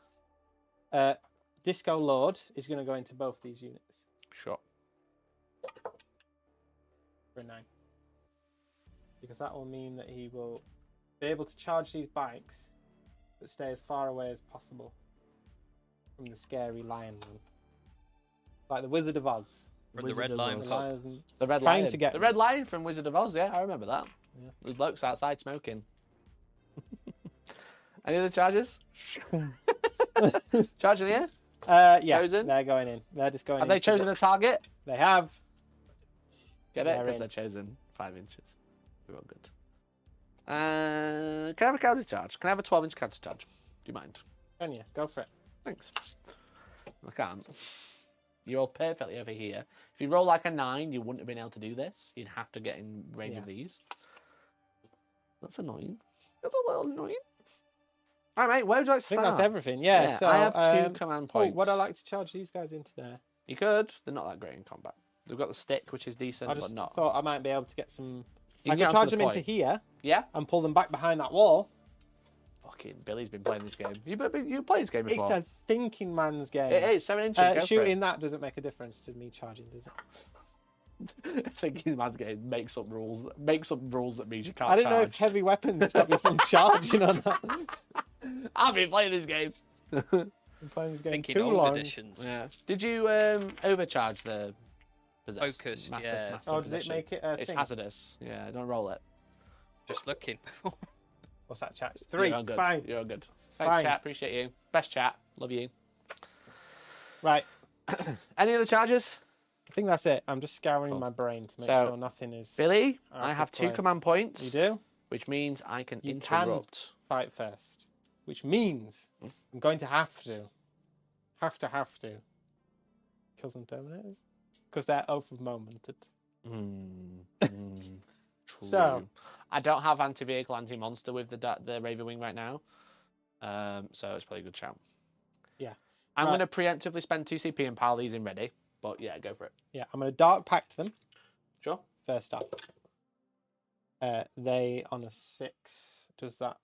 B: Disco Lord is going to go into both these units
A: Sure.
B: for a 9. Because that will mean that he will be able to charge these bikes, but stay as far away as possible from the scary lion one. Like the Wizard of Oz.
C: From the Red Lion
B: The
C: pub.
B: lion-
A: The Red
B: Trying
A: Lion.
B: to get
A: the
B: them.
A: Red Lion from Wizard of Oz, yeah, I remember that.
B: Yeah.
A: The blokes outside smoking. Any other charges? Charging here?
B: Yeah,
A: Chosen?
B: they're going in. They're just going in.
A: Have they chosen a target?
B: They have.
A: Get it?
B: They're
A: Because
B: in.
A: they're chosen 5 inches. We're all good. Can I have a counter charge? Can I have a 12-inch counter charge? Do you mind?
B: Can you? Go for it.
A: Thanks. I can't. You roll perfectly over here. If you roll like a 9, you wouldn't have been able to do this. You'd have to get in range of these. That's annoying. That's a little annoying. All right, mate. Where would you like to
B: I think
A: start?
B: that's everything. Yeah, so
A: I have 2 command
B: Oh,
A: points.
B: would I like to charge these guys into there?
A: You could. They're not that great in combat. They've got the stick, which is decent,
B: I
A: but
B: just
A: not.
B: thought I might be able to get some.
A: You
B: I
A: can get
B: could charge
A: onto
B: them
A: the
B: into
A: point.
B: here
A: Yeah.
B: and pull them back behind that wall.
A: Fucking Billy's been playing this game. You played this game before.
B: It's a thinking man's game.
A: It is 7 inches. Go for it.
B: Shooting that doesn't make a difference to me charging, does it?
A: Thinking man's game makes up rules. Makes up rules that means you can't.
B: I didn't know if
A: charge.
B: heavy weapons got me from charging on that.
A: I've been playing this game.
B: I'm playing this game
C: Thinking
B: too
C: old
B: long.
C: editions.
A: Yeah. Did you overcharge the possessed?
C: Focused,
A: master,
C: yeah.
A: master
B: Oh, does it
A: possession?
B: make it a
A: It's
B: thing?
A: hazardous. Yeah, don't roll it.
C: Just looking.
B: What's that chat? It's 3.
A: You're all
B: It's
A: good.
B: fine.
A: You're all good.
B: It's
A: Thanks,
B: fine.
A: chat. Appreciate you. Best chat. Love you.
B: Right.
A: Any other charges?
B: I think that's it. I'm just scouring
A: Cool.
B: my brain to make
A: So,
B: sure nothing is.
A: Billy,
B: out
A: I
B: of
A: have 2
B: place.
A: command points.
B: You do?
A: Which means I can
B: You can.
A: interrupt.
B: Fight first. Which means I'm going to have to kill some Terminators. Because they're oath of momented.
A: True.
B: So-
A: I don't have anti-vehicle, anti-monster with the Ravenwing right now. So it's probably a good shout.
B: Yeah.
A: I'm
B: Right.
A: going to preemptively spend 2 CP and pile these in ready. But yeah, go for it.
B: Yeah, I'm going to Dark Pact them
A: Sure.
B: first off. They on a 6. Does that?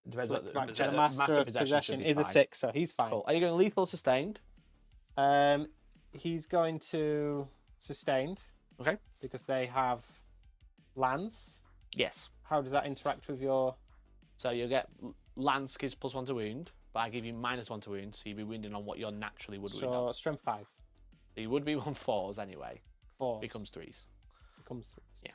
A: Depends
B: Flip
A: what
B: back to
C: possession-
B: the Master of
A: should
B: Possession
A: be
B: is a
A: fine.
B: 6, so he's fine.
A: Cool. Are you going lethal sustained?
B: He's going to sustained
A: Okay.
B: because they have lands.
A: Yes.
B: How does that interact with your?
A: So you'll get Lance gives +1 to wound, but I give you -1 to wound, so you'd be wounding on what you naturally would wound
B: So
A: on.
B: strength 5.
A: So you would be on 4s anyway.
B: 4
A: Becomes 3s.
B: becomes 3.
A: Yeah.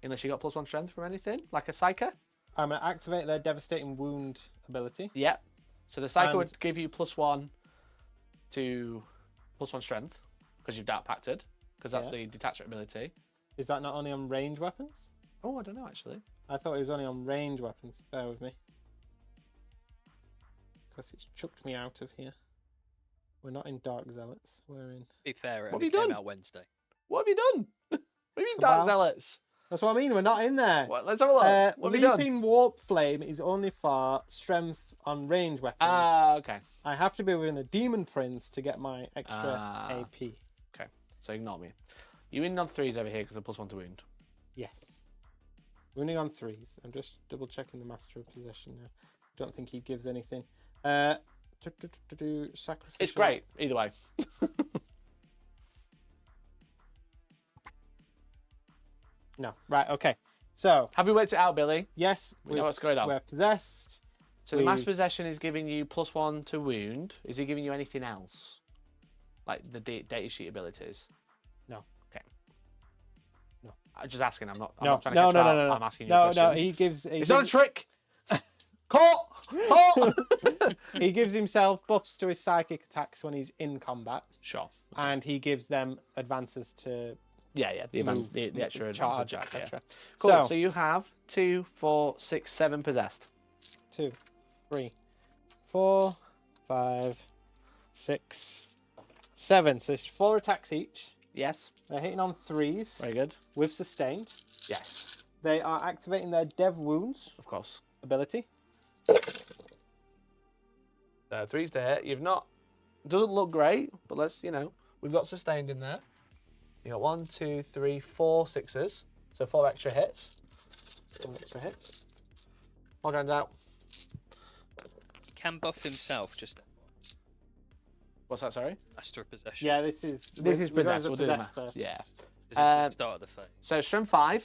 A: Unless you got +1 strength from anything, like a Psyker.
B: I'm going to activate their devastating wound ability.
A: Yep. So the Psyker
B: And-
A: would give you +1 to +1 strength because you've Dark Pacted, because that's
B: Yeah.
A: the detachment ability.
B: Is that not only on range weapons?
A: Oh, I don't know actually.
B: I thought it was only on range weapons. Bear with me. Because it's chucked me out of here. We're not in Dark Zealots. We're in...
C: Be fair, it
A: What have
C: only
A: you
C: came
A: done?
C: out Wednesday.
A: What have you done? What do you mean Dark
B: Cabal?
A: Zealots?
B: That's what I mean. We're not in there.
A: What? Let's have a look. What have you done?
B: Leaping Warp Flame is only for strength on range weapons.
A: Ah, okay.
B: I have to be within a Demon Prince to get my extra
A: Ah.
B: AP.
A: Okay. So ignore me. You in on 3s over here because I +1 to wound.
B: Yes. Wounding on 3s. I'm just double checking the Master of Possession now. Don't think he gives anything. To Sacrificial.
A: It's great, either way.
B: No. Right, okay. So,
A: have we worked it out, Billy?
B: yes.
A: We know what's going on.
B: We're possessed.
A: So the mass possession is giving you +1 to wound. Is he giving you anything else? Like the data sheet abilities?
B: No.
A: Okay.
B: No.
A: I'm just asking. I'm not
B: No.
A: trying to catch you out. I'm asking you a question.
B: No, he gives...
A: It's not a trick! Caught! Caught!
B: He gives himself buffs to his psychic attacks when he's in combat.
A: Sure.
B: And he gives them advances to...
A: Yeah, the extra
B: charge,
A: advantage,
B: etc.
A: Yeah. Cool. So you have 2, 4, 6, 7 possessed.
B: 2, 3, 4, 5, 6, 7. So it's 4 attacks each.
A: Yes.
B: They're hitting on 3s.
A: Very good.
B: With sustained.
A: Yes.
B: They are activating their Dev Wounds.
A: Of course.
B: Ability.
A: 3's to hit. You've not... Doesn't look great, but let's, we've got sustained in there. You got 1, 2, 3, 4 6s. So 4 extra hits.
B: 4 extra hits.
A: All guns out.
C: He can buff himself just
A: What's that, sorry?
C: Master of Possession.
B: Yeah, this is
A: possessed. We'll do that.
B: first.
A: Yeah.
C: Because it's at the start of the phase.
A: So strength 5.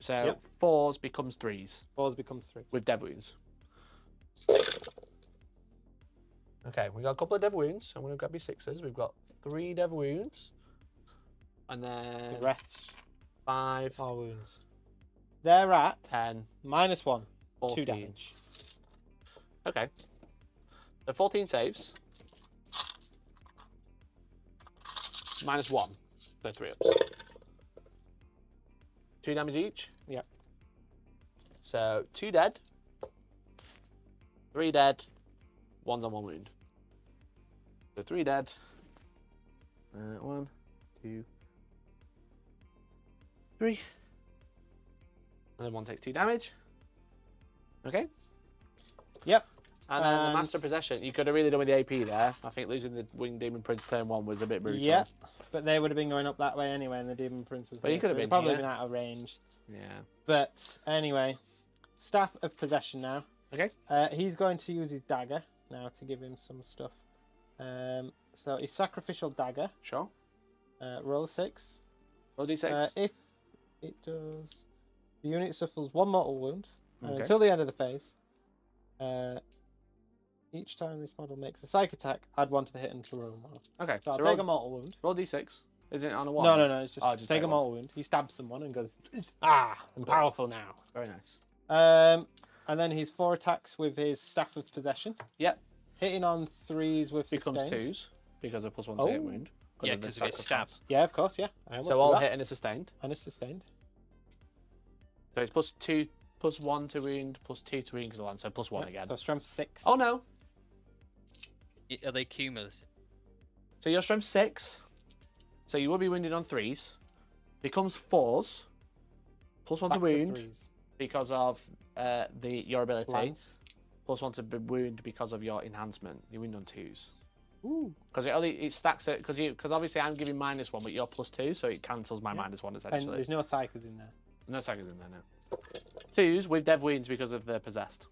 A: So
B: Yep.
A: 4s becomes 3s
B: 4s becomes 3.
A: with dev wounds. Okay, we got a couple of dev wounds. I'm going to grab your 6s. We've got 3 dev wounds. And then
B: The rest
A: 5,
B: are wounds. They're at
A: 10,
B: -1.
A: 14.
B: 2 damage.
A: Okay. So 14 saves. -1 for 3 ups. 2 damage each.
B: Yep.
A: So 2 dead. 3 dead. 1's on 1 wound. So 3 dead. 1, 2, 3. And then 1 takes 2 damage. Okay.
B: Yep.
A: And then the Master Possession, you could have really done with the AP there. I think losing the Winged Demon Prince turn 1 was a bit brutal.
B: Yeah, but they would have been going up that way anyway, and the Demon Prince was.
A: But he could have
B: they'd
A: been
B: probably
A: here.
B: been out of range.
A: Yeah.
B: But anyway, Staff of Possession now.
A: Okay.
B: He's going to use his dagger now to give him some stuff. So his Sacrificial Dagger.
A: Sure.
B: Roll a 6.
A: Roll D6.
B: If it does, the unit suffers 1 mortal wound
A: Okay.
B: until the end of the phase. Each time this model makes a psych attack, add 1 to the hit and to roll 1.
A: Okay.
B: So I'll
A: roll,
B: take a mortal wound.
A: roll D6. Is it on a 1?
B: No, it's just,
A: Oh, just
B: take a
A: one.
B: mortal wound. He stabs someone and goes, I'm powerful now.
A: Very nice.
B: And then his 4 attacks with his Staff of Possession.
A: Yep.
B: Hitting on 3s with
A: Becomes
B: sustained.
A: 2s because of +1 to hit wound.
C: Yeah,
A: of the
C: because it gets stabbed.
A: sacrifice.
B: Yeah, of course, yeah. I almost
A: So all
B: forgot.
A: hit and is sustained.
B: And it's sustained.
A: So it's +2, +1 to wound, +2 to wound because of 1, so +1
B: Yep,
A: again.
B: So strength 6.
A: Oh no.
C: Are they cumulative?
A: So your strength 6. So you will be wounded on 3s. Becomes 4s. +1
B: Back
A: to wound
B: 3s.
A: because of your ability.
B: Lance.
A: +1 to wound because of your enhancement. You wound on 2s.
B: Ooh.
A: Because it stacks it because obviously I'm giving -1, but you're +2, so it cancels my -1
B: And
A: essentially.
B: there's no psychers in there.
A: No sagas in there now. 2s with dev wounds because of the possessed.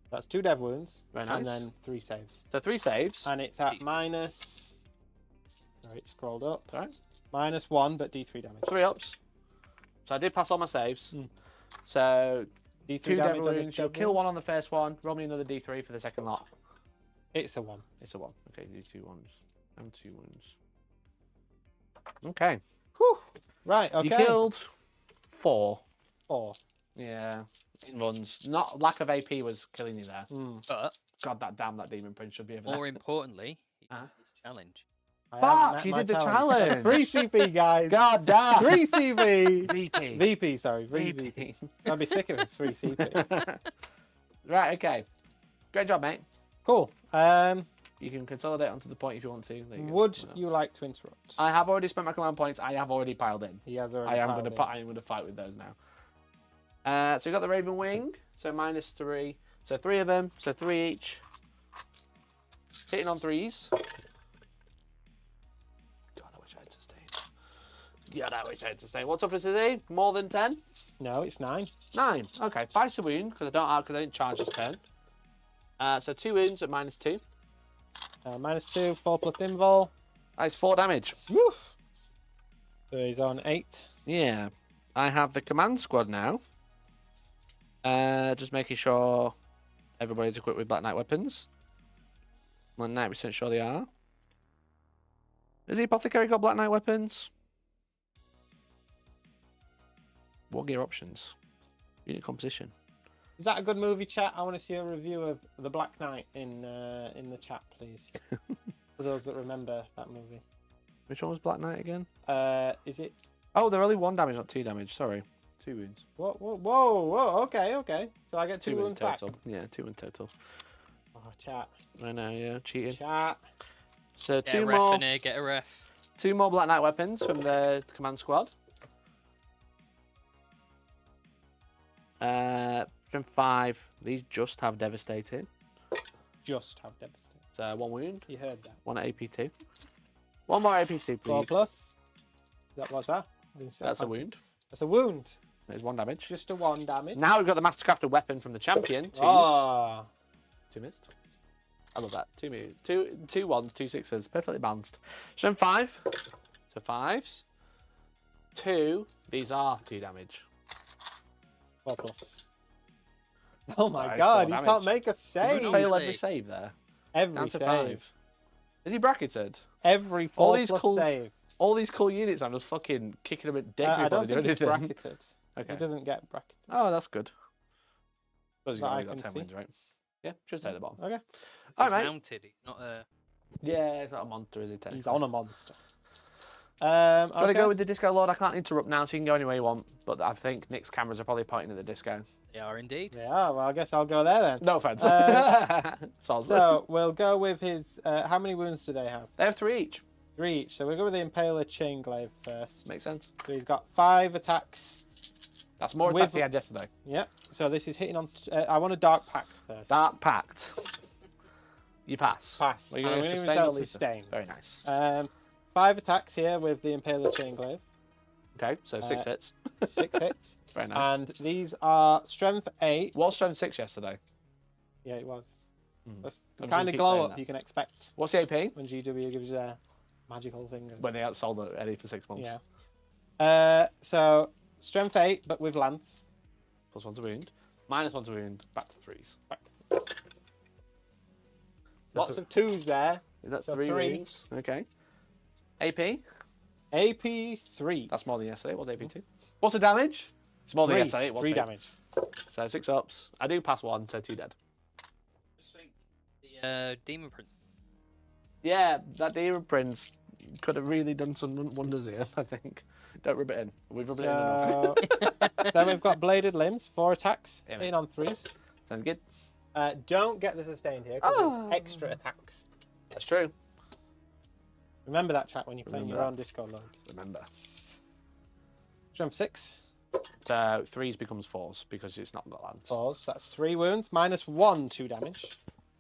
B: That's 2 dev wounds.
A: Very nice.
B: And then 3 saves.
A: So 3 saves.
B: And it's at
C: D3.
B: minus. Sorry, it scrolled up.
A: Alright.
B: -1, but D3 damage.
A: 3 ups. So I did pass all my saves.
B: Mm.
A: So
B: D3
A: 2 dev
B: damage on the
A: wounds. You'll
B: dev
A: kill
B: wounds.
A: 1 on the first one. Roll me another D3 for the second lot.
B: It's a 1.
A: It's a 1. Okay, do 2 ones. And 2 wounds. Okay.
B: Whew. Right, okay.
A: You killed 4.
B: 4.
A: Yeah. In runs. Not lack of AP was killing you there.
C: But
A: God, that demon prince should be over
C: more
A: there.
C: importantly, he
A: Uh-huh.
C: did his challenge.
B: I
A: Fuck,
B: haven't met
A: you
B: my
A: did the challenge.
B: 3 CP, guys.
A: God damn.
B: 3 CP.
A: VP.
B: VP, sorry. 3 VP. I'd be sick if it's 3 CP.
A: Right, okay. Great job, mate.
B: Cool.
A: You can consolidate onto the point if you want to. There you go.
B: Would you like to interrupt?
A: I have already spent my command points. I have already piled in.
B: He has already
A: I am
B: piled
A: going
B: in.
A: to I am going to fight with those now. So we got the Ravenwing. So -3. So 3 of them. So 3 each. Hitting on 3s. God, I wish I had sustained. God, I wish I had sustained. What toughness is he? More than 10?
B: No, it's 9.
A: 9. Okay, 5 to wound because I didn't charge this turn. So 2 wounds at -2.
B: -2, 4 plus invul.
A: That's 4 damage.
B: Woo. So he's on 8.
A: Yeah. I have the command squad now. Just making sure everybody's equipped with Black Knight weapons. I'm 90% sure they are. Has the Apothecary got Black Knight weapons? War gear options. Unit composition.
B: Is that a good movie, chat? I want to see a review of The Black Knight in the chat, please. For those that remember that movie.
A: Which one was Black Knight again?
B: Is it?
A: Oh, they're only 1 damage, not 2 damage. Sorry. 2 wounds.
B: Whoa. Okay. So I get 2 wounds back.
A: total. Yeah, 2 wounds total.
B: Oh, chat.
A: I know, yeah, cheating.
B: Chat.
A: So
C: Get a ref in here, get a ref.
A: 2 more Black Knight weapons from the command squad. From 5, these just have devastating.
B: Just have devastating.
A: So 1 wound.
B: You heard that.
A: 1 AP2. 1 more AP2, please.
B: 4 plus. What's that?
A: That's a wound.
B: That's a wound.
A: There's 1 damage.
B: Just a 1 damage.
A: Now we've got the Mastercrafted weapon from the champion. 2 2 missed. I love that. 2 1s, 2 6s. Perfectly balanced. Strength 5. So 5s. 2. These are 2 damage.
B: 4 plus. Oh my
A: That is
B: god,
A: 4
B: he
A: damage.
B: can't make a save.
A: Did he fail
C: Really?
A: every save there?
B: Every
A: Down to
B: save.
A: 5. Is he bracketed?
B: Every 4
A: All these
B: plus
A: cool-
B: save.
A: All these cool units, I'm just fucking kicking them at dick
B: I
A: before
B: don't
A: they do
B: think it's
A: anything.
B: bracketed.
A: Okay.
B: He doesn't get bracketed.
A: Oh, that's good. Suppose he's
B: That I
A: only got
B: can
A: 10
B: see.
A: wins, right? Yeah, should stay at the bottom.
B: Okay.
A: All
C: He's
A: right, mate.
C: mounted, he's not a...
A: Yeah, it's not a monster, is he?
B: He's on a monster.
A: Gotta
B: Okay.
A: go with the Disco Lord. I can't interrupt now, so you can go anywhere you want. But I think Nick's cameras are probably pointing at the disco.
C: They are indeed.
B: Yeah, well, I guess I'll go there then.
A: No offense. Soz.
B: So we'll go with his. How many wounds do they have?
A: They have 3 each.
B: 3 each. So we'll go with the Impaler Chainglaive first.
A: Makes sense.
B: So he's got 5 attacks.
A: That's more
B: With-
A: attacks he had yesterday.
B: Yep. So this is hitting on. I want a Dark Pact first.
A: Dark Pact. You pass.
B: Pass.
A: Are you
B: I'm
A: going to
B: gonna
A: sustain
B: use
A: or Lisa?
B: sustain.
A: Very nice.
B: 5 attacks here with the Impaler Chainglaive.
A: Okay, so 6 hits.
B: 6 hits.
A: Very nice.
B: And these are Strength 8.
A: What was Strength 6 yesterday?
B: Yeah, it was. That's the
A: I'm
B: kind
A: gonna
B: of
A: keep
B: glow
A: saying
B: up
A: that.
B: you can expect
A: What's the AP?
B: when GW gives you their magical fingers.
A: When they outsold Eddie for 6 months.
B: Yeah. So Strength 8, but with Lance.
A: Plus 1 to wound. Minus 1 to wound. Back to 3s.
B: Lots of 2s there.
A: Is that
B: So
A: 3
B: 3.
A: wounds? Okay. AP?
B: AP 3.
A: That's more than yesterday. What's AP2? What's the damage? It's more than
B: 3.
A: yesterday. It was
B: 3
A: 8.
B: damage.
A: So 6 ups. I do pass 1, so 2 dead.
C: Just think the Demon Prince.
A: Yeah, that Demon Prince could have really done some wonders here, I think. Don't rub it in. We've rubbed it in enough.
B: So then we've got Bladed Limbs, 4 attacks,
A: Yeah,
B: in on 3s.
A: Sounds good.
B: Don't get the sustained here because it's extra attacks.
A: That's true.
B: Remember that, chat, when you're playing
A: Remember
B: your
A: that.
B: own disco loads.
A: Remember.
B: Strength 6.
A: So 3s becomes 4s because it's not got lands.
B: 4s. That's 3 wounds. Minus 1, 2 damage.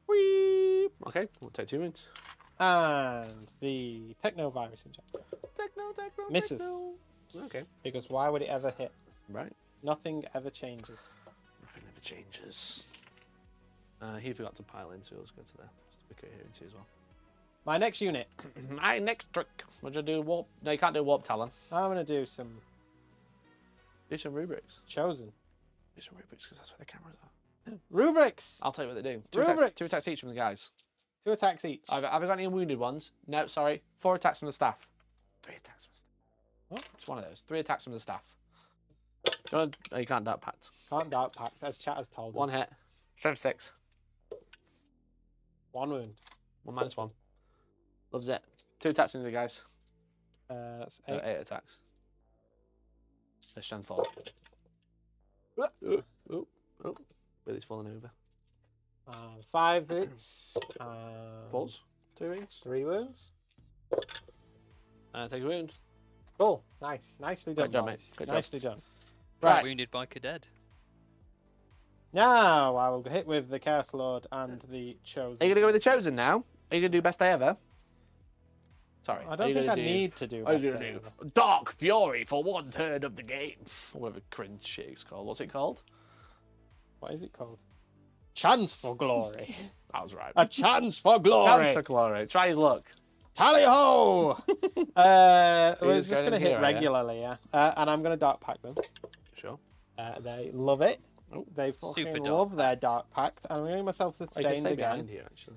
A: Whee! Okay, we'll take 2 wounds.
B: And the Technovirus injector.
A: Techno.
B: Misses.
A: Okay.
B: Because why would it ever hit?
A: Right.
B: Nothing ever changes.
A: Nothing ever changes. He forgot to pile in, so let's go to there. Just to pick it here into as well.
B: My next unit.
A: My next trick. Would you do warp? No, you can't do warp talon.
B: I'm going to do some
A: Do some rubrics.
B: Chosen.
A: Do some rubrics because that's where the cameras are.
B: Rubrics!
A: I'll tell you what they do.
B: Rubrics.
A: 2 attacks each from the guys.
B: 2 attacks each.
A: Have I got any wounded ones? No, sorry. 4 attacks from the staff. 3 attacks from the staff.
B: What?
A: It's one of those. 3 attacks from the staff. No, you can't Dark Pact.
B: Can't Dark Pact, as chat has told us.
A: 1 hit. Strength 6.
B: 1 wound.
A: 1 minus 1. Loves it. 2 attacks from the guys.
B: That's
A: So
B: 8.
A: 8 attacks. There's strength 4. Oh. Billy's falling over.
B: 5 hits.
A: Pulse. 2 wounds.
B: 3 wounds.
A: Take a wound.
B: Cool. Nice. Nicely done,
A: Great job,
B: boys.
A: mate. Great job.
B: Nicely done.
A: Right.
B: Right.
C: Wounded by Cadet.
B: Now I will hit with the Chaos Lord and the Chosen.
A: Are you going to go with the Chosen now? Are you going to do best day ever? Sorry.
B: I don't think I need to do best
A: Are you
B: day
A: going to
B: ever.
A: do Dark Fury for 1/3 of the game? Or whatever cringe shit it's called. What's it called?
B: What is it called? Chance for glory.
A: That was right.
B: A chance for glory.
A: Chance for glory. Try his luck.
B: Tally ho! We're
A: Who's
B: just
A: going
B: going to
A: in
B: hit
A: here,
B: regularly, yeah. And I'm going to dark pack them.
A: Sure.
B: They love it.
A: Oh,
B: they fucking
C: dark
B: love their dark pack. And I'm getting myself sustained again.
A: Here, actually.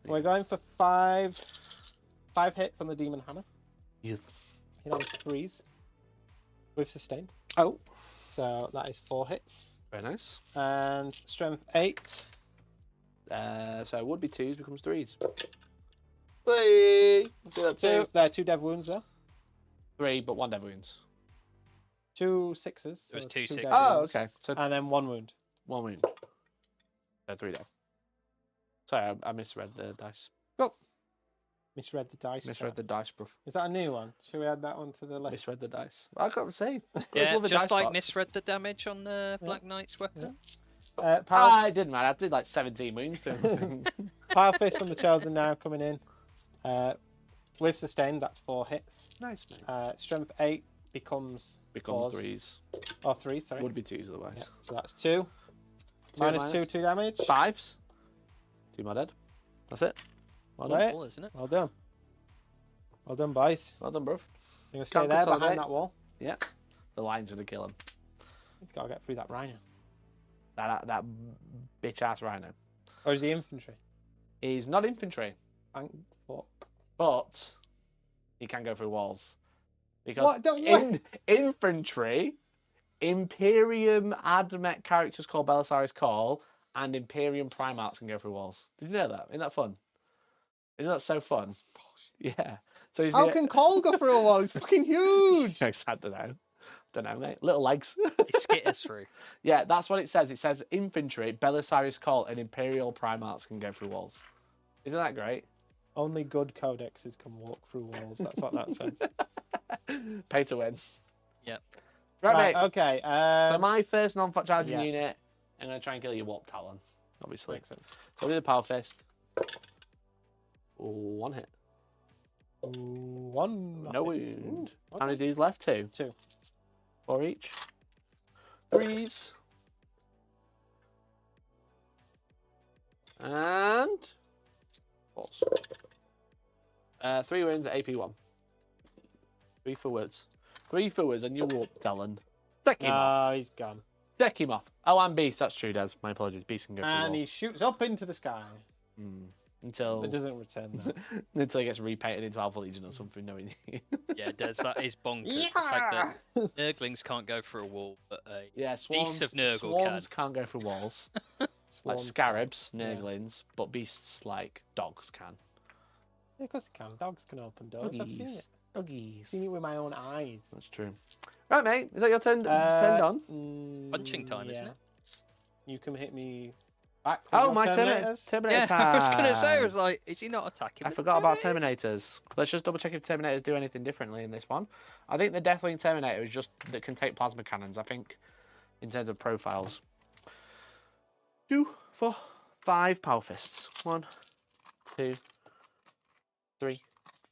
B: We're going for five hits on the Demon Hammer.
A: Yes.
B: Hit on 3s. With sustained.
A: Oh.
B: So that is 4 hits.
A: Very nice.
B: And strength 8.
A: So it would be 2s, becomes 3s. 3. Let's do that 2.
B: There are 2 dev wounds there.
A: 3, but 1 dev wounds.
B: 2 6s.
C: There was 2
B: dev
C: 6s.
A: Oh,
B: wounds.
A: okay. So
B: And then 1 wound.
A: 1 wound. 3 dev. Sorry, I misread the dice.
B: Misread the dice.
A: Misread the dice, bruv.
B: Is that a new one? Should we add that one to the list?
A: Misread the dice. I can't say.
C: Yeah, just like misread the damage on the Black Knight's weapon.
A: I didn't, man. I did like 17 wounds to him.
B: Power Fist from the Chosen now coming in. With sustained, that's 4 hits.
A: Nice, man.
B: Strength 8 becomes
A: 4s.
B: 3s. Or 3, sorry.
A: Would be 2s otherwise.
B: Yeah, so that's 2. Minus 2 damage.
A: 5s. 2 more dead. That's it. Well done.
C: Cool, isn't it?
B: Well done. Well done, boys.
A: Well done, bruv.
B: You're going to stay
A: Can't
B: there
A: consolidate.
B: behind that wall.
A: Yeah. The line's gonna kill him.
B: He's got to get through that rhino.
A: That bitch ass rhino.
B: Or is he infantry?
A: He's not infantry,
B: Thank fuck.
A: but he can go through walls. Because
B: What? Don't
A: infantry, Imperium Admech characters called Belisarius Call, and Imperium Primarchs can go through walls. Did you know that? Isn't that fun? Isn't that so fun? Yeah. So he's
B: How can Cole go through a wall? He's fucking huge.
A: I don't know. Don't know, mate. Little legs.
C: He skitters through.
A: Yeah, that's what it says. It says infantry, Belisarius Call, and Imperial Primarchs can go through walls. Isn't that great?
B: Only good codexes can walk through walls. That's what that says.
A: Pay to win.
C: Yep.
A: Right, mate.
B: Okay.
A: So my first non-charging
B: yeah.
A: unit, I'm going to try and kill your Warp Talon, obviously.
B: Makes sense.
A: So with a Power Fist. Ooh, 1 hit.
B: Ooh, 1.
A: No wound. How many dudes left? 2.
B: 2.
A: 4 each. 3s. And 4s. 3 wins at AP 1. 3 forwards. 3 forwards and you Warp Talon. Deck him off.
B: Oh, he's gone.
A: Deck him off. Oh, and Beast. That's true, Des. My apologies. Beast can go through
B: And
A: walls.
B: he shoots up into the sky.
A: Until
B: It doesn't return that.
A: until he gets repainted into Alpha Legion or something, knowing you.
C: Yeah, Des, that is bonkers. The fact that Nurglings can't go through a wall, but
A: Yeah, swarms,
C: Beast of Nurgle
A: swarms can't go through walls. Like
B: Swarms.
A: scarabs, Nurglings, but beasts like dogs can.
B: Yeah, of course it can. Dogs can open doors. I've seen it.
A: Doggies.
B: I've seen it with my own eyes.
A: That's true. Right, mate. Is that your turn? Turned on?
C: punching time, isn't it?
B: You can hit me back. with
A: Oh,
B: your
A: my
B: Terminators.
A: Terminator
C: Yeah,
A: time.
C: I was going to say, I was like, is he not attacking?
A: I
C: with
A: forgot about
C: Terminators?
A: Terminators. Let's just double check if Terminators do anything differently in this one. I think the Deathwing Terminator is just that can take plasma cannons, I think, in terms of profiles. 2, 4, 5 Power Fists. 1, 2, 3,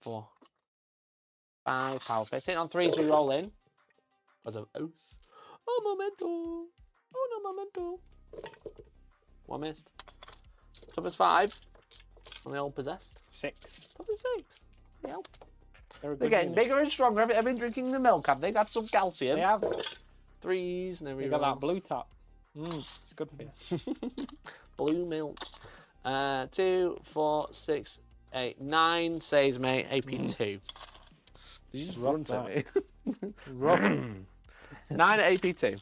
A: 4, 5 Power Fists. Hitting on 3s, we roll in. As a oh, momento. Oh, no, momento. 1 missed. Top is 5. And they all possessed.
B: 6.
A: Top is 6. Yeah.
B: They're, a
A: They're
B: good
A: getting
B: unit.
A: bigger and stronger. Have you been drinking the milk? Have they got some calcium?
B: They have.
A: 3s and
B: They got that blue top. It's good for you.
A: blue milk. 2, 4, 6, 8, 9 saves, mate. AP 2. Did you just run to me?
B: Rough.
A: 9 at AP 2.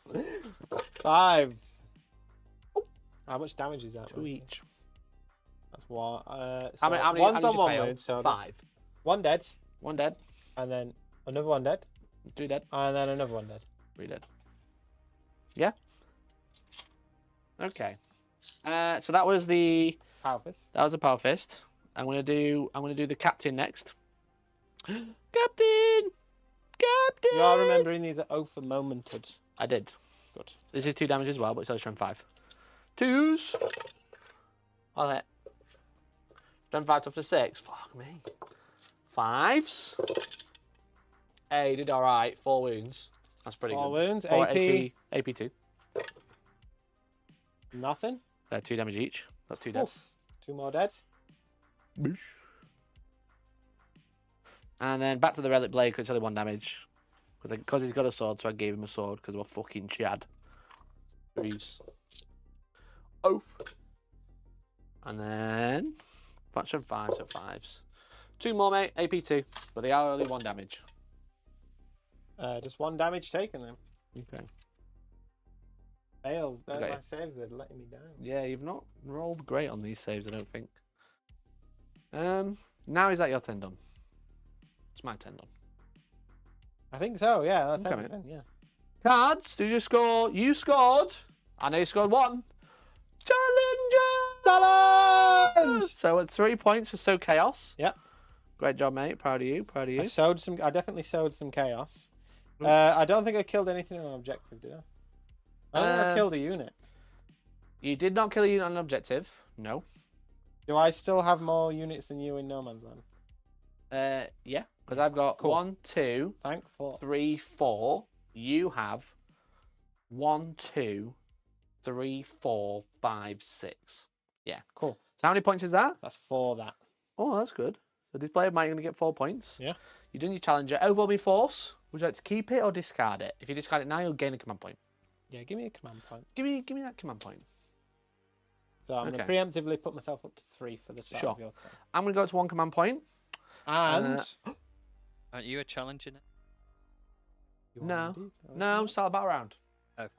B: 5. How much damage is that?
A: 2 each.
B: That's one.
A: How many
B: one's
A: how
B: on
A: many
B: one
A: fail?
B: wound, so
A: 5.
B: 1 dead,
A: 1 dead.
B: and then another 1 dead,
A: 2 dead.
B: and then another 1 dead.
A: 3 dead. Yeah. Okay. So that was the
B: Power Fist.
A: That was a Power Fist. I'm gonna do the Captain next. Captain! Captain!
B: You are remembering these are oath and momented.
A: I did.
B: Good.
A: This is 2 damage as well, but it's only strength 5. 2s! I'll hit. Strength 5 up to 6. Fuck me. 5s. Hey, did alright. 4 wounds. That's pretty
B: 4
A: good.
B: wounds.
A: 4
B: AP.
A: AP 2.
B: Nothing.
A: They're 2 damage each. That's 2 dead.
B: Oof. 2 more dead.
A: Boosh. And then back to the relic blade because it's only 1 damage. Because he's got a sword, so I gave him a sword because we're fucking Chad. Threes. Oath. And then faction 5, so 5s. 2 more, mate. AP2, but they are only 1 damage.
B: Just 1 damage taken then.
A: Okay.
B: Failed.
A: Okay.
B: My saves are letting me down.
A: Yeah, you've not rolled great on these saves, I don't think. Now is that your turn done? It's my turn done.
B: I think so, yeah. That's
A: Okay,
B: everything, yeah.
A: Cards, did you score? You scored. I know you scored 1. Challenge! So at 3 points for So Chaos.
B: Yep.
A: Great job, mate. Proud of you. Proud of you.
B: I definitely sowed some chaos. I don't think I killed anything on objective, did I? I don't think I killed a unit.
A: You did not kill a unit on an objective. No.
B: Do I still have more units than you in No Man's Land?
A: Yeah, because I've got
B: Cool.
A: 1, 2,
B: Thankful.
A: 3, 4. You have 1, 2, 3, 4, 5, 6. Yeah.
B: Cool.
A: So how many points is that?
B: That's 4 that.
A: Oh, that's good. So this player might going to get 4 points.
B: Yeah.
A: You're doing your challenger. Overwhelming force. Would you like to keep it or discard it? If you discard it now, you'll gain a command point.
B: Yeah, give me a command point.
A: Give me that command point.
B: So I'm going to preemptively put myself up to 3 for the start of your turn.
A: I'm going to go to 1 command point.
B: And...
C: Aren't you a challenger now?
A: No, start the battle round.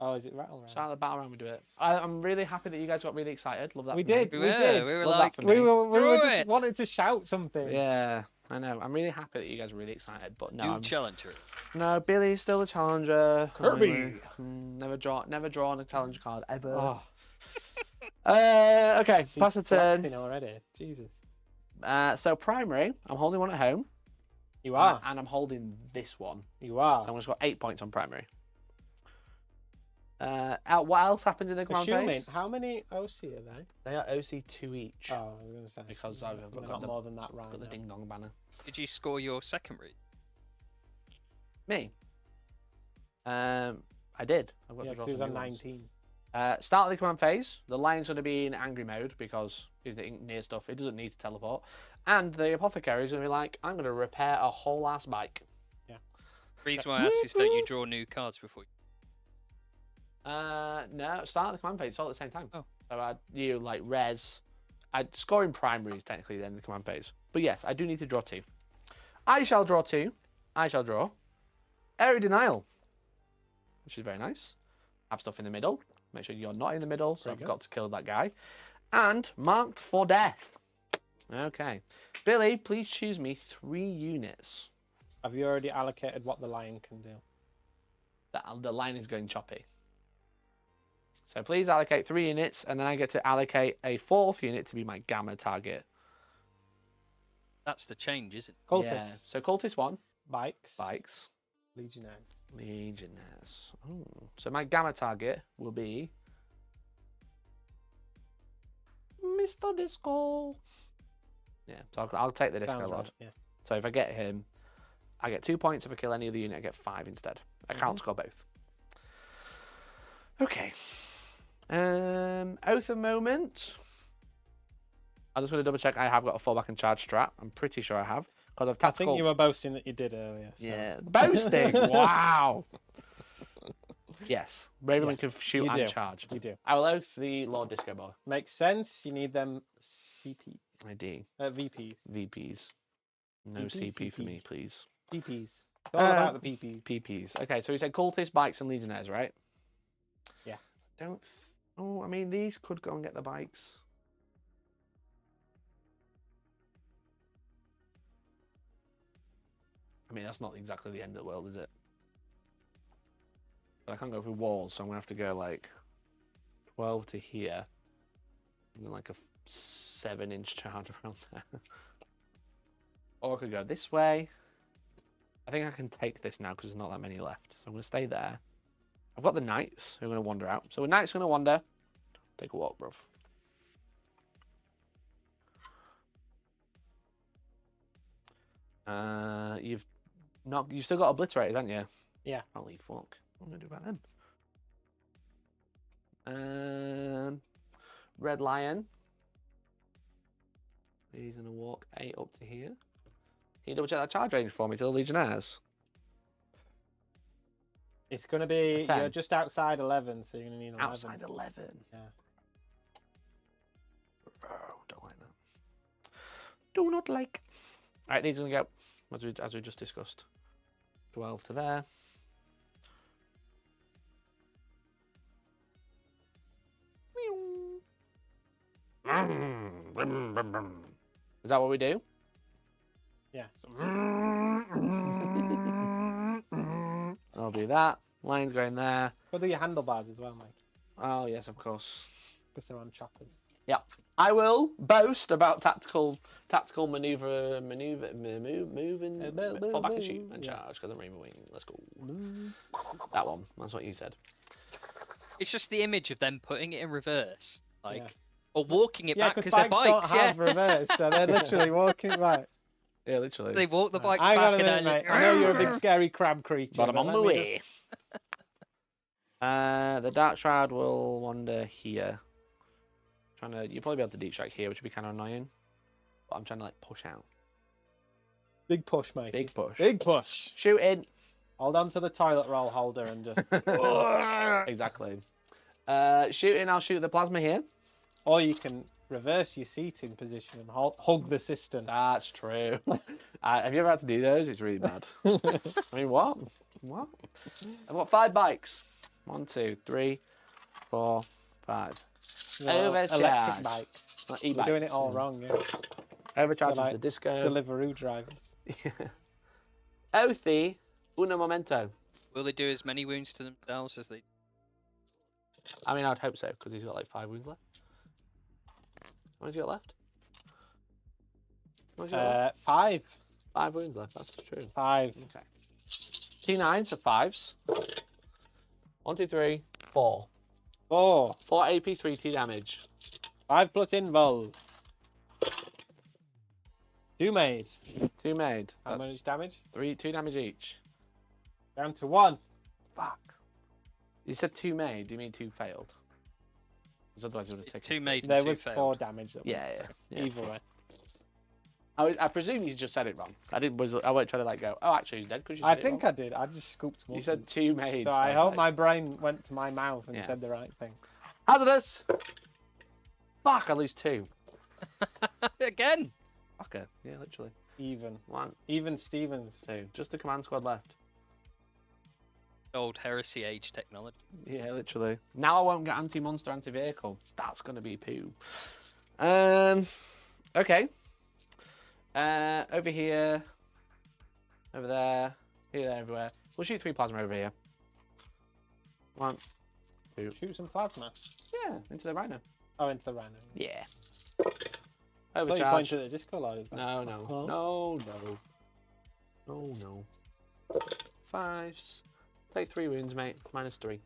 B: Oh, is it rattle round?
A: Start the battle round, we do it. I'm really happy that you guys got really excited. Love that.
B: We
A: for me.
B: did.
C: We
B: We
C: were.
B: did.
C: We were
A: Love
C: like,
A: that for me.
B: We were just
C: it.
B: wanted to shout something.
A: Yeah, I know. I'm really happy that you guys are really excited. But no,
C: you challenger.
A: no, Billy's still a challenger.
B: Kirby.
A: Never drawn a challenge card ever.
B: Oh,
A: Okay,
B: see,
A: pass the turn.
B: flexing already. Jesus.
A: So primary, I'm holding one at home.
B: You are.
A: And I'm holding this one.
B: You are.
A: So I'm going to score 8 points on primary. What else happens in the command
B: Assuming,
A: phase?
B: how many OC are they?
A: They are OC 2 each.
B: Oh, I was going to say.
A: Because I've got
B: more than that round.
A: got the ding dong banner.
C: Did you score your second read?
A: Me? I did. I've got
B: Yeah,
A: to draw
B: because he was
A: some
B: on
A: new ones.
B: 19.
A: Start of the command phase. The lion's going to be in angry mode because he's near stuff. It doesn't need to teleport. And the apothecary is going to be like, I'm going to repair a whole ass bike.
C: The reason why I ask is don't you draw new cards before you...
A: No, start of the command phase. It's all at the same time.
C: Oh.
A: So you like res. Scoring primary is technically then the command phase. But yes, I do need to draw 2. I shall draw 2. I shall draw Area Denial, which is very nice. Have stuff in the middle. Make sure you're not in the middle, so I've got to kill that guy. And Marked for Death. Okay. Billy, please choose me 3 units.
B: Have you already allocated what the lion can do?
A: The line is going choppy. So please allocate 3 units, and then I get to allocate a 4th unit to be my gamma target.
C: That's the change, isn't it?
B: Cultists.
A: Yeah. So Cultist 1.
B: Bikes.
A: Legionnaires. Oh. So my gamma target will be Mr. Disco. Yeah, so I'll take the Disco
B: Sounds
A: Lord.
B: right, yeah.
A: So if I get him, I get 2 points. If I kill any other unit, I get 5 instead. I can't score both. Okay. Oath of Moment. I'm just going to double check. I have got a fallback and charge strat. I'm pretty sure I have. Because I've tactical...
B: I think you were boasting that you did earlier. So.
A: Yeah, boasting. Wow. Yes, Ravenwing can shoot
B: you
A: and
B: do.
A: charge.
B: You do.
A: I will oath the Lord Disco Ball.
B: Makes sense. You need them CP.
A: I do.
B: VPs.
A: VPs. No
B: VP,
A: CP for
B: CP.
A: me, please.
B: PPs. It's all about the PPs.
A: PPs. Okay, so we said cultists, bikes, and legionnaires, right?
B: Yeah.
A: Oh, I mean, these could go and get the bikes. I mean, that's not exactly the end of the world, is it? But I can't go through walls, so I'm going to have to go like 12 to here. And then like a 7-inch charge around there. Or I could go this way. I think I can take this now because there's not that many left. So I'm going to stay there. I've got the knights who are going to wander out. So the knights are going to wander. Take a walk, bruv. You've still got obliterators, haven't you?
B: Yeah.
A: Holy fuck. What am I going to do about them? Red Lion. He's going to walk 8 up to here. Can you double check that charge range for me to the Legionnaires?
B: It's going to be, you're just outside 11, so you're going to need 11.
A: Outside 11?
B: Yeah.
A: Oh, don't like that. Do not like. All right, these are going to go, as we just discussed. 12 to there. Is that what we do?
B: Yeah.
A: I'll do that. Line's going there.
B: Go do your handlebars as well, Mike.
A: Oh, yes, of course.
B: Because they're on choppers.
A: Yeah. I will boast about tactical maneuver, pull back and shoot and charge because I'm Ravenwing. Let's go. That one. That's what you said.
C: It's just the image of them putting it in reverse, like, or walking it back because
B: bikes
C: they're bikes.
B: Don't have reverse, so they're literally walking back.
A: Yeah, literally.
C: They walk the bikes
B: I
C: back.
B: gotta admit, mate, I know you're a big scary crab creature.
A: But I'm on my way. The Dark Shroud will wander here. You'll probably be able to deep strike here, which would be kind of annoying. But I'm trying to like push out.
B: Big push, mate.
A: Big push.
B: Big push.
A: Shooting.
B: Hold on to the toilet roll holder and just.
A: Exactly. Shooting. I'll shoot the plasma here.
B: Or you can reverse your seating position and hug the cistern.
A: That's true. Have you ever had to do those? It's really bad. I mean, what? What? I've got 5 bikes. 1, 2, 3, 4, 5.
B: Electric bikes.
A: Not
B: We're
A: e-bikes.
B: doing it all wrong, yeah.
A: Overcharging
B: Like
A: the disco.
B: Deliveroo drivers.
A: Othi, uno momento.
C: Will they do as many wounds to themselves as they?
A: I mean, I'd hope so, because he's got like 5 wounds left. How many's he got left? How many's he got left?
B: 5.
A: 5 wounds left, that's true.
B: 5.
A: Okay. T9, so 5s. 1, 2, 3, 4.
B: 4.
A: 4 AP, 3 T damage.
B: 5 plus invul. 2 made.
A: 2 made.
B: How much damage?
A: 2 damage each.
B: Down to 1.
A: Fuck. You said 2 made, do you mean 2 failed? Because otherwise it would have taken
C: 2 made and
B: There
C: 2
B: was
C: failed.
B: 4 damage. That
A: Yeah.
B: Either way.
A: I presume you just said it wrong. I won't try to like go, oh, actually he's dead because you said
B: I
A: it
B: think
A: wrong.
B: I did. I just scooped more.
A: You said 2 made.
B: So I hope my brain went to my mouth and said the right thing.
A: Hazardous! Fuck, I lose 2.
C: Again.
A: Fucker. Yeah, literally.
B: Even.
A: 1.
B: Even Stevens.
A: 2. Just the command squad left.
C: Old heresy age technology.
A: Yeah, literally. Now I won't get anti-monster, anti-vehicle. That's going to be poo. Okay. Over here. Over there. Here, there, everywhere. We'll shoot 3 plasma over here. 1, 2.
B: Shoot some plasma.
A: Yeah, into the rhino.
B: Oh, into the rhino.
A: Yeah.
B: I thought you
A: Overcharge.
B: pointed at the disco lord.
A: No. No. 5s. Take 3 wounds, mate. -3.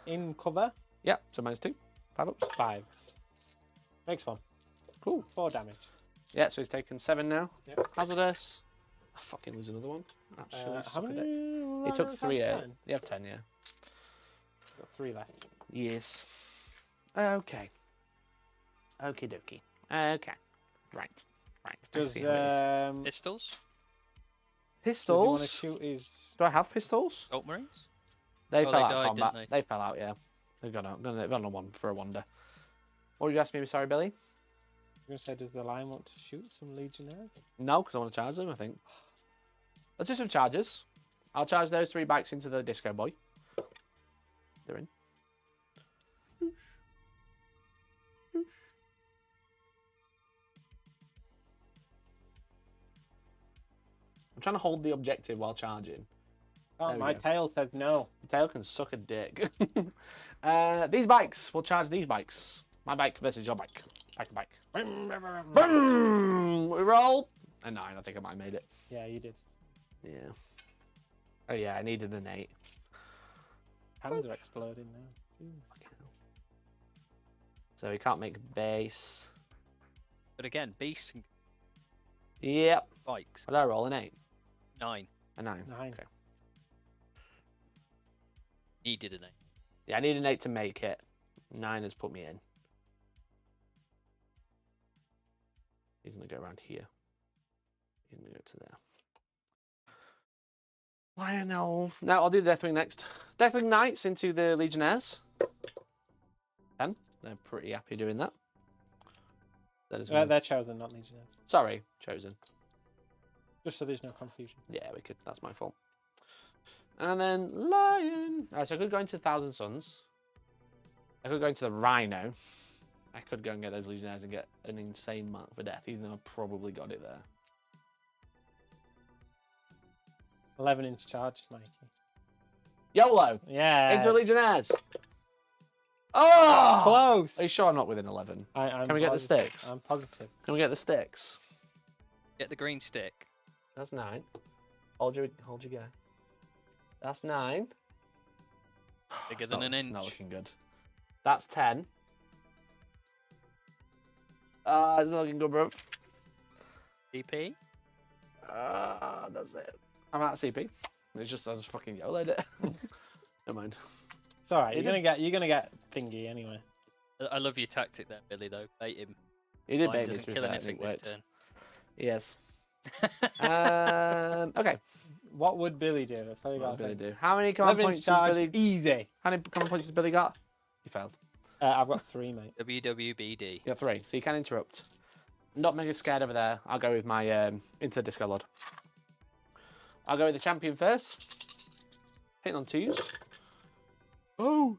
B: In cover.
A: Yep, so -2. 5 up.
B: 5s. Makes 1.
A: Cool.
B: 4 damage.
A: Yeah, so he's taken 7 now.
B: Yep.
A: Hazardous. I fucking lose another one. Actually,
B: How
A: suck a
B: many?
A: dick. He took 3 out. You have 10, yeah.
B: Got 3 left.
A: Yes. Okay. Okie dokie. Okay. Right. I
B: Does
A: see how it is.
C: Pistols.
B: does he want to
A: Pistols?
B: shoot his?
A: Do I have pistols?
C: Salt Marines.
A: They
C: Oh,
A: fell
C: they
A: out
C: died,
A: of combat.
C: didn't
A: They fell out, yeah. They've gone on one for a wonder. What did you ask me? Sorry, Billy?
B: You're gonna say, does the lion want to shoot some legionnaires?
A: No, because I want to charge them, I think. Let's do some charges. I'll charge those 3 bikes into the disco boy. They're in. I'm trying to hold the objective while charging.
B: Oh,
A: There we
B: my
A: go.
B: tail says no.
A: The tail can suck a dick. These bikes, we'll charge these bikes. My bike versus your bike. Bike. Boom! We roll. A 9, I think I might have made it.
B: Yeah, you did.
A: Yeah. Oh yeah, I needed an 8.
B: Hands are exploding now. Jeez.
A: So he can't make base.
C: But again, beasts and
A: Yep.
C: bikes.
A: What did I roll? An 8?
C: 9.
A: A 9.
B: 9.
A: Okay.
C: He did an 8.
A: Yeah, I need an 8 to make it. 9 has put me in. He's going to go around here. He's going to go to there. Lionel. Now I'll do the Deathwing next. Deathwing Knights into the Legionnaires. 10. They're pretty happy doing that.
B: They're chosen, not Legionnaires.
A: Sorry, chosen.
B: Just so there's no confusion.
A: Yeah, we could. That's my fault. And then Lion. Alright, so I could go into Thousand Suns. I could go into the Rhino. I could go and get those Legionnaires and get an insane mark for death, even though I've probably got it there.
B: 11-inch charge, Mikey.
A: YOLO!
B: Yeah.
A: Into the Legionnaires! Oh!
B: Close!
A: Are you sure I'm not within 11?
B: I'm
A: Can we get the sticks?
B: I'm positive.
A: Can we get the sticks?
C: Get the green stick.
A: That's 9. Hold your go. That's 9.
C: Bigger than an inch.
A: It's not looking good. That's 10. It's not looking good, bro.
C: CP?
A: That's it. I'm out of CP. I just fucking YOLO'd it. Never mind.
B: It's alright. You're gonna get thingy anyway.
C: I love your tactic there, Billy. Though bait him.
A: He did
C: Lion
A: bait me
C: doesn't
A: through
C: kill
A: that,
C: anything
A: and it
C: this turn.
A: Yes. Okay.
B: What would Billy do? That's how you
A: What
B: got
A: did Billy do? How many command
B: 11-inch
A: points does
B: charge,
A: Billy?
B: easy.
A: How many command points has Billy got? He failed.
B: I've got 3, mate.
C: WWBD.
A: You got 3, so you can interrupt. Not mega scared over there. I'll go with my into Disco Lord. I'll go with the champion first. Hitting on 2s. Oh.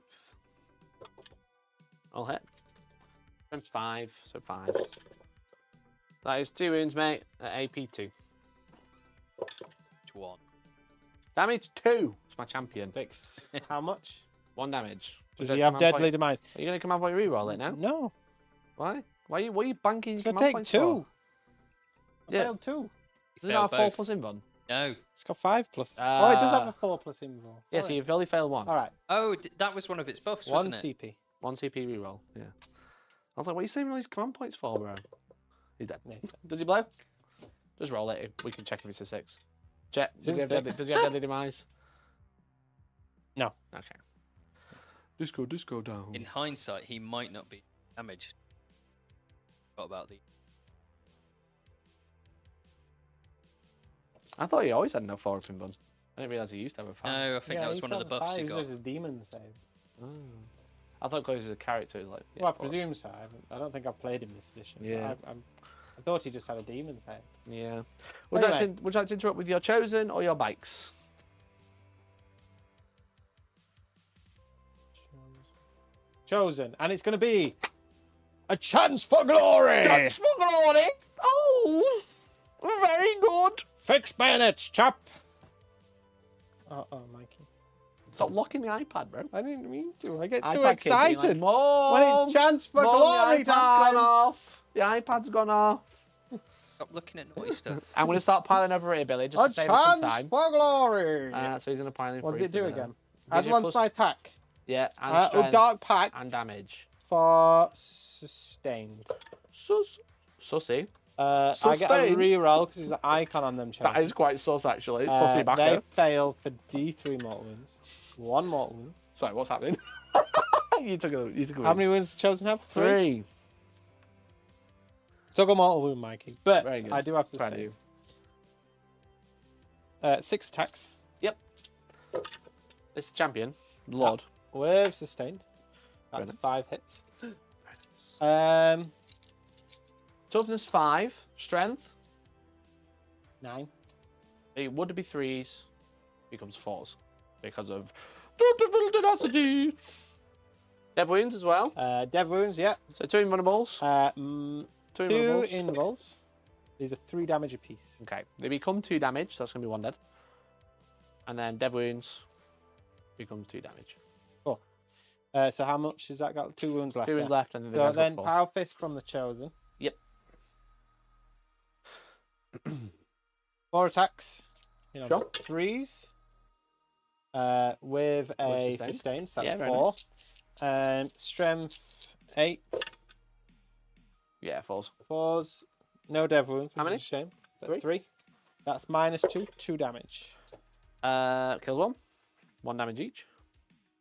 A: I'll hit. And 5, so 5. That is 2 wounds, mate, at AP 2.
C: Which one?
A: Damage 2. It's my champion.
B: Fix. How much?
A: 1 damage.
B: Does he have deadly demise?
A: Are you going to command point reroll it now?
B: No.
A: Why? What are you banking your
B: So
A: command
B: take
A: points
B: 2.
A: for?
B: I
A: Yeah.
B: failed 2.
C: You
A: Does it have
C: failed
A: 4
C: both.
A: plus invuln?
C: No.
B: It's got 5 plus. Oh, it does have a 4 plus invul.
A: Yeah, so you've only failed 1.
B: Alright.
C: Oh, that was one of its buffs,
B: 1
C: wasn't it?
B: CP.
A: 1 CP reroll, yeah. I was like, what are you saving all these command points for, bro? He's dead.
B: Yeah, he's dead.
A: Does he blow? Just roll it. We can check if it's a 6. Check. Does he have deadly demise?
B: No.
A: Okay. Disco down.
C: In hindsight, he might not be damaged. What about the...
A: I thought he always had no 4 in bun. I didn't realise he used to have a 5.
C: No, I think that was one of the buffs he got.
B: It was a demon save.
A: Oh. I thought because he was a character, it was like... Yeah,
B: Well, I
A: 4.
B: presume so. I don't think I've played him this edition.
A: Yeah.
B: I thought he just had a demon save.
A: Yeah. Would you like to interrupt with your chosen or your bikes?
B: Chosen. And it's going to be a chance for glory.
A: Chance for glory! Oh! Very good!
B: Fix bayonets, chap. Oh, Mikey.
A: Stop locking the iPad, bro.
B: I didn't mean to. I get so
A: iPad kid being like,
B: excited
A: Mom,
B: when it's chance for
A: Mom,
B: glory
A: the iPad's
B: time.
A: gone off. The iPad's gone off.
C: Stop looking at naughty stuff.
A: I'm going to start piling over here, Billy, just
B: A
A: to save us some
B: chance
A: time.
B: for glory.
A: So he's going to pile in
B: What
A: for
B: did it do again? Add
A: Gives you
B: 1
A: plus-
B: to my attack.
A: Yeah, and strength
B: Dark Pact
A: and damage.
B: for sustained.
A: Sussy.
B: I get a
A: Sustained?
B: reroll because there's the icon on them.
A: That is quite sus, actually. Sussy
B: They
A: backer.
B: fail for D3 mortal wounds. 1 mortal wound.
A: Sorry, what's happening? you took a
B: How many wounds does Chosen have? 3.
A: 3.
B: Took a mortal wound, Mikey. But
A: Very good.
B: I do have to
A: Proud of
B: stay.
A: you.
B: 6 attacks.
A: Yep. It's the champion. Lord.
B: With sustained. That's
A: Brilliant.
B: 5 hits.
A: Toughness 5. Strength.
B: 9.
A: It would be 3s. Becomes 4s. Because of the tenacity. Dev wounds as well.
B: Dev wounds, yeah.
A: So 2 invulnerables.
B: 2
A: invulnerables.
B: invuls. These are 3 damage apiece.
A: Okay. They become 2 damage, so that's going to be 1 dead. And then dev wounds becomes 2 damage.
B: Cool. So how much has that got? 2 wounds left.
A: 2 wounds left, and then they
B: So
A: rank up
B: then
A: 4.
B: Power Fist from the Chosen.
A: Yep.
B: 4 attacks. You know,
A: Sure.
B: 3s. With a
A: sustained.
B: sustained, so that's
A: Yeah, very
B: 4. Strength 8.
A: Yeah, 4s.
B: 4s. No dev wounds,
A: How
B: which
A: many?
B: is a shame. But
A: 3?
B: 3. That's -2. 2 damage.
A: Kills 1. 1 damage each.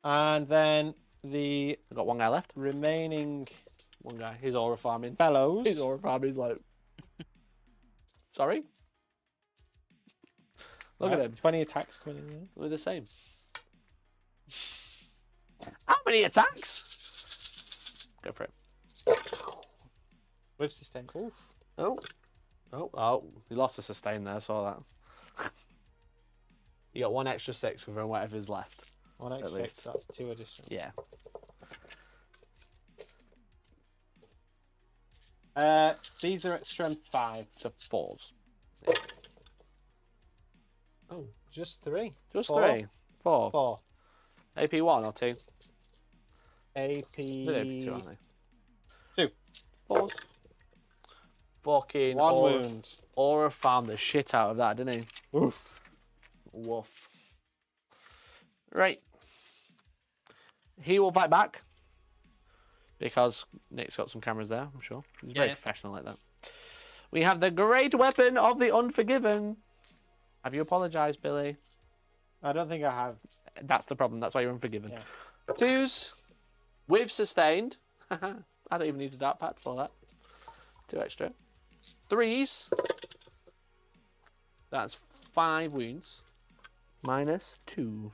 B: And then the
A: I've got 1 guy left.
B: remaining
A: 1 guy. He's aura farming.
B: fellows.
A: He's aura farming. He's like... Sorry. Look at him.
B: 20 attacks coming in.
A: We're the same. How many attacks? Go for it.
B: With sustain. Oof.
A: Oh, you lost a sustain there, saw that. You got 1 extra 6 from whatever's left.
B: 1 extra 6, that's 2 additional.
A: Yeah.
B: These are at strength 5.
A: So 4s. Yeah.
B: Oh, just 3.
A: Just
B: 4.
A: 3. 4.
B: 4.
A: AP 1 or 2?
B: AP...
A: They're AP 2, aren't they?
B: 2.
A: 4s. Fucking
B: 1 wound.
A: Aura farmed the shit out of that, didn't he?
B: Oof.
A: Woof. Right. He will fight back. Because Nick's got some cameras there, I'm sure. He's very professional like that. We have the great weapon of the unforgiven. Have you apologised, Billy?
B: I don't think I have.
A: That's the problem. That's why you're unforgiven.
B: Yeah.
A: 2s with sustained. I don't even need a dart pad for that. 2 extra. 3s. That's 5 wounds. -2.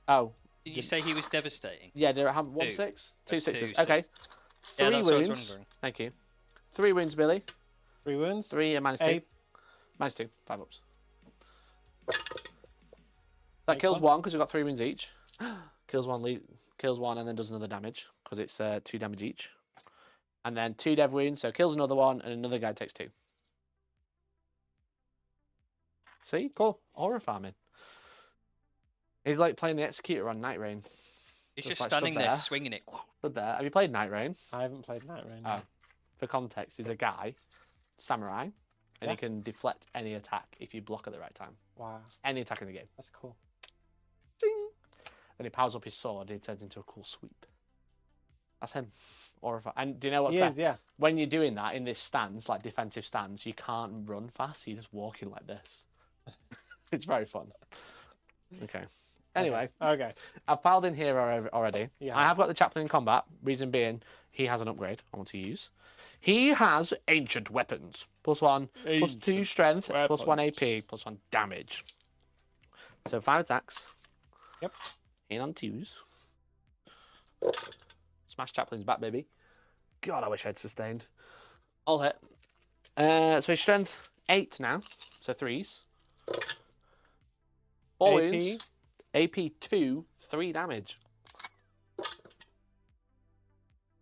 A: Oh.
C: Did you say he was devastating?
A: Yeah, did I have 1 6? 2 6s.
C: 6.
A: Okay. 3
C: that's what I was
A: wounds.
C: wondering.
A: Thank you. 3 wounds, Billy.
B: 3 wounds.
A: 3 and -2. -2. 5 ups. That kills 1 because we've got 3 wounds each. kills 1, and then does another damage because it's 2 damage each. And then 2 dev wounds, so kills another 1, and another guy takes 2. See? Cool. Aura farming. He's like playing the Executor on Night Rain.
C: He's just
A: like
C: standing
A: stood
C: there
A: there.
C: swinging it.
A: Stood there. Have you played Night Rain?
B: I haven't played Night Rain.
A: Oh. For context, he's a guy, samurai, and he can deflect any attack if you block at the right time.
B: Wow.
A: Any attack in the game.
B: That's cool.
A: Ding! Then he powers up his sword and he turns into a cool sweep. That's him. And do you know what's best?
B: Yeah.
A: When you're doing that in this stance, like defensive stance, you can't run fast. You're just walking like this. It's very fun. Okay. Anyway.
B: Okay.
A: I've piled in here already.
B: Yeah.
A: I have got the Chaplain in combat. Reason being, he has an upgrade I want to use. He has Ancient Weapons. +1, +2 strength, +1 AP, +1 damage. So 5 attacks.
B: Yep.
A: In on 2s. Smash Chaplin's back, baby. God, I wish I'd sustained. All hit. So his strength 8 now. So 3s. 4 wounds. AP 2, 3 damage. Did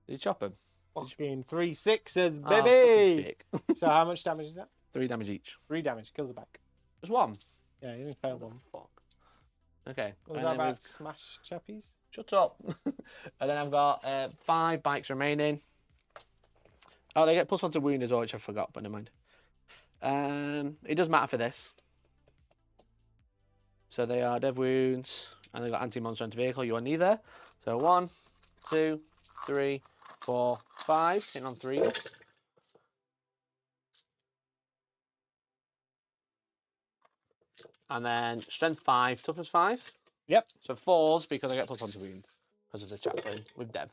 A: you chop him?
B: Fucking 3 6s,
A: Oh,
B: baby! So how much damage is that?
A: 3 damage each.
B: 3 damage. Kill the back.
A: Just 1.
B: Yeah, you only failed 1.
A: Fuck. Okay.
B: What was
A: and
B: that
A: then
B: about?
A: we've-
B: Smash chappies?
A: Shut up. And then I've got 5 bikes remaining. Oh, they get +1 to wound as well, which I forgot, but never mind. It does matter for this. So they are dev wounds, and they've got anti-monster anti-vehicle. You are neither. So 1, 2, 3, 4, 5. Hitting on 3. And then strength 5, toughness 5.
B: Yep.
A: So 4s because I get +1 to wound because of the Chaplain with Dev.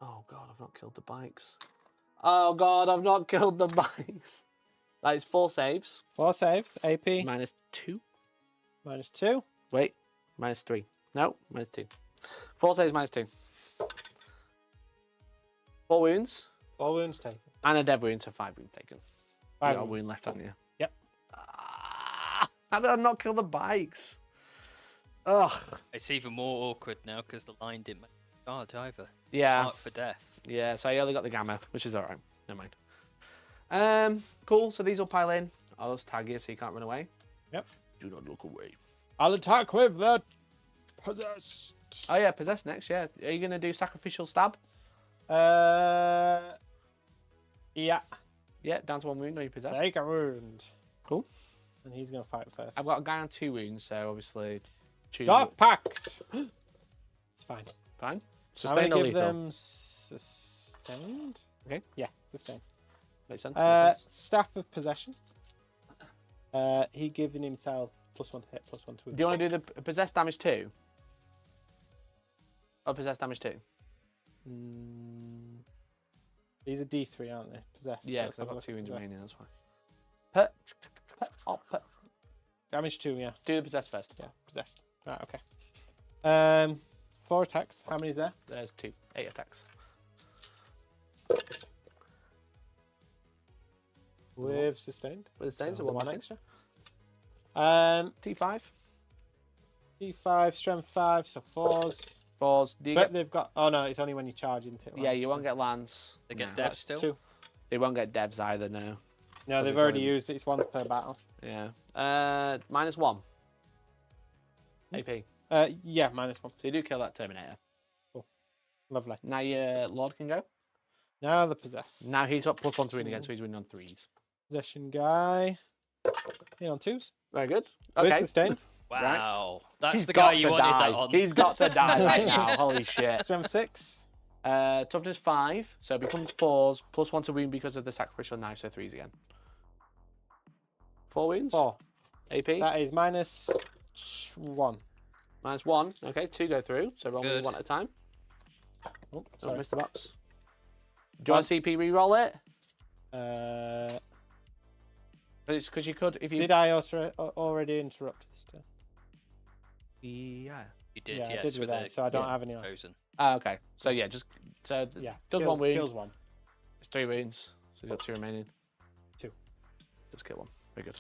A: Oh god, I've not killed the bikes. Oh god, I've not killed the bikes. That is 4 saves.
B: 4 saves. AP.
A: -2.
B: -2.
A: Wait, -3. No, -2. 4 saves, -2. 4 wounds.
B: 4 wounds taken.
A: And a Dev wound, so 5 wounds taken.
B: 5
A: You got a
B: wounds.
A: wound left, haven't you?
B: Yep.
A: How did I not kill the bikes? Ugh.
C: It's even more awkward now because the line didn't make a charge either.
A: Yeah.
C: Mark for death.
A: Yeah, so I only got the gamma, which is alright. Never mind. Cool, so these will pile in. I'll just tag you so you can't run away.
B: Yep.
A: Do not look away.
B: I'll attack with the possessed.
A: Oh yeah, possessed next, yeah. Are you gonna do sacrificial stab?
B: Yeah.
A: Yeah, down to 1 wound, no you possessed.
B: Take a wound.
A: Cool.
B: And he's gonna fight first.
A: I've got a guy on 2 wounds, so obviously choose
B: Dark Pact. It's fine.
A: Fine.
B: I'm
A: Sustained
B: gonna
A: or
B: give
A: lethal?
B: them sustained.
A: Okay.
B: Yeah, sustained.
A: Makes sense. Makes sense.
B: Staff of Possession. He giving himself +1 to hit, +1 to wound.
A: Do you want to do the possessed damage 2? Or possessed damage 2?
B: These are D3, aren't they? Possessed.
A: Yeah,
B: Let's
A: because I've
B: have a
A: got
B: look
A: 2
B: at
A: wounds
B: possessed.
A: remaining, that's why.
B: Damage 2, yeah.
A: Do the possessed first.
B: Yeah, possessed. Right, okay. 4 attacks. How many is there?
A: There's 2. 8 attacks.
B: With sustained.
A: With sustained, so
B: one
A: one
B: extra.
A: T5.
B: D5, strength 5, so 4s.
A: 4s. Do you
B: But
A: get...
B: they've got. Oh no, it's only when you charge into it.
A: Yeah, you won't get lance.
C: They get
A: No.
C: dev still.
B: 2.
A: They won't get devs either, no.
B: No, they've
A: it's
B: already
A: only-
B: used it. It's once per battle.
A: Yeah. -1. AP.
B: Yeah, -1.
A: So you do kill that Terminator.
B: Lovely.
A: Now your Lord can go.
B: Now the possess.
A: Now he's got +1 to win again, so he's winning on 3s.
B: Possession guy. In on 2s.
A: Very good.
B: With
A: Okay.
B: sustained.
C: Wow, that's
A: He's
C: the
A: got
C: guy you
A: to
C: wanted
A: die.
C: that on.
A: He's got to die right now. Holy shit.
B: Strength 6.
A: Toughness 5, so it becomes 4s, +1 to wound because of the sacrificial knife, so 3s again. 4 wounds.
B: 4.
A: AP.
B: That is -1.
A: -1. Okay, 2 go through, so roll me
C: Good.
A: 1 at a time.
B: Oh,
A: Don't
B: sorry.
A: miss the box. Do you want CP re-roll it? But it's because you could, if you...
B: Did I already interrupt this turn?
A: Yeah.
C: You did,
B: Yeah, I
C: yes,
B: did with
C: with
B: that,
C: the
B: so I don't have any left.
C: frozen.
A: Okay. So yeah, just... So
B: Yeah.
A: does 1 wound.
B: Kills 1.
A: It's 3 wounds, so you've got 2 remaining.
B: 2.
A: Just kill 1. Very good.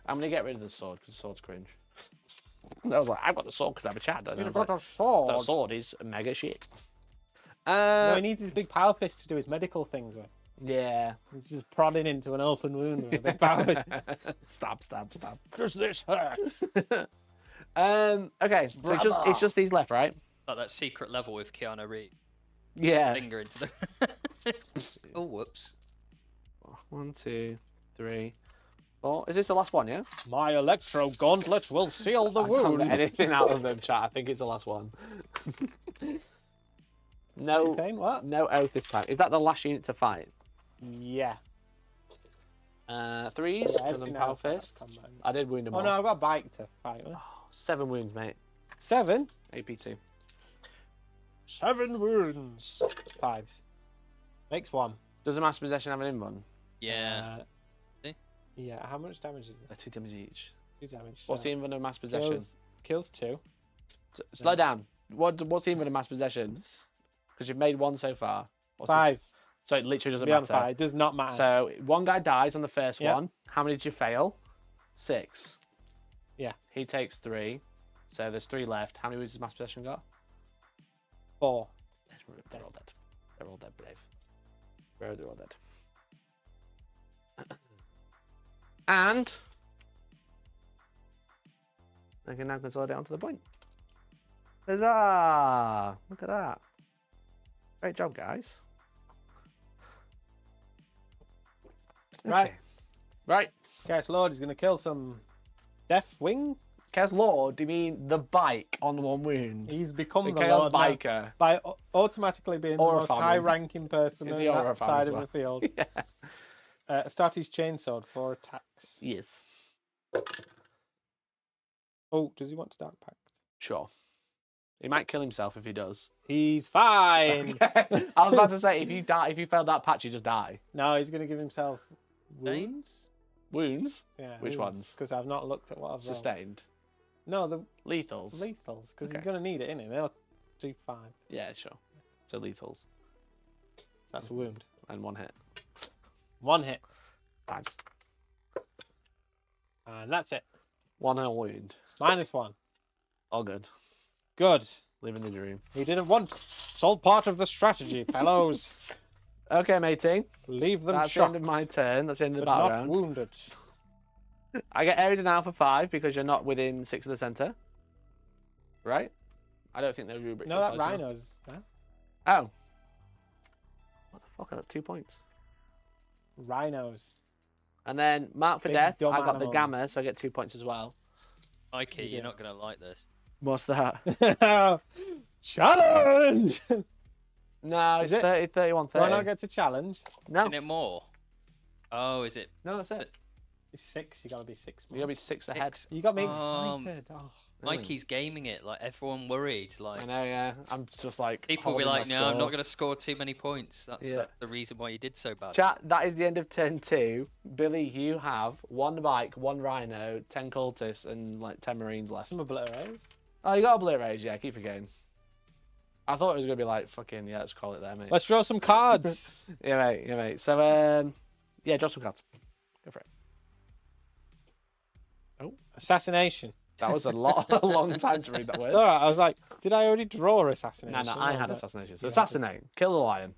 A: I'm going to get rid of the sword, because the sword's cringe. I was like, I've got the sword because I'm a Chad. And I was like,
B: a sword.
A: the sword is mega shit.
B: No, he needs his big power fist to do his medical things with.
A: Yeah.
B: He's just prodding into an open wound with a big power fist.
A: Stab. Does this hurt? Okay, so it's just these left, right?
C: Like that secret level with Keanu Reeves.
A: Yeah.
C: Finger into the. Oh, whoops.
A: 1, 2, 3, 4. Is this the last one? Yeah.
B: My electro gauntlet will seal the
A: I can't
B: wound.
A: get anything out of them, chat. I think it's the last one. No.
B: Saying what?
A: No oath this time. Is that the last unit to fight?
B: Yeah.
A: 3s,
B: Yeah,
A: because I'm
B: everything
A: power
B: else I've
A: fist.
B: come back.
A: I did wound them
B: Oh
A: all.
B: no, I've got a bike to fight with.
A: 7 wounds, mate.
B: 7?
A: AP2.
B: 7 wounds. 5s. Makes 1.
A: Does a mass possession have an in-run?
C: Yeah.
B: Yeah, how much damage is
A: They're
B: it?
A: 2 damage each.
B: 2 damage.
A: What's
B: so
A: the in-run of mass possession?
B: kills 2.
A: Slow down. What's the in-run of mass possession? Because you've made 1 so far. What's
B: 5.
A: So it literally doesn't
B: Beyond
A: matter.
B: 5. It does not matter.
A: So 1 guy dies on the first
B: Yep.
A: one. How many did you fail? 6.
B: Yeah.
A: He takes 3. So there's 3 left. How many wounds has mass possession got?
B: 4.
A: They're all dead. They're all dead, Brave. They're all dead. And I can now consolidate onto the point. Huzzah! Look at that. Great job, guys.
B: Right.
A: Okay. Right.
B: Chaos Lord is going to kill some Deathwing.
A: Chaos Lord, do you mean the bike on 1 wound?
B: He's become
A: The
B: the
A: Chaos
B: Lord now
A: Biker.
B: by automatically being the
A: Or a
B: most
A: famine.
B: high-ranking person
A: Is
B: on
A: he or a
B: that
A: famine
B: side
A: as
B: of
A: well?
B: the field.
A: Yeah.
B: Start his chainsword, 4 attacks.
A: Yes.
B: Oh, does he want to Dark Pact?
A: Sure. He might kill himself if he does.
B: He's fine.
A: I was about to say, if you fail that patch, you just die.
B: No, he's going to give himself
C: Hey?
B: wounds.
A: Wounds?
B: Yeah,
A: Which ones?
B: Because I've not looked at what I've rolled.
A: Sustained.
B: No, the
A: Lethals.
B: lethals, because
A: Okay.
B: he's going to need it, isn't he? They'll do 5.
A: Yeah, sure. So lethals.
B: That's a wound.
A: And 1 hit.
B: 1 hit.
A: Thanks.
B: And that's it.
A: 1 whole wound.
B: -1.
A: All good.
B: Good.
A: Living the dream.
B: He didn't want. It's all part of the strategy, fellows.
A: Okay, matey.
B: Leave them
A: That's the
B: shocked,
A: end of my turn. That's the end of the
B: but
A: battle
B: not
A: round.
B: wounded.
A: I get area now for 5 because you're not within 6 of the centre. Right? I don't think they're rubric.
B: No, that rhino's. Huh?
A: Oh. What the fuck? That's 2 points.
B: Rhinos.
A: And then mark for
B: Big
A: death.
B: dumb
A: I've got the
B: animals.
A: gamma, so I get 2 points as well.
C: Mikey,
B: You
C: you're
B: do.
C: not going to like this.
A: What's that?
B: Challenge!
A: No,
B: Is
A: it's
B: it?
A: 30, 31,
B: Do I
A: 30.
B: not get to challenge?
A: No,
C: Isn't it more? Oh, is it?
A: no, that's it.
B: It's 6. You got to be 6
A: You
B: more.
A: gotta be 6 ahead.
C: Six?
B: You got me excited. Oh.
C: Mikey's gaming it, like everyone worried. Like
A: I know, yeah. I'm just like
C: people will be
A: holding
C: like,
A: my
C: no, I'm not
A: score.
C: going to score too many points. That's the reason why you did so bad.
A: Chat, that is the end of turn 2. Billy, you have 1 bike, 1 rhino, 10 cultists, and like 10 marines left.
B: Some obliterators.
A: Oh, you got obliterators, yeah, keep forgetting. I thought it was going to be like, fucking, yeah, let's call it there, mate.
B: Let's draw some cards.
A: Yeah, mate. So, yeah, draw some cards. Go for it. Oh.
B: Assassination.
A: That was a long time to read that word.
B: All right, I was like, did I already draw assassination?
A: No, I had assassination. So
B: Yeah,
A: assassinate, kill the lion.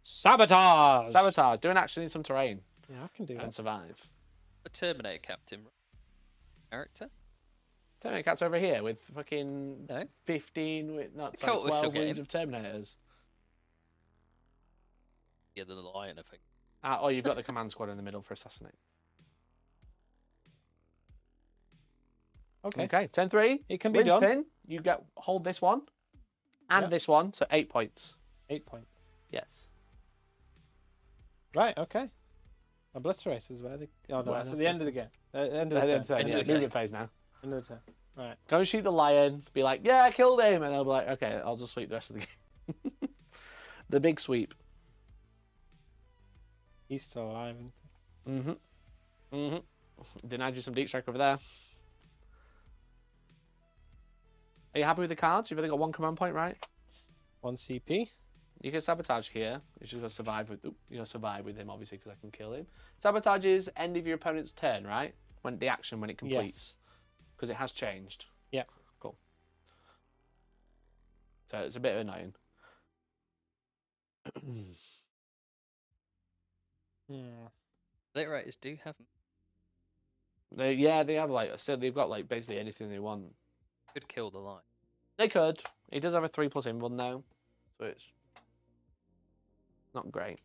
B: Sabotage.
A: Sabotage, do an action in some terrain.
B: Yeah, I can do
A: And
B: that.
A: survive.
C: A Terminator captain character.
A: Terminator cat's over here with fucking
C: No.
A: 15, not
C: The cult was
A: 12
C: still
A: leads of Terminators.
C: Yeah, the lion, I think.
A: Oh, you've got the command squad in the middle for assassinate. Okay, 10-3.
B: It can be done.
A: Pin. You hold this one and this one, so 8 points.
B: 8 points.
A: Yes.
B: Right, okay. Obliterators, where they... Oh, no, that's at the end of the game. End of the turn.
A: Yeah, moving phase now.
B: End of the turn. Right.
A: Go and shoot the lion. Be like, yeah, I killed him. And they'll be like, okay, I'll just sweep the rest of the game. The big sweep.
B: He's still alive. Isn't he?
A: Denied you some deep strike over there. Are you happy with the cards? You've only got 1 command point, right?
B: 1 CP.
A: You can sabotage here. You're just gonna survive with survive with him, obviously, because I can kill him. Sabotage is end of your opponent's turn, right? When the action when it completes, because it has changed.
B: Yeah.
A: Cool. So it's a bit annoying.
C: Obliterators do have.
A: They have they've got like basically anything they want.
C: Could kill the lion.
A: They could. He does have a 3+ in one though, so it's not great.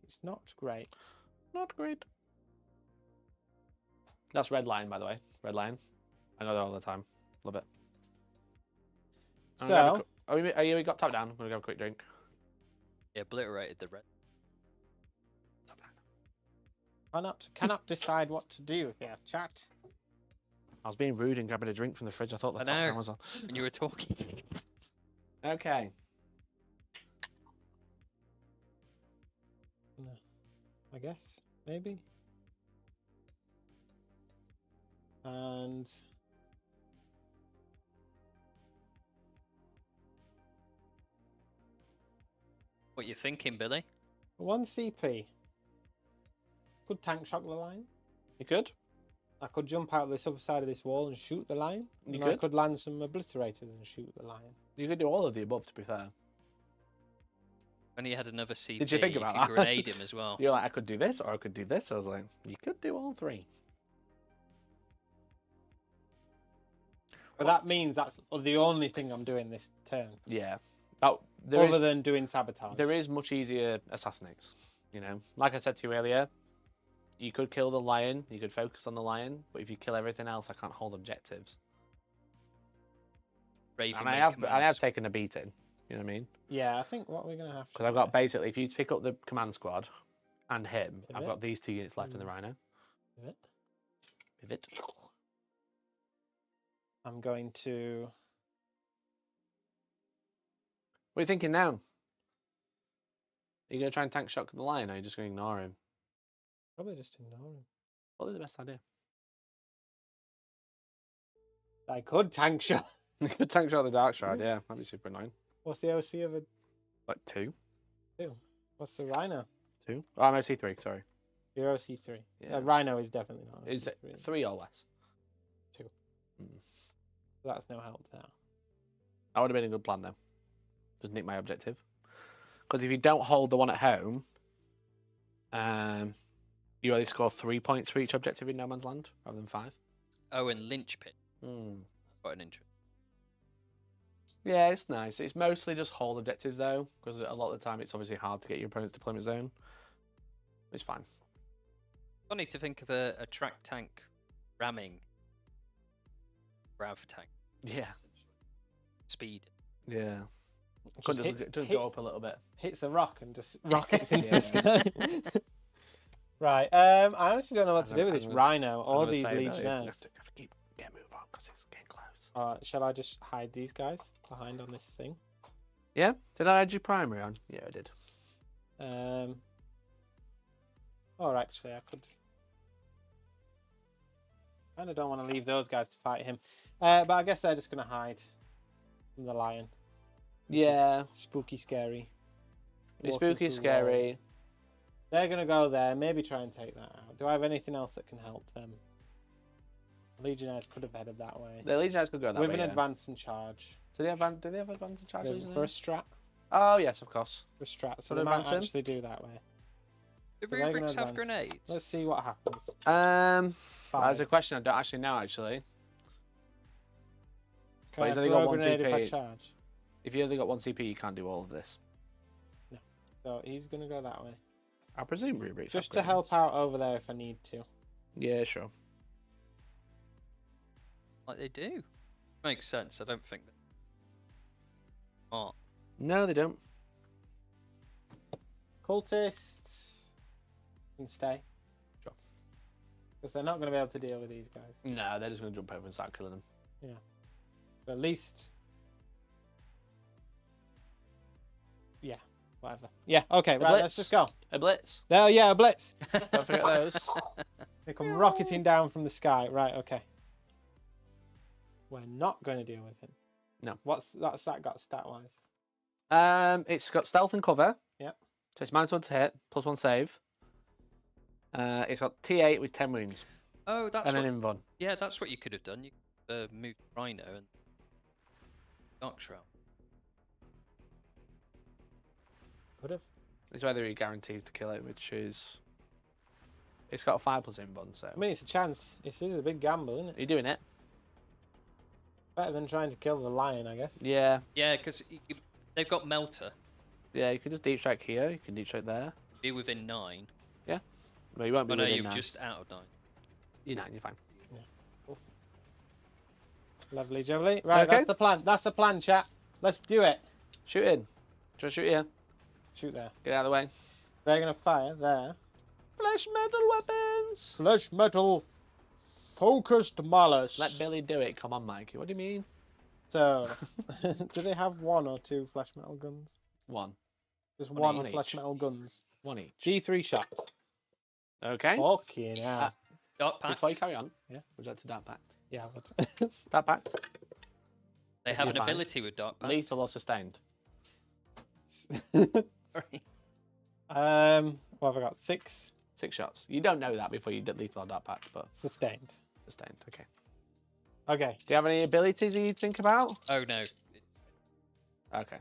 B: It's not great.
A: Not great. That's Red Lion, by the way. Red Lion. I know that all the time. Love it.
B: So,
A: are you got top down? I'm gonna go have a quick drink.
C: Yeah, obliterated the red.
B: cannot decide what to do here, chat.
A: I was being rude and grabbing a drink from the fridge. I thought the top down was on.
C: When you were talking.
A: Okay.
B: I guess, maybe. And
C: What you thinking, Billy?
B: 1 CP. Could tank shock the line.
A: You could.
B: I could jump out this other side of this wall and shoot the lion.
A: You
B: I could land some obliterators and shoot the lion.
A: You could do all of the above, to be fair.
C: When he had another CP,
A: Did you think about that?
C: could grenade him as well.
A: You're like, I could do this or I could do this. I was like, you could do all 3.
B: But that means that's the only thing I'm doing this turn.
A: Yeah.
B: Other than doing sabotage.
A: There is much easier assassinates. You know, like I said to you earlier, you could kill the lion. You could focus on the lion, but if you kill everything else, I can't hold objectives.
C: Ravenwing
A: And I have taken a beating. You know what I mean?
B: Yeah, I think what we're gonna have to.
A: Because I've got basically, if you pick up the command squad and him, I've
B: Pivot.
A: got these 2 units left in the rhino.
B: Pivot.
A: Pivot.
B: I'm going to.
A: What are you thinking now? Are you going to try and tank shock the lion, or are you just going to ignore him?
B: Probably just ignore him.
A: Probably the best idea.
B: I could tank shot.
A: You could tank shot the dark shard, yeah. That'd be super annoying.
B: What's the OC of a
A: Like 2.
B: 2? What's the rhino?
A: 2? Oh, I'm OC3, sorry.
B: Your OC3.
A: Yeah.
B: Rhino is definitely not.
A: Is it
B: OC3.
A: 3 or less?
B: 2.
A: Mm.
B: That's no help there.
A: That would have been a good plan, though. Just nick my objective. Because if you don't hold the one at home, you only score 3 points for each objective in No Man's Land, rather than 5.
C: Oh, and linchpin.
A: Mm.
C: That's quite an interest.
A: Yeah, it's nice. It's mostly just hold objectives, though, because a lot of the time it's obviously hard to get your opponent's deployment zone. It's fine.
C: Funny to think of a track tank ramming Rav tank.
A: Yeah.
C: Speed.
A: Yeah.
B: Just
A: Just go up a little bit.
B: hits a rock and just rockets into the sky. Right. I honestly don't know what to do with this
A: I'm
B: Rhino or
A: gonna
B: these
A: say, though, you
B: Legionnaires.
A: have to keep getting move on because it's getting close.
B: Shall I just hide these guys behind on this thing?
A: Yeah. Did I add your primary on? Yeah, I did.
B: Or actually, I could. Kind of don't want to leave those guys to fight him. But I guess they're just going to hide from the lion.
A: Yeah.
B: Spooky, scary.
A: It's
B: Walking
A: spooky,
B: through
A: scary.
B: walls. They're going to go there, maybe try and take that out. Do I have anything else that can help them? Legionnaires could have headed that way.
A: The Legionnaires could go that way.
B: With an advance and charge.
A: Do they have advance and charge?
B: For a strat.
A: Oh, yes, of course.
B: For a strat. So
A: For
B: they might
A: advancing?
B: actually do that way.
C: Do
B: So they're gonna
C: rubrics have
B: advance.
C: grenades?
B: Let's see what happens.
A: That's a question I don't actually know, actually.
B: Can
A: But
B: I
A: he's only
B: throw
A: got
B: a
A: one
B: grenade if I
A: CP.
B: charge?
A: If you only got one CP, you can't do all of this.
B: No. So he's going to go that way.
A: I presume rubrics.
B: Just to help out over there if I need to.
A: Yeah, sure.
C: Like they do. Makes sense. I don't think. Smart.
A: No, they don't.
B: Cultists can stay.
A: Sure.
B: Because they're not going to be able to deal with these guys.
A: No, they're just going to jump over and start killing them.
B: Yeah. But at least. Yeah, whatever. Yeah, okay, right, let's just go.
A: A blitz.
B: There, yeah, a blitz.
A: Don't forget those.
B: They come rocketing down from the sky. Right, okay. We're not going to deal with him.
A: No.
B: What's that got stat-wise?
A: It's got stealth and cover.
B: Yep.
A: So it's -1 to hit, +1 save. It's got T8 with 10 wounds.
C: Oh, that's
A: and
C: what,
A: an invuln.
C: Yeah, that's what you could have done. You moved Rhino and Dark Shroud.
B: Could have.
A: It's whether he guarantees to kill it, which is... It's got a 5+ invuln, so...
B: I mean, it's a chance. This is a big gamble, isn't it?
A: Are you doing it?
B: Better than trying to kill the lion, I guess.
A: Yeah.
C: Yeah, because they've got Melter.
A: Yeah, you can just deep strike here, you can deep strike there.
C: Be within 9.
A: Yeah. Well, you won't be
C: Oh no,
A: within
C: you're
A: 9.
C: just out of 9.
A: You're 9, you're fine.
B: Yeah. Cool. Lovely jubbly. Right,
A: Okay.
B: that's the plan. That's the plan, chat. Let's do it.
A: Shoot in. Try to shoot here.
B: Shoot there.
A: Get out of the way.
B: They're going to fire there.
A: Flesh metal weapons!
B: Flesh metal focused malice.
A: Let Billy do it. Come on, Mikey. What do you mean?
B: So, do they have 1 or 2 flesh metal guns?
A: 1.
B: Just
A: One
B: one
A: each.
B: flesh metal guns.
A: 1 each.
B: G3 shot.
A: Okay.
B: Fucking hell.
C: Dark Pact.
A: Before you carry on,
B: Yeah.
A: would you like to Dark Pact?
B: Yeah, but
A: Dark Pact?
C: They have
A: you're
C: an
A: fine.
C: ability with Dark Pact.
A: Lethal or sustained?
C: Sorry.
B: what have I got? 6
A: 6 shots. You don't know that before you did Lethal or Dark Pact, but
B: sustained.
A: sustained. Okay.
B: Okay.
A: Do you have any abilities that you think about?
C: Oh no.
A: Okay.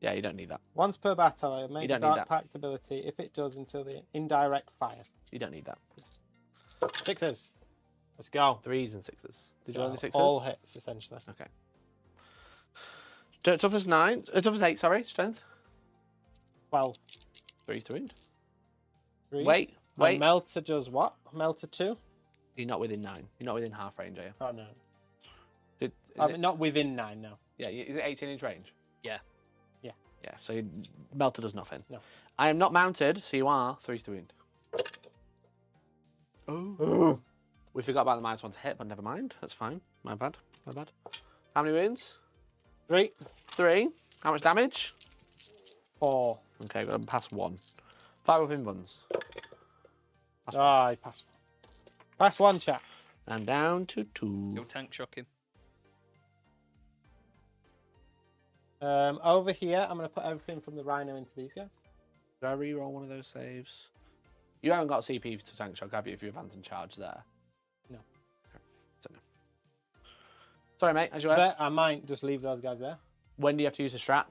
A: Yeah, you don't need that.
B: Once per battle, I make a
A: don't need
B: dark
A: that.
B: pact ability if it does until the indirect fire.
A: You don't need that.
B: 6s. Let's go.
A: 3s and 6s. Did you
B: So
A: roll any 6s?
B: all hits, essentially.
A: Okay. Toughest 9. Toughest 8, sorry. Strength.
B: 12.
A: 3's to wound.
B: 3.
A: Wait.
B: And Melter does what? Melter 2?
A: You're not within 9. You're not within half range, are you?
B: Oh, no.
A: Is
B: I mean, not within 9, no.
A: Yeah, is it 18-inch range?
C: Yeah.
B: Yeah.
A: Yeah, so Melter does nothing.
B: No.
A: I am not mounted, so you are 3's to wound. Oh. We forgot about the -1 to hit, but never mind. That's fine. My bad. My bad. How many wounds?
B: 3.
A: 3. How much damage?
B: 4.
A: Okay, got to pass 1. 5 with invulns.
B: Ah, I passed 1. Pass 1, chat.
A: And down to 2.
C: You'll tank shock him.
B: Over here, I'm going to put everything from the Rhino into these guys.
A: Do I re-roll one of those saves? You haven't got CP to tank shock, have you, if you advance and charge there?
B: No.
A: Okay. So no. Sorry, mate, as you were.
B: But I might just leave those guys there.
A: When do you have to use the strat?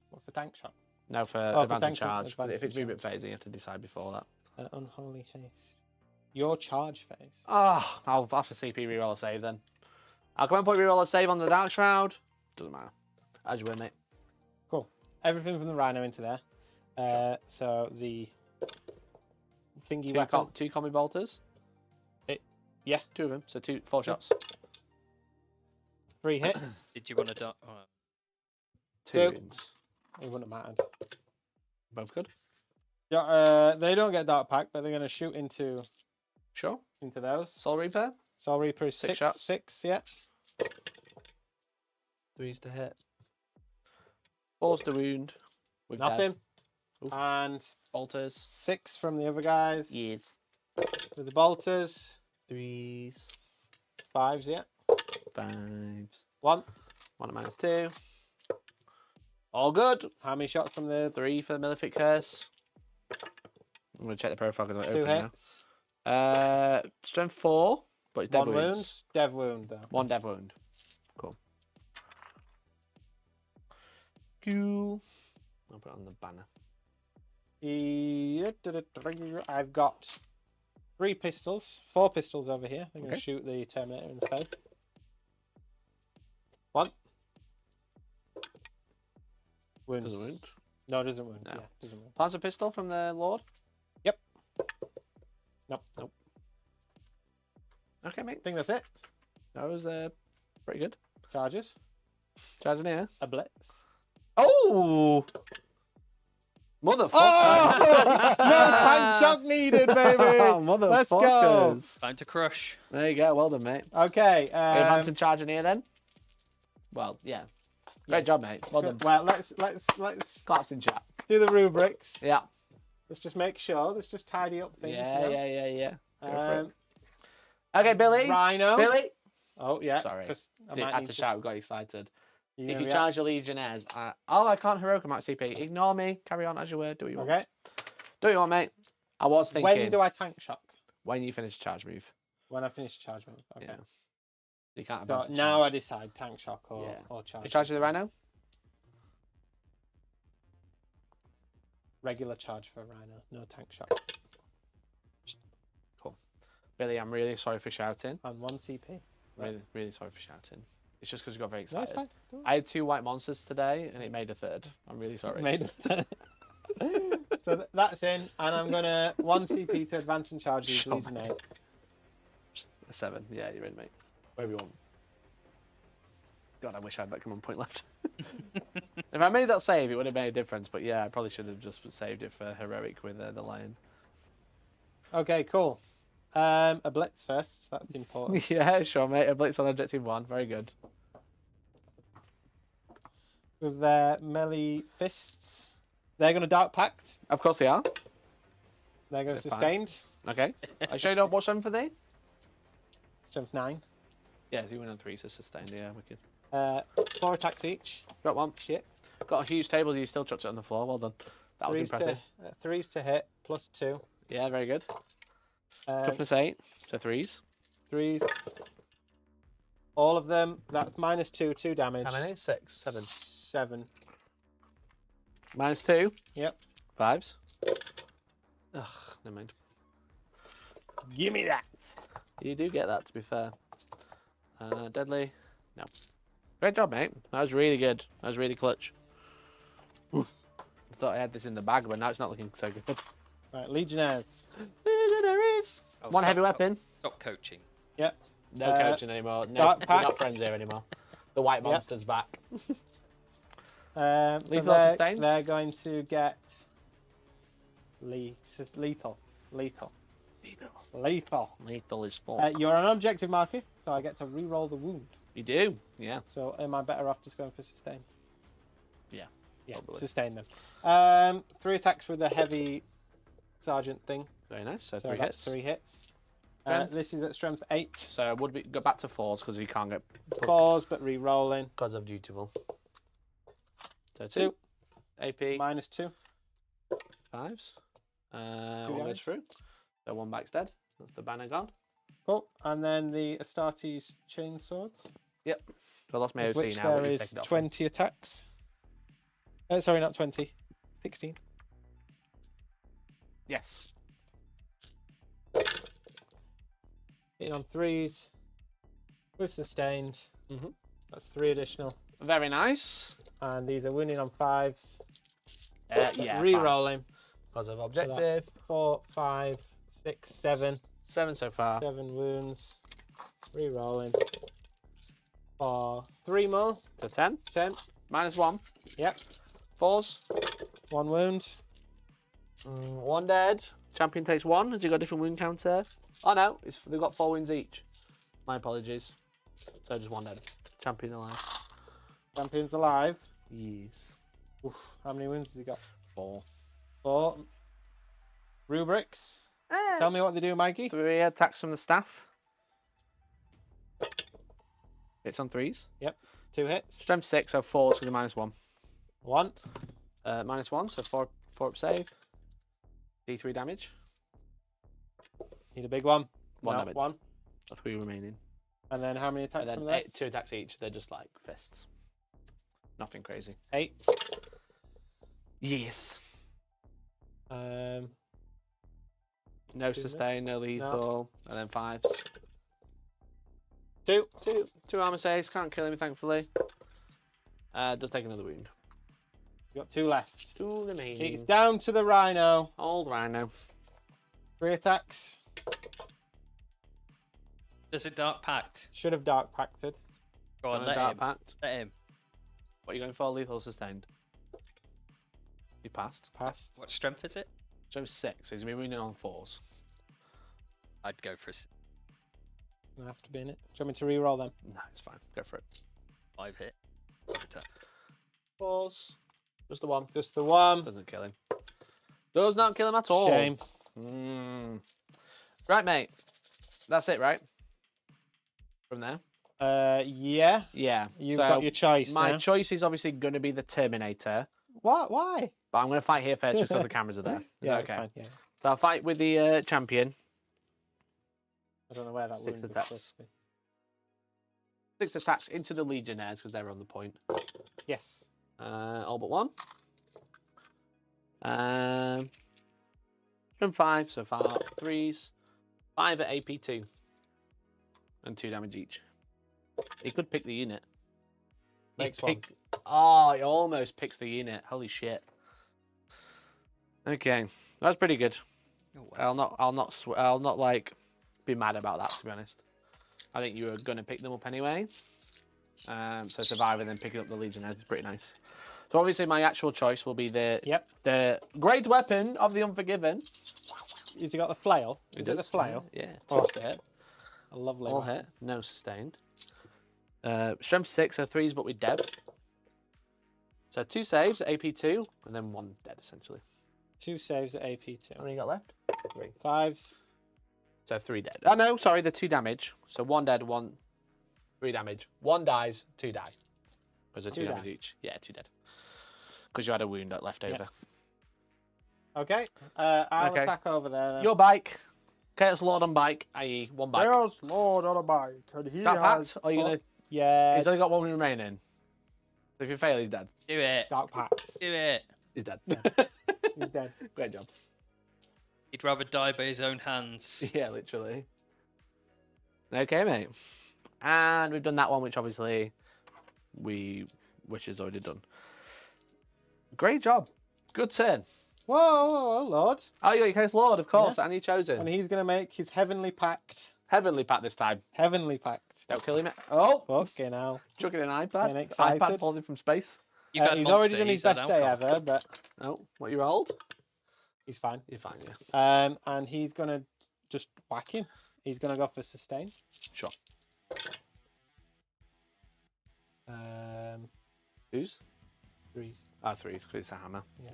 B: What, for tank shot?
A: No, for
B: for
A: advance and
B: tank
A: charge.
B: advance
A: If it's
B: and
A: movement phase, then you have to decide before that.
B: Unholy haste. Your charge phase.
A: Oh, I'll have to CP re-roll a save then. I'll come and put re-roll a save on the Dark Shroud. Doesn't matter. As you were, mate.
B: Cool. Everything from the Rhino into there. So the thingy weapon.
A: 2 combi bolters.
B: Yeah.
A: 2 of them, so 4 shots.
B: 3 hits.
C: Did you want to dark? Oh,
A: 2
B: Two.
A: wounds.
B: It wouldn't have mattered.
A: Both good.
B: Yeah, they don't get Dark Pack, but they're going to shoot into those.
A: Soul Reaper.
B: Soul Reaper is 6
A: shots.
B: 6, yeah.
A: 3s to hit. 4s to wound. With
B: Nothing. And
A: bolters.
B: 6 from the other guys.
A: Yes.
B: With the bolters.
A: 3s.
B: 5s, yeah.
A: 5s.
B: 1.
A: 1 at -2. All good.
B: How many shots from the
A: 3 for the Malefic Curse. I'm going to check the profile because I'm
B: 2
A: open
B: hits?
A: now. Strength 4, but it's dev
B: 1
A: wounds.
B: wound. Dev wound, though.
A: 1 dev wound. Cool. Cool. I'll put it on the banner.
B: I've got 3 pistols. 4 pistols over here. I'm going to shoot the Terminator in the face. 1. Wounds.
A: Doesn't wound.
B: No, it doesn't wound.
A: No.
B: Yeah, doesn't wound.
A: Plasma pistol from the Lord?
B: Yep. Nope.
A: Okay, mate.
B: I think that's it.
A: That was pretty good.
B: Charges.
A: Charging here.
B: A blitz.
A: Oh! Motherfucker!
B: Oh! No tank shock needed, baby.
A: Motherfuckers.
B: Let's go.
C: Time to crush.
A: There you go. Well done, mate.
B: Okay.
A: Advancing charging here then. Well, yeah. Great job, mate. Well done.
B: Well, let's
A: Claps in chat.
B: do the rubrics.
A: Yeah.
B: Let's just make sure. Let's just tidy up things.
A: Yeah. Go for it.
B: Um,
A: Okay, Billy.
B: Rhino.
A: Billy.
B: Oh yeah.
A: Sorry.
B: 'cause I
A: Didn't
B: might
A: have
B: need
A: to shout. We got excited.
B: You
A: If
B: gonna
A: you
B: react?
A: charge the Legionnaires, I can't heroic them at CP. Ignore me. Carry on as you were. Do what you want.
B: Okay.
A: Do what you want, mate. I was thinking
B: When do I tank shock?
A: when you finish charge move.
B: When I finish charge move. Okay.
A: Yeah. You can't
B: So
A: advance the
B: now
A: charge.
B: I decide tank shock or charge.
A: You charge the Rhino?
B: Regular charge for Rhino. No tank shock.
A: Cool. Billy, I'm really sorry for shouting.
B: And 1 CP. Right.
A: Really sorry for shouting. It's just because we got very
B: No, it's
A: excited.
B: fine. Don't
A: I had 2 white monsters today, and it made a 3rd. I'm really sorry.
B: Made it. So that's in, and I'm gonna 1 CP to advance and charge these
A: Sure,
B: Legionnaires.
A: A 7. Yeah, you're in, mate. Whatever you want. God, I wish I had that command point left. If I made that save, it would have made a difference. But yeah, I probably should have just saved it for heroic with the lion.
B: Okay, cool. A blitz first. That's important.
A: Yeah, sure, mate. A blitz on objective 1. Very good.
B: With their melee fists, they're gonna Dark Pact.
A: Of course they are.
B: They're gonna
A: They're fine.
B: sustained.
A: Okay. I show you not watch them for thee.
B: Strength 9.
A: Yeah, so you win on 3, so sustained. Yeah, wicked.
B: 4 attacks each.
A: Got 1.
B: Shit.
A: Got a huge table. You still chucked it on the floor. Well done. That was impressive.
B: 3s to hit +2.
A: Yeah, very good.
B: Um,
A: Toughness 8, so 3s.
B: 3s. All of them. That's -2, 2 damage.
A: How many? 6, 7.
B: 7.
A: -2.
B: Yep.
A: 5s. Ugh, never mind.
B: Give me that.
A: You do get that, to be fair. Deadly. No. Great job, mate. That was really good. That was really clutch. Oof. I thought I had this in the bag, but now it's not looking so good.
B: Right, Legionnaires.
A: Legionaries.
C: I'll
A: One
C: stop-
A: heavy weapon.
C: Stop coaching.
B: Yep.
A: No coaching anymore. No,
B: Dark
A: we're
B: Pact.
A: not friends here anymore. The white monster's back.
B: So
A: Lethal or sustained?
B: they're going to get lethal. Lethal.
A: Lethal is full.
B: You're an objective marker, so I get to re-roll the wound.
A: You do, yeah.
B: So am I better off just going for sustain?
A: Yeah.
B: Yeah,
A: Probably.
B: sustain them. 3 attacks with the heavy sergeant thing.
A: Very nice. So,
B: So
A: 3
B: that's
A: hits.
B: 3 hits.
A: Strength?
B: This is at strength 8.
A: So it would be go back to 4s because you can't get
B: 4s, but re-rolling.
A: because of dutiful. So
B: 2.
A: 2. AP.
B: -2.
A: 5s.
B: 2
A: One goes
B: damage.
A: through. So 1 back's dead. That's the banner gone.
B: Cool. And then the Astartes chainswords.
A: Yep. So I lost my
B: Of
A: OC
B: which
A: now.
B: there
A: but you've
B: is
A: taken it off.
B: 20 attacks. Sorry, not 20. 16.
A: Yes.
B: Hitting on 3s. With sustained.
A: Mhm.
B: That's 3 additional.
A: Very nice.
B: And these are winning on 5s.
A: Yeah.
B: Re-rolling.
A: Because of
B: So
A: objective.
B: that's 4, 5, 6, 7.
A: 7 so far.
B: 7 wounds. Re-rolling. For 3 more.
A: So 10.
B: 10.
A: -1.
B: Yep.
A: 4s.
B: 1 wound.
A: One dead. Champion takes 1. Has he got a different wound counter? Oh no, they've got 4 wounds each. My apologies. So just 1 dead. Champion alive.
B: Champion's alive.
A: Yes.
B: Oof, how many wounds has he got?
A: 4.
B: 4. Rubrics. Tell me what they do, Mikey.
A: 3 attacks from the staff. Hits on 3s.
B: Yep. 2 hits.
A: Strength 6, so 4, so the -1.
B: 1.
A: -1, so 4 up save. D3 damage.
B: Need a big one.
A: 1
B: No,
A: damage.
B: 1.
A: 3 remaining.
B: And then how many attacks
A: And
B: from
A: then
B: this?
A: 2 attacks each. They're just like fists. Nothing crazy.
B: 8.
A: Yes.
B: Um,
A: No sustain, no lethal. And then 5.
B: 2.
A: 2 armor saves. Can't kill him, thankfully. Does take another wound.
B: You've got 2 left.
A: 2 remaining.
B: It's down to the Rhino.
A: Old Rhino.
B: 3 attacks.
C: There's a Dark Pact.
B: Should have Dark Pacted.
C: Go on,
A: And a
C: let
A: Dark
C: him.
A: Pact.
C: Let him.
A: What are you going for? Lethal sustained. He passed.
B: Passed.
C: What strength is it?
A: So 6, so he's been wounded on 4s.
C: I'd go for
B: I have to be in it. Do you want me to re-roll them?
A: No, it's fine. Go for it.
C: 5 hit. Attack.
A: 4s. Just the 1.
B: Just the 1.
A: Doesn't kill him. Does not kill him at all.
B: Shame.
A: Right, mate. That's it, right? From there?
B: Yeah.
A: Yeah.
B: You've
A: So
B: got your choice
A: my
B: now.
A: choice is obviously going to be the Terminator.
B: What? Why?
A: But I'm going to fight here first just because the cameras are there. Is
B: Yeah,
A: that
B: it's
A: okay?
B: fine. Yeah.
A: So I'll fight with the champion.
B: I don't know where that
A: 6
B: wound was
A: attacks.
B: supposed to be.
A: 6 attacks into the Legionnaires because they're on the point.
B: Yes.
A: All but 1. From 5 so far. 3s. 5 at AP2. And 2 damage each. He could pick the unit.
B: Makes
A: He
B: one.
A: Oh, he almost picks the unit. Holy shit. Okay, that's pretty good.
C: Oh, wow.
A: I'll not like be mad about that, to be honest. I think you were gonna pick them up anyway. So surviving and then picking up the Legionnaires is pretty nice. So obviously my actual choice will be the great weapon of the Unforgiven.
B: Has he got the flail? Is it the flail?
A: Yeah.
B: Oh.
A: Touch hit.
B: A lovely
A: All
B: weapon.
A: hit. No sustained. Strength 6, so 3s, but with dead. So 2 saves at AP2, and then 1 dead, essentially.
B: 2 saves at AP2.
A: How many you got left? 3.
B: 5s.
A: So 3 dead. Oh, no, sorry, the 2 damage. So 1 dead, 3 damage. 1 dies, 2 die. Was it 2 damage each? Yeah, 2 dead. Because you had a wound that left over.
B: Okay. I'll attack over there then.
A: Your bike. Chaos Lord on bike, i.e. 1 bike.
B: Chaos Lord on a bike. And he
A: That
B: has...
A: pact, or you gonna...
B: Yeah.
A: He's only got 1 remaining. So if you fail, he's dead.
C: Do it.
B: Dark Pact.
C: Do it.
A: He's dead.
B: He's dead.
A: Great job.
C: He'd rather die by his own hands.
A: Yeah, literally. Okay, mate. And we've done that one, which obviously which is already done. Great job. Good turn.
B: Whoa, whoa, whoa, Lord.
A: Oh, you got your Chaos Lord, of course,
B: Yeah.
A: and you chosen.
B: And he's going to make his Heavenly Pact.
A: Heavenly Pact this time.
B: Heavenly Pact.
A: Don't kill him. Oh,
B: Fucking hell.
A: chucking an iPad.
B: Getting excited.
A: iPad falling from space.
C: You've had
B: He's
C: monster,
B: already done his
C: he's had
B: best day
C: alcohol.
B: ever, but
A: Oh, what, you're old?
B: he's fine.
A: You're fine, yeah.
B: And he's going to just whack him. He's going to go for sustain.
A: Sure. Who's?
B: 3s.
A: Oh, 3s, because it's a hammer.
B: Yeah.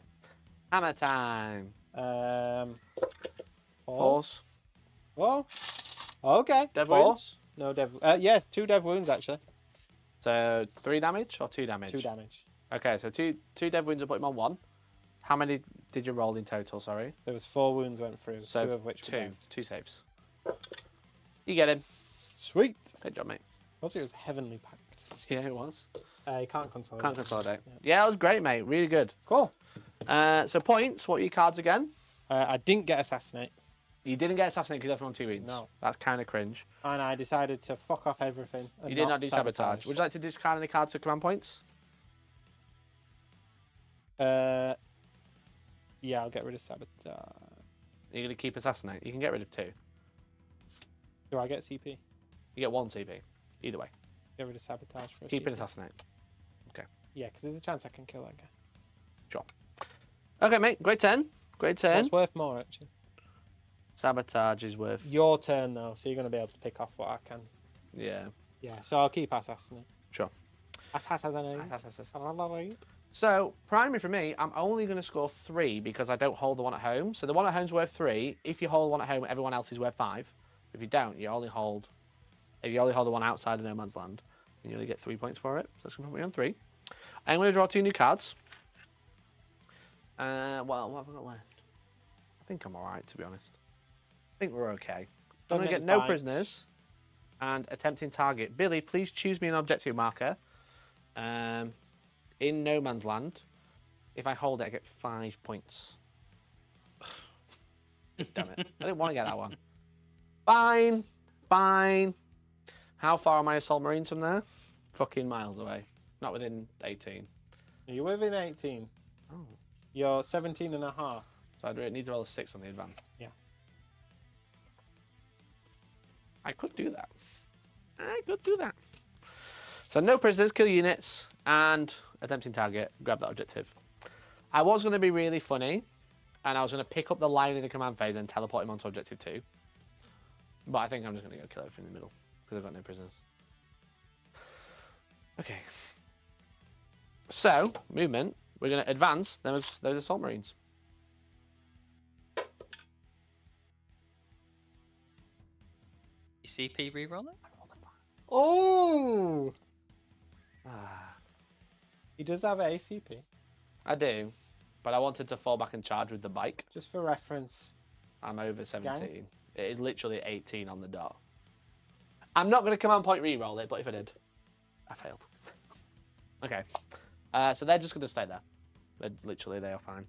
A: Hammer time.
B: 4.
A: 4s.
B: Oh, okay.
A: Dev
B: 4.
A: wounds.
B: No dev. Yes, 2 dev wounds actually.
A: So 3 damage or 2 damage?
B: 2 damage.
A: Okay, so two dev wounds will put him on 1. How many did you roll in total, sorry?
B: There was 4 wounds went through,
A: So
B: 2 of which were dev.
A: 2 saves. You get him.
B: Sweet.
A: Good job, mate.
B: I thought it was Heavenly Pact.
A: Yeah, it was.
B: You can't consolidate.
A: Can't consolidate. Yeah, that was great, mate. Really good.
B: Cool.
A: So points, what are your cards again?
B: I didn't get Assassinate,
A: You didn't get Assassinate because you're on 2 wounds.
B: No.
A: That's kind of cringe.
B: and I decided to fuck off everything. And
A: You did not do Sabotage. Would you like to discard any cards for command points?
B: Yeah, I'll get rid of Sabotage.
A: You're going to keep Assassinate. You can get rid of 2.
B: Do I get CP?
A: You get 1 CP. Either way.
B: Get rid of Sabotage for a
A: Keep
B: CP.
A: it Assassinate. Okay.
B: Yeah, because there's a chance I can kill that guy.
A: Sure. Okay, mate. Great turn. Great turn.
B: What's worth more, actually?
A: Sabotage is worth...
B: Your turn, though, so you're going to be able to pick off what I can.
A: Yeah.
B: Yeah, so I'll keep assassinate.
A: Sure.
B: Assassinate.
A: So, primary for me, I'm only going to score 3 because I don't hold the one at home. So the one at home's worth 3. If you hold one at home, everyone else is worth 5. If you don't, you only hold... If you only hold the one outside of no man's land, then you only get 3 points for it. So that's going to put me on 3. I'm going to draw 2 new cards. Well, what have I got left? I think I'm alright, to be honest. I think we're okay. I'm going to get no prisoners and attempting target. Billy, please choose me an objective marker. In no man's land. If I hold it, I get 5 points. Damn it. I didn't want to get that one. Fine. Fine. How far are my assault marines from there? Fucking miles away. Not within 18.
B: You're within 18.
A: Oh.
B: You're 17 and a half.
A: So I need to roll a 6 on the advance.
B: Yeah.
A: I could do that. So no prisoners, kill units, and attempting target, grab that objective. I was going to be really funny, and I was going to pick up the line in the command phase and teleport him onto objective 2. But I think I'm just going to go kill everything in the middle, because I've got no prisoners. Okay. So, movement. We're going to advance those assault marines.
C: CP reroll it?
B: Oh! He does have ACP.
A: I do, but I wanted to fall back and charge with the bike.
B: Just for reference.
A: I'm over 17.
B: Gang?
A: It is literally 18 on the dot. I'm not going to command point reroll it, but if I did, I failed. Okay. So they're just going to stay there. They are fine.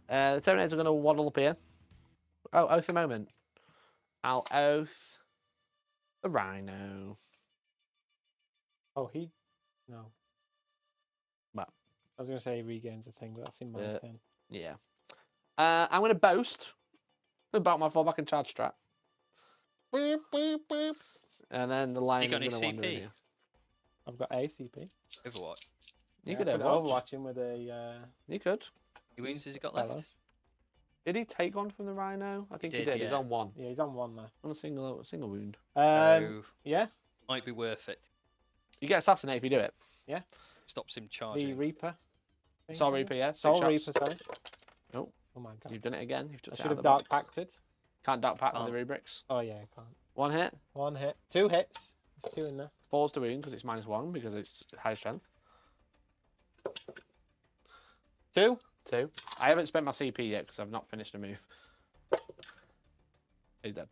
A: The Terminators are going to waddle up here. Oh, oath a moment. I'll oath the Rhino.
B: Oh, no.
A: What?
B: I was going to say he regains a thing, but that's in my turn.
A: Yeah. I'm going to boast about my fallback and charge strat.
B: Beep, beep, beep.
A: And then the line is going to wander in
C: CP?
A: here.
B: I've got ACP.
C: Overwatch.
A: You could
B: I
A: overwatch.
B: overwatch him with a...
A: You could.
C: How many wounds has he got left?
B: Fellas.
A: Did he take one from the Rhino? I think he
C: Did,
A: did. He's
C: yeah.
A: on 1.
B: Yeah, he's on 1 now.
A: On a single wound.
C: So,
B: Yeah.
C: might be worth it.
A: You get assassinated if you do it.
B: Yeah.
C: Stops him
B: The
C: charging.
B: Reaper.
A: Soul Reaper, yeah.
B: Soul
A: 6
B: Reaper,
A: shots.
B: sorry.
A: Oh.
B: Oh my god.
A: You've done it again. You've
B: I
A: just
B: should have dark pacted.
A: Can't dark pack with
C: Can't.
A: the rubrics.
B: Oh yeah, I can't.
A: 1 hit.
B: 1 hit. 2 hits. There's 2 in there.
A: Falls to wound because it's -1 because it's high strength.
B: 2.
A: 2. I haven't spent my CP yet because I've not finished a move. He's dead.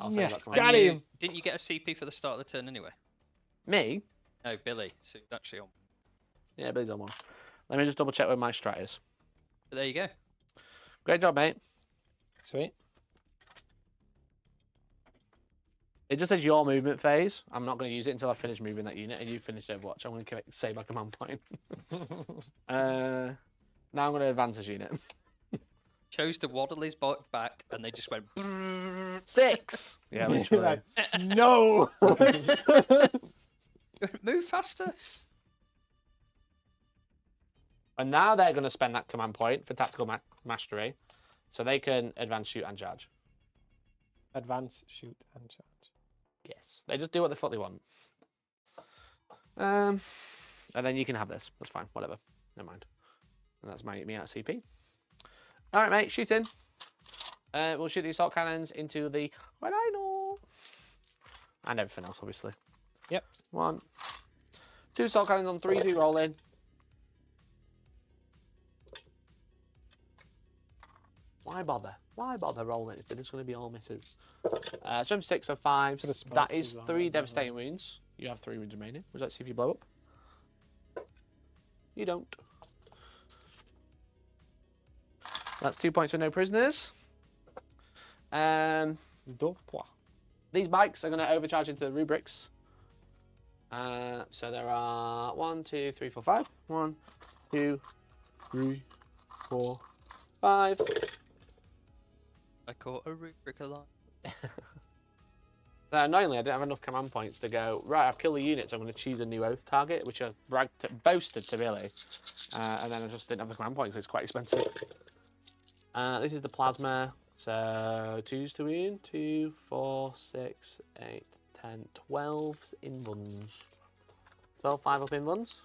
A: I'll save that
B: Yes,
A: for my-
B: got
C: And
B: him.
C: Didn't you get a CP for the start of the turn anyway?
A: Me?
C: No, Billy. So it's actually on.
A: Yeah, Billy's on 1. Let me just double check where my strat is.
C: But there you go.
A: Great job, mate.
B: Sweet.
A: It just says your movement phase. I'm not going to use it until I finish moving that unit and you finish Overwatch. I'm going to save my command point. Now I'm going to advance this unit.
C: Chose to waddle his back and they just went.
A: 6! Yeah, literally.
B: No!
C: Move faster.
A: And now they're going to spend that command point for tactical mastery. So they can advance, shoot, and charge.
B: Advance, shoot, and charge.
A: Yes. They just do what the fuck they want. And then you can have this. That's fine. Whatever. Never mind. And that's me out of CP. All right, mate. Shooting. We'll shoot the assault cannons into the Rhino. And everything else, obviously.
B: Yep.
A: 1. 2 assault cannons on 3. Do roll in. Why bother? Why bother rolling if they're just going to be all misses? So I'm 6 or 5.
B: Could've smoked
A: That
B: as
A: is
B: well,
A: 3
B: but
A: devastating
B: no worries.
A: wounds. You have 3 wounds remaining. Would you like to see if you blow up? You don't. That's 2 points for no prisoners. These bikes are going to overcharge into the rubrics. So there are 1, 2, 3, 4, 5. 1, 2, 3, 4, 5.
C: I caught a rubric alive.
A: Annoyingly, I didn't have enough command points to go, right, I've killed the units, I'm going to choose a new oath target, which I boasted to Billy. And then I just didn't have the command points, so it's quite expensive. This is the plasma. So 2's to win. 2, 4, 6, 8, 10, 12 in ones. 12, 5 up in ones,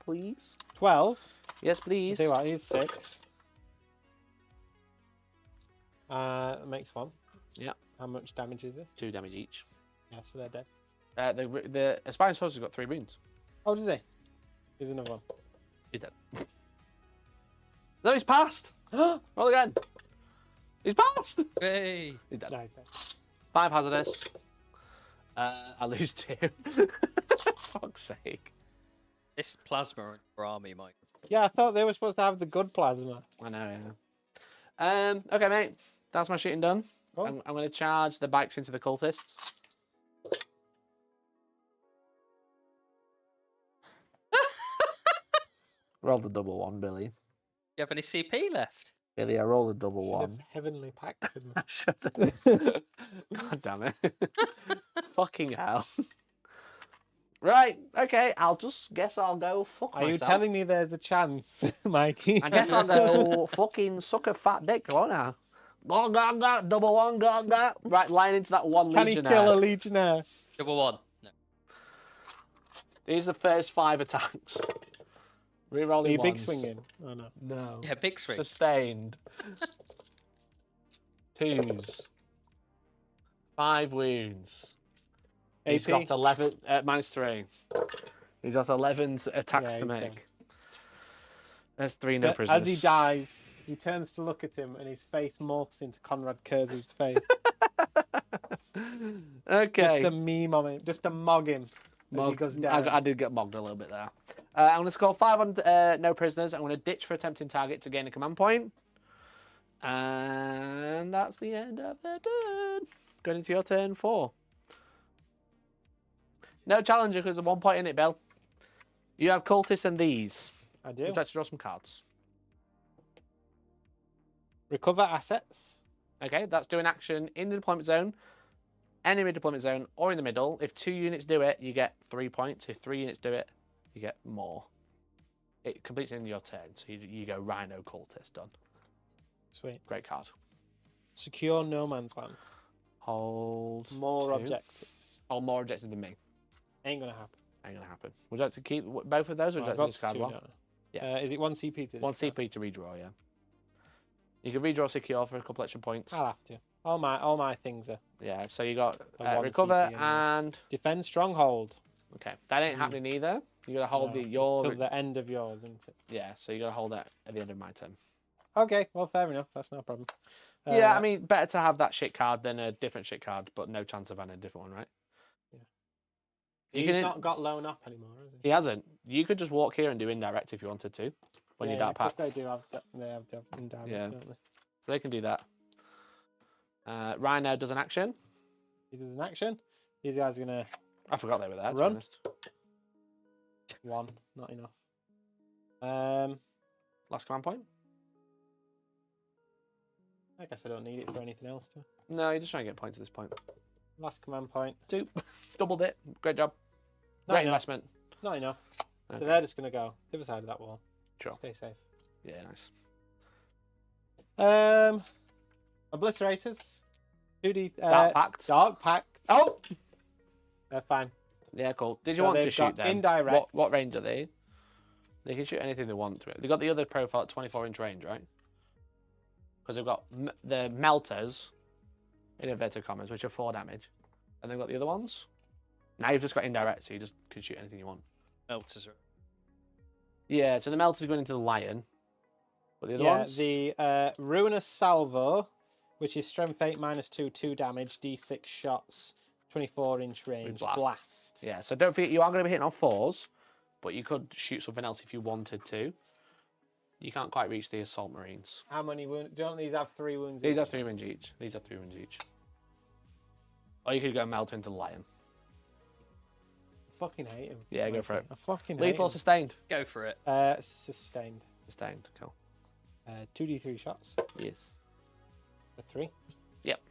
A: please.
B: 12.
A: Yes, please.
B: See what? He's 6. Makes 1.
A: Yeah.
B: How much damage is this?
A: 2 damage each.
B: Yeah, so they're dead.
A: The aspiring sorcerer's got 3 wounds.
B: Oh, does he? Here's another one.
A: He's dead. No, he's passed. Roll again. He's passed.
C: Hey.
A: He's dead.
B: No,
A: 5 hazardous. I lose 2. Fuck's sake.
C: This plasma in your army, Mike.
B: yeah, I thought they were supposed to have the good plasma.
A: I know, yeah. Okay, mate. That's my shooting done.
B: Cool.
A: I'm going to charge the bikes into the cultists. Roll the double one, Billy.
C: You have any CP left?
A: Billy, I rolled a double
B: Should
A: one.
B: have heavenly pact with me.
A: God damn it. Fucking hell. Right, okay, guess I'll go fuck
B: Are
A: myself.
B: you telling me there's a chance, Mikey?
A: I guess I'll go fucking suck a fat dick, won't I? Go, double one, go. Right, line into that one
B: Can he
A: legionnaire.
B: kill a legionnaire?
C: Double 1. No.
A: These are the first 5 attacks. Rerolling
B: Are you big
A: ones.
B: swinging? Oh no.
A: No.
C: Yeah, big swing.
A: Sustained. 2s. 5 wounds. He's
B: AP?
A: got 11, -3. He's got 11 attacks
B: Yeah,
A: to
B: he's
A: make.
B: done.
A: There's 3 no prisoners.
B: As he dies, he turns to look at him and his face morphs into Conrad Kurz's face.
A: Okay.
B: Just a meme on him. Just to mog him as he goes down.
A: I did get mogged a little bit there. I'm going to score 5 on no prisoners. I'm going to ditch for attempting target to gain a command point. And that's the end of the turn. Going into your turn 4. No challenger because there's 1 point in it, Bill. You have cultists and these.
B: I do.
A: Would you like to draw some cards?
B: Recover assets.
A: Okay, that's doing action in the deployment zone, enemy deployment zone, or in the middle. If 2 units do it, you get 3 points. If 3 units do it, you get more. It completes in your turn, so you go Rhino Cultist, done.
B: Sweet.
A: Great card.
B: Secure no man's land.
A: Hold.
B: More
A: 2.
B: objectives.
A: Oh, more objectives than me.
B: Ain't gonna happen.
A: Ain't gonna happen. Would you like to keep both of those, or would you
B: I've
A: like to
B: got
A: discard
B: 2
A: one?
B: now.
A: Yeah.
B: Is it 1 CP to
A: 1
B: discard?
A: CP to redraw, yeah. You can redraw secure for a couple extra points.
B: I'll have to. All my things are
A: Yeah, so you got
B: The 1
A: recover
B: CP anyway.
A: and
B: defend stronghold.
A: okay. That ain't happening either. You gotta hold
B: No,
A: your
B: till the end of yours, isn't it?
A: yeah. So you gotta hold that at the end of my turn.
B: Okay, well, fair enough. That's no problem.
A: Yeah, I mean, better to have that shit card than a different shit card, but no chance of having a different one, right? You
B: he's
A: can-
B: not got loan up anymore, has he?
A: He hasn't. You could just walk here and do indirect if you wanted to when you dark
B: because
A: pack.
B: they do have indirect,
A: Yeah.
B: don't they?
A: So they can do that. Rhino does an action.
B: He does an action. These guys are gonna
A: I forgot they were there. To be
B: Run.
A: honest.
B: 1, not enough.
A: Last command point.
B: I guess I don't need it for anything else.
A: No, you're just trying to get points at this point.
B: Last command point.
A: 2. Doubled it. Great job.
B: Not
A: Great
B: enough.
A: investment.
B: Not enough.
A: Okay.
B: So they're just gonna go the other side of that wall.
A: Sure.
B: Stay safe.
A: Yeah, nice.
B: Obliterators. 2D.
A: Dark Pact.
B: Dark Pact.
A: Oh!
B: They're fine.
A: Yeah, cool. Did you
B: So
A: want to
B: they've
A: shoot
B: got
A: them?
B: indirect.
A: What range are they? They can shoot anything they want to it. They've got the other profile at 24-inch range, right? Because they've got the melters, in inverted commas, which are 4 damage. And they've got the other ones. Now you've just got indirect, so you just can shoot anything you want.
C: Melters are.
A: Yeah, so the melters are going into the lion. But the other
B: Yeah,
A: ones?
B: the Ruinous Salvo, which is Strength 8 -2, 2 damage, D6 shots, 24-inch range, blast.
A: Yeah, so don't forget you are going to be hitting on 4s, but you could shoot something else if you wanted to. You can't quite reach the Assault Marines.
B: How many wounds? Don't these have 3 wounds?
A: These
B: each?
A: have 3 wounds each. These have 3 wounds each. Or you could go melter into the lion.
B: I fucking hate him.
A: Yeah, go for it.
B: I fucking hate
A: Lethal or
B: him.
A: sustained?
C: Go for it.
B: Sustained.
A: Sustained, cool.
B: 2d3 shots.
A: Yes.
B: For 3.
A: Yep.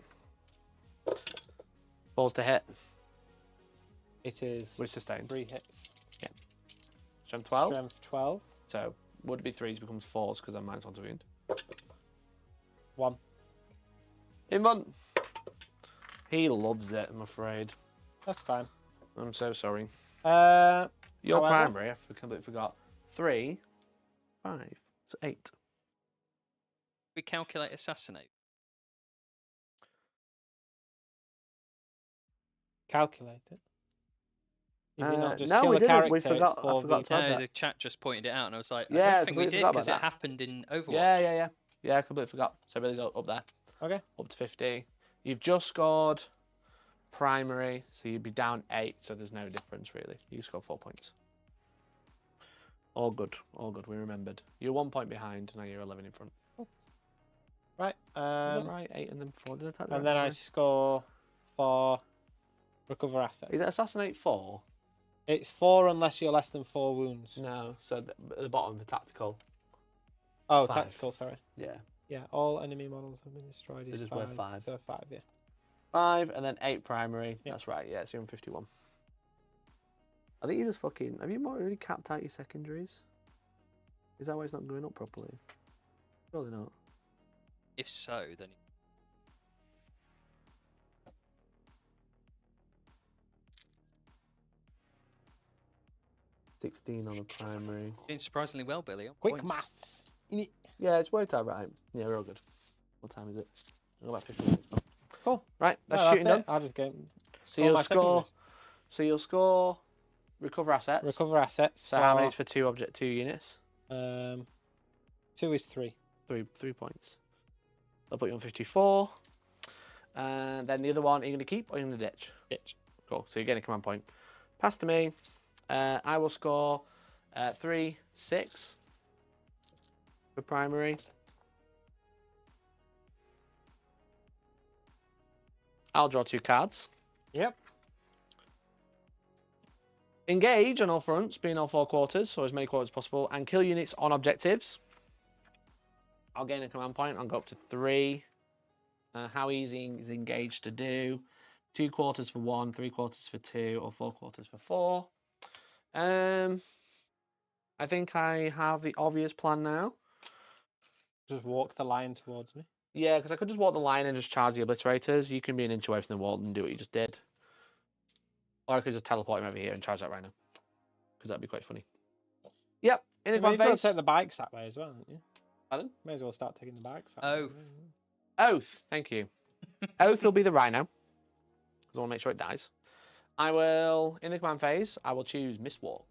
A: Balls to hit.
B: It is
A: With sustained.
B: 3 hits.
A: Strength 12.
B: Strength 12.
A: So would be 3s becomes 4s because I'm -1 to wound.
B: 1.
A: Invent. He loves it, I'm afraid.
B: That's fine.
A: I'm so sorry.
B: Your
A: Your primary, I completely forgot. 3, 5, so 8.
C: We calculate assassinate.
B: Calculate it. Is it not just
A: no,
B: kill
A: we
B: a
A: didn't.
B: character?
A: We forgot.
B: It's
A: I forgot to add
C: No,
A: that.
C: the chat just pointed it out, and I was like, I
A: Yeah,
C: don't think we
A: completely
C: did
A: forgot
C: because
A: about
C: it
A: that.
C: happened in Overwatch.
A: Yeah, I completely forgot. So Billy's up there.
B: Okay.
A: Up to 50. You've just scored primary, so you'd be down 8, so there's no difference really. You scored 4 points. All good, we remembered. You're 1 point behind, now you're 11 in front.
B: Right.
A: Is that right? 8 and then 4. Did I type that
B: And then I score for recover assets.
A: Is it assassinate 4?
B: It's 4 unless you're less than 4 wounds.
A: No, so at the bottom, the tactical.
B: Oh,
A: 5.
B: tactical, sorry.
A: Yeah.
B: Yeah, all enemy models have been destroyed.
A: It is worth 5.
B: So 5, yeah.
A: 5 and then 8 primary.
B: Yep.
A: That's right, yeah, it's 51. I think you just fucking... Have you already capped out your secondaries? Is that why it's not going up properly? Probably not.
C: If so, then
A: 16 on the primary.
C: you're doing surprisingly well, Billy.
B: Quick
C: Points.
B: maths.
A: Yeah, it's worked out right. Yeah, we're all good. What time is it? About 15 minutes.
B: Cool.
A: Right, that's
B: No,
A: shooting done.
B: I'll just go.
A: So you'll score. So you'll score. Recover assets.
B: Recover assets.
A: So how many is for 2 units?
B: 2 is 3.
A: 3 points. I'll put you on 54. And then the other one, are you going to keep or are you going to ditch?
B: Ditch.
A: Cool. So you're getting a command point. Pass to me. I will score 3, 6 for primary. I'll draw 2 cards.
B: Yep.
A: Engage on all fronts, be in all 4 quarters, so as many quarters as possible, and kill units on objectives. I'll gain a command point. I'll go up to 3. How easy is engaged to do? 2 quarters for 1, 3 quarters for 2, or 4 quarters for 4. I think I have the obvious plan now.
B: Just walk the line towards me.
A: Yeah, because I could just walk the line and just charge the obliterators. You can be an inch away from the wall and do what you just did. Or I could just teleport him over here and charge that rhino. Because that'd be quite funny. Yep, in the
B: May
A: face.
B: as well take the bikes that way as well, haven't you?
A: Pardon?
B: May as well start taking the bikes that
C: Oh.
B: way.
A: Oath, thank you. Oath will be the rhino. Because I want to make sure it dies. I will, in the command phase, I will choose Mistwalk.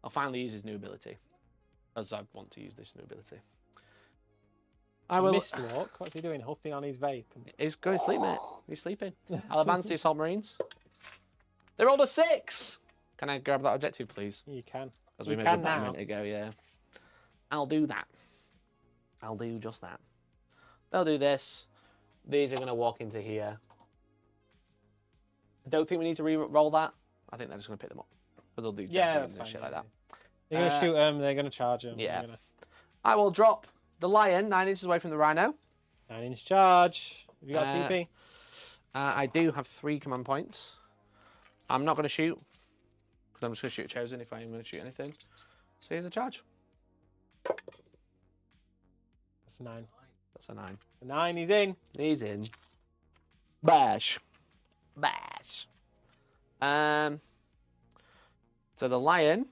A: I'll finally use his new ability. As I want to use this new ability. I will.
B: Mistwalk? What's he doing? Huffing on his vape?
A: He's going to sleep, mate. He's sleeping. I'll advance the Assault Marines. They rolled a 6! Can I grab that objective, please?
B: You can.
A: Because we
B: You
A: made
B: can
A: that a
B: now.
A: minute ago, yeah. I'll do that. I'll do just that. They'll do this. These are going to walk into here. I don't think we need to re-roll that. I think they're just going to pick them up. Because they'll do
B: Yeah,
A: Deathwing
B: that's
A: and
B: fine.
A: shit like that.
B: They're going to shoot him, they're going to charge him.
A: Yeah.
B: Gonna...
A: I will drop the Lion 9 inches away from the Rhino.
B: 9-inch charge. Have you got CP?
A: I do have 3 command points. I'm not going to shoot. Because I'm just going to shoot Chosen if I am going to shoot anything. So here's a charge.
B: That's a 9.
A: That's a 9.
B: The 9, he's in.
A: He's in. Bash. Bash. So the Lion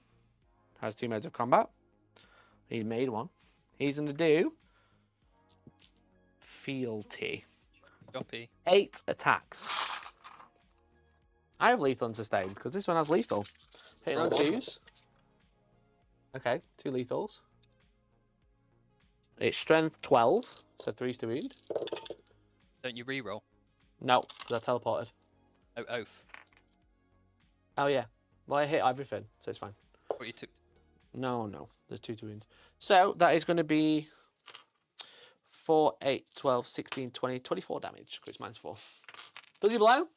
A: has 2 modes of combat. He's made 1. He's going to do fealty.
C: Copy.
A: 8 attacks. I have lethal and sustained because this one has lethal. Hitting on 2s. Okay, 2 lethals. It's strength 12, so 3's to wound.
C: Don't you re-roll?
A: No, because I teleported.
C: Oh, oath.
A: Oh yeah. Well, I hit everything, so it's fine.
C: What you took?
A: No, there's 2 to wound. So that is going to be 4, 8, 12, 16, 20, 24 damage. Because mine's 4. Does he blow?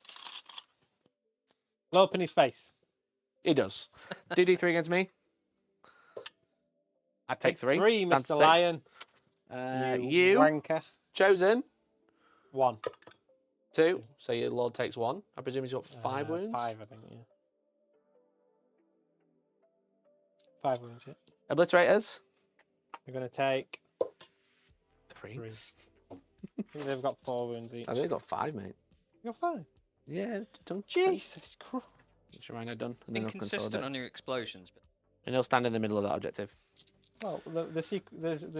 B: Blow up in his face.
A: He does. DD3 against me. I take 3.
B: 3,
A: That's
B: Mr.
A: 6.
B: Lion.
A: You
B: wanker.
A: Chosen
B: 1.
A: 2. So your Lord takes 1. I presume he's got 5 wounds.
B: 5, I think, yeah. 5 wounds, yeah.
A: Obliterators.
B: We're going to take
A: 3.
B: think they've got 4 wounds each.
A: I think they've got 5, mate.
B: You got 5?
A: Yeah, done.
B: Jesus Christ.
A: It's your rhino done. And then
C: Inconsistent on your explosions, but
A: and he'll stand in the middle of that objective.
B: Well, the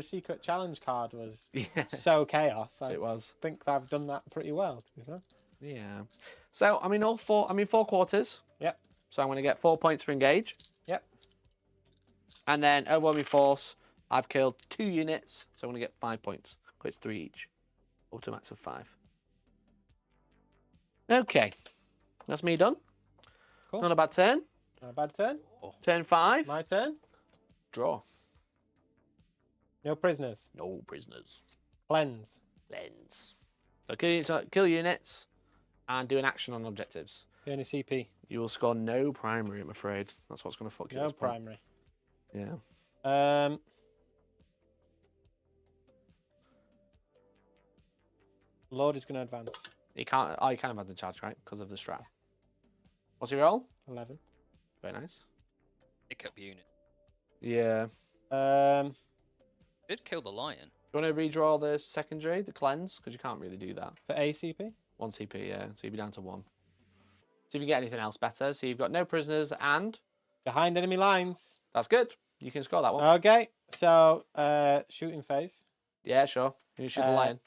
B: secret challenge card was
A: Yeah,
B: so chaos. I
A: it was.
B: think I've done that pretty well, to be fair.
A: Yeah. So I'm in 4 quarters.
B: Yep.
A: So I'm going to get 4 points for engage.
B: Yep.
A: And then overwhelming force, I've killed 2 units, so I'm going to get 5 points. It's 3 each. Up to a max of 5. Okay. That's me done.
B: Cool.
A: Not a bad turn.
B: Not a bad turn.
A: Turn 5.
B: My turn.
A: Draw.
B: No prisoners.
A: No prisoners.
B: Cleanse.
A: Lens. So kill units and do an action on objectives.
B: The only CP.
A: You will score no primary, I'm afraid. That's what's going to fuck you.
B: No primary.
A: Yeah.
B: Lord is going to advance.
A: You can't. Oh, you can have the charge, right? Because of the strap. What's your roll?
B: 11.
A: Very nice.
C: pick up unit.
A: Yeah.
C: Did kill the lion.
A: You want to redraw the secondary, the cleanse? Because you can't really do that.
B: For ACP?
A: 1 CP, yeah. So you'd be down to 1. See if you get anything else better. So you've got no prisoners and...
B: Behind enemy lines.
A: That's good. You can score that one.
B: Okay, so shooting phase.
A: Yeah, sure. You shoot the lion.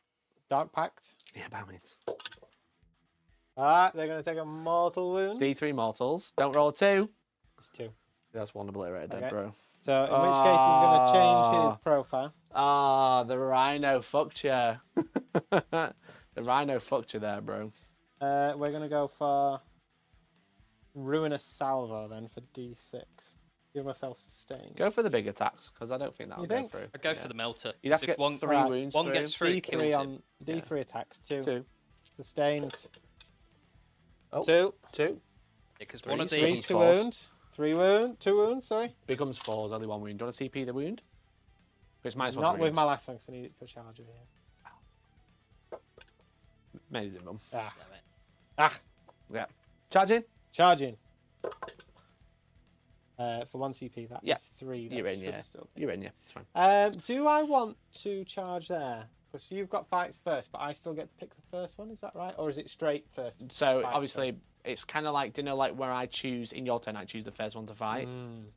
B: Dark Pact.
A: Yeah, by all means.
B: Alright, they're going to take a mortal wound.
A: D3 mortals. Don't roll a 2.
B: It's 2.
A: That's 1 obliterated dead,
B: Okay.
A: bro.
B: So in which case he's going to change his profile.
A: Ah, the rhino fucked you. The rhino fucked you there, bro.
B: We're going to go for Ruinous Salvo then for D6. Give myself sustain.
A: Go for the big attacks, because I don't think that'll
B: You
A: go
B: think?
A: through.
C: I'd go for the melter.
A: You'd have to
C: 'cause if
A: get 3 wounds
C: one
A: through.
C: gets through, it kills
B: D3
C: him.
B: on D3 attacks. 2.
A: 2.
B: Sustained.
A: Oh.
B: 2.
A: 2.
C: Because
A: Three,
C: one of
A: so
C: the
A: becomes
B: 2
A: 4s.
B: wounds. 3 wounds. 2 wounds, sorry.
A: Becomes 4s, only 1 wound. Do you want to CP the wound? It's minus 1
B: Not
A: to
B: with
A: wound.
B: my last one, because I need it for charger here.
A: Amazing, mum.
B: Ah.
C: Damn it.
B: Ah.
A: Yeah. Charging?
B: Charging. For 1 CP, that
A: Yeah.
B: is 3. That
A: You're in,
B: should
A: yeah.
B: still be-
A: You're in, yeah. It's fine.
B: Do I want to charge there? Because you've got fights first, but I still get to pick the first one, is that right? Or is it straight first?
A: So,
B: fight
A: obviously, it's kind of like, do you know, like where I choose, in your turn, I choose the first one to fight?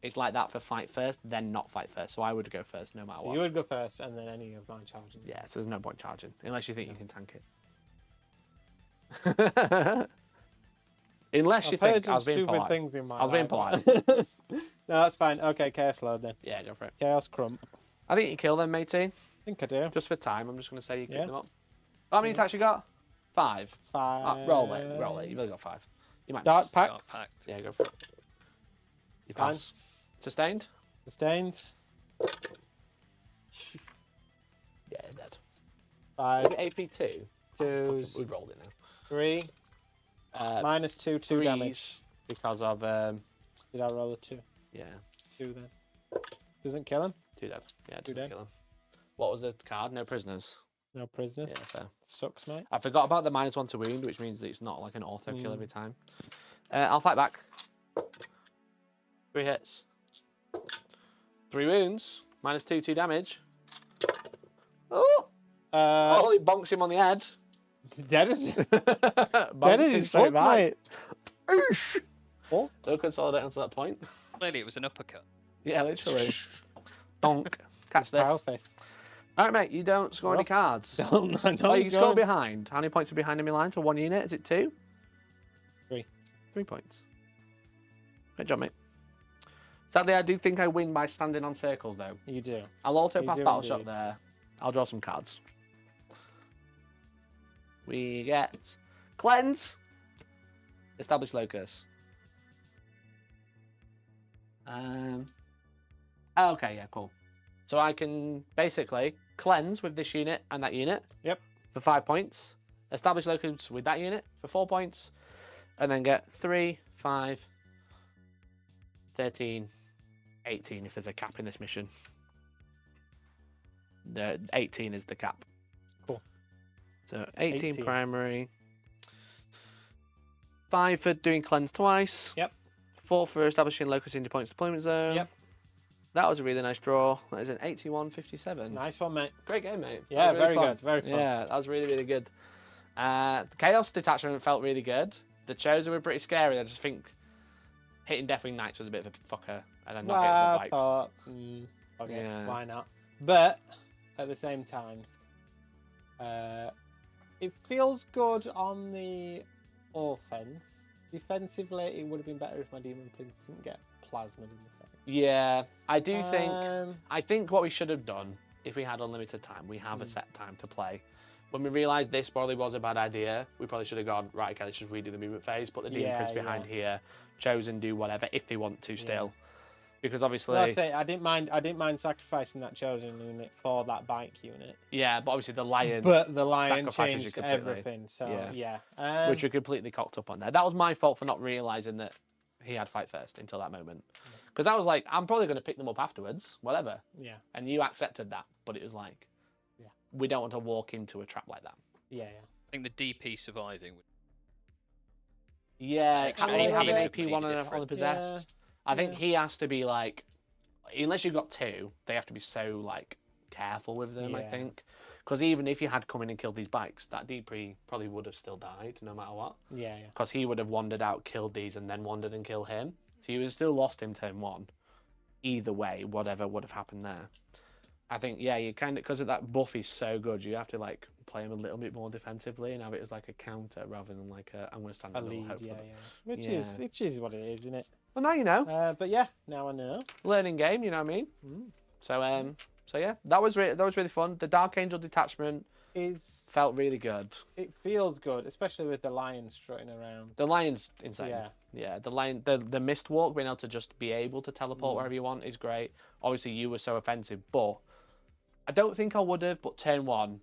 A: It's like that for fight first, then not fight first. So I would go first, no matter
B: So
A: what.
B: you would go first, and then any of mine charging.
A: Yeah, so there's no point charging, unless you think you can tank it. Unless you
B: I've heard
A: think I
B: some
A: was being
B: stupid
A: polite.
B: things in my
A: I was being
B: life.
A: polite.
B: No, that's fine. Okay, Chaos Load then.
A: Yeah, go for it.
B: Chaos Crump.
A: I think you kill them, matey.
B: I think I do.
A: Just for time, I'm just going to say you kick
B: Yeah.
A: them up. How many attacks you got? 5.
B: 5.
A: Roll it, roll it. You've only got 5. You might
B: Dark
A: miss.
B: Pact.
C: Dark Pact.
A: Yeah, go for it. You
B: Fine.
A: pass. Sustained?
B: Sustained.
A: Yeah, dead.
B: 5.
A: Is it AP2?
B: 2s.
A: We've rolled it now.
B: 3. Minus 2, 2
A: Threes,
B: damage.
A: Because of,
B: Did I roll a 2?
A: yeah,
B: 2 then. Doesn't kill him.
A: 2 dead. Yeah, it
B: 2
A: doesn't
B: dead.
A: kill him. What was the card? No prisoners.
B: No prisoners.
A: Yeah, fair.
B: Sucks, mate.
A: I forgot about the -1 to wound, which means that it's not like an auto kill every time. I'll fight back. 3 hits. 3 wounds. -2, 2 damage. Oh! Oh, he bonks him on the head.
B: Dead as
A: Bonks
B: dead as
A: him
B: his
A: straight
B: foot,
A: back.
B: mate.
A: Oh, they'll consolidate until that point.
C: Clearly, it was an uppercut.
A: Yeah, literally. Donk. Catch
B: Power
A: this.
B: fist.
A: All right, mate, you don't score any cards.
B: Don't
A: Oh, you can score
B: join.
A: behind. How many points are behind enemy lines for 1 unit? Is it 2?
B: 3.
A: 3 points. Good job, mate. Sadly, I do think I win by standing on circles, though.
B: You do.
A: I'll auto
B: You
A: pass
B: do
A: battle shot
B: indeed.
A: there. I'll draw some cards. We get cleanse, establish locus. Okay, yeah, cool. So I can basically cleanse with this unit and that unit.
B: Yep.
A: For 5 points. Establish locus with that unit for 4 points. And then get 3, 5, 13, 18 if there's a cap in this mission. The 18 is the cap.
B: Cool.
A: So 18
B: 18.
A: primary. 5 for doing cleanse twice.
B: Yep.
A: 4 for establishing locus in your points deployment zone.
B: Yep.
A: That was a really nice draw. That is an 81-57.
B: Nice one, mate.
A: Great game, mate.
B: Yeah,
A: Really
B: very
A: fun.
B: good. Very fun.
A: Yeah, that was really, really good. The Chaos Detachment felt really good. The Chosen were pretty scary. I just think hitting Deathwing Knights was a bit of a fucker. And then not hitting the bikes.
B: I thought, okay,
A: Yeah.
B: why not? But at the same time, it feels good on the offense. Defensively, it would have been better if my Demon Prince didn't get plasmid in the face.
A: Yeah, I do think. I think what we should have done, if we had unlimited time, we have a set time to play. When we realised this probably was a bad idea, we probably should have gone, right, okay, let's just redo the movement phase, put the Demon Prince behind here, Chosen do whatever if they want to still. Because obviously,
B: well, I didn't mind sacrificing that Chosen unit for that bike unit.
A: Yeah, but obviously the Lion.
B: But the Lion
A: sacrifices
B: changed
A: you completely.
B: everything. So yeah.
A: Which we completely cocked up on there. That was my fault for not realising that he had fight first until that moment. Because I was like, I'm probably going to pick them up afterwards, whatever.
B: Yeah.
A: And you accepted that, but it was like, we don't want to walk into a trap like that.
B: Yeah.
C: I think the DP surviving would.
A: Yeah, having AP one on the possessed.
B: Yeah.
A: I think he has to be like, unless you've got two, they have to be so like careful with them. I think, because even if you had come in and killed these bikes, that DP probably would have still died no matter what.
B: Yeah.
A: Because he would have wandered out, killed these, and then wandered and killed him. So you would have still lost him turn one. Either way, whatever would have happened there. I think, yeah, you kind of, because that buff is so good, you have to like play him a little bit more defensively and have it as like a counter rather than like a, I'm going to stand in the middle, hope for them.
B: Which is what it is, isn't it?
A: Well, now you know.
B: But yeah, now I know.
A: Learning game, you know what I mean? So yeah, that was really fun. The Dark Angel Detachment felt really good.
B: It feels good, especially with the Lion strutting around.
A: The Lion's insane. Yeah. The Lion, the Mist Walk, being able to just be able to teleport wherever you want is great. Obviously, you were so offensive, but I don't think I would have. But turn one,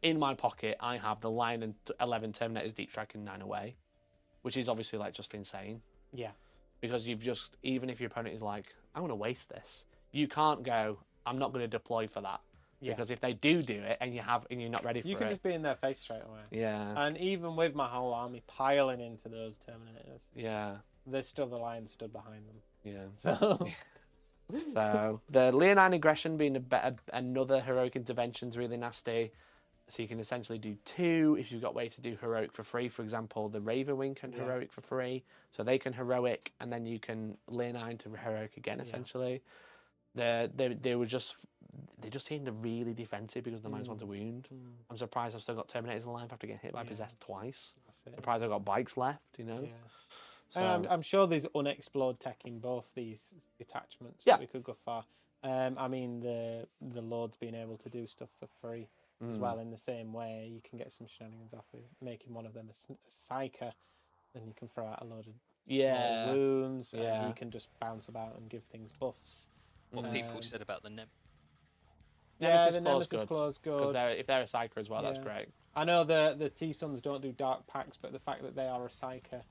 A: in my pocket, I have the Lion and 11 Terminators deep striking 9 away, which is obviously like just insane.
B: Yeah.
A: Because you've just, even if your opponent is like, I'm going to waste this, you can't go, I'm not going to deploy for that. Yeah. Because if they do it and you're not ready for it,
B: you can just be in their face straight away.
A: Yeah.
B: And even with my whole army piling into those Terminators, there's still the Lion stood behind them.
A: Yeah.
B: So,
A: so the Leonine Aggression being another heroic intervention is really nasty. So you can essentially do 2 if you've got ways to do heroic for free. For example, the Ravenwing can heroic for free, so they can heroic, and then you can Leonine to heroic again. Essentially, they just seemed really defensive because the -1 to wound. I'm surprised I've still got Terminators alive after getting hit by possessed twice. Surprised I've got bikes left. You know. Yeah.
B: So, and I'm sure there's unexplored tech in both these detachments that we could go for. I mean, the Lord's being able to do stuff for free as well in the same way. You can get some shenanigans off with making one of them a psyker, and you can throw out a load of wounds, and he can just bounce about and give things buffs.
C: What people said about the
B: Nemesis Claw's good.
A: If they're a psyker as well, that's great.
B: I know the T-Suns don't do dark packs, but the fact that they are a psyker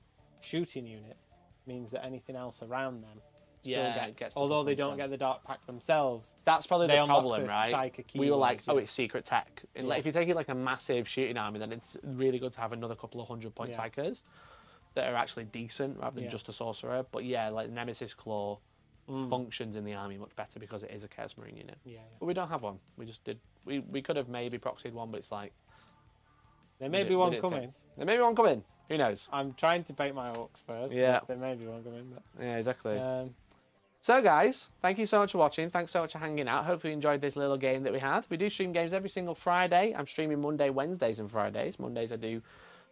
B: shooting unit means that anything else around them gets although they don't get the dark pack themselves.
A: That's probably the problem, right? We were like,
B: oh,
A: it's secret tech. If you take it like a massive shooting army, then it's really good to have another couple of 100-point psychers that are actually decent rather than just a sorcerer. But yeah, like Nemesis Claw functions in the army much better because it is a Chaos Marine unit. But we don't have one. We just did. We could have maybe proxied one, but it's like
B: there may be one coming.
A: There may be one coming. Who knows?
B: I'm trying to bait my orcs first.
A: Yeah.
B: There may be one coming. But...
A: Yeah, exactly. So guys, thank you so much for watching. Thanks so much for hanging out. Hopefully you enjoyed this little game that we had. We do stream games every single Friday. I'm streaming Monday, Wednesdays and Fridays. Mondays I do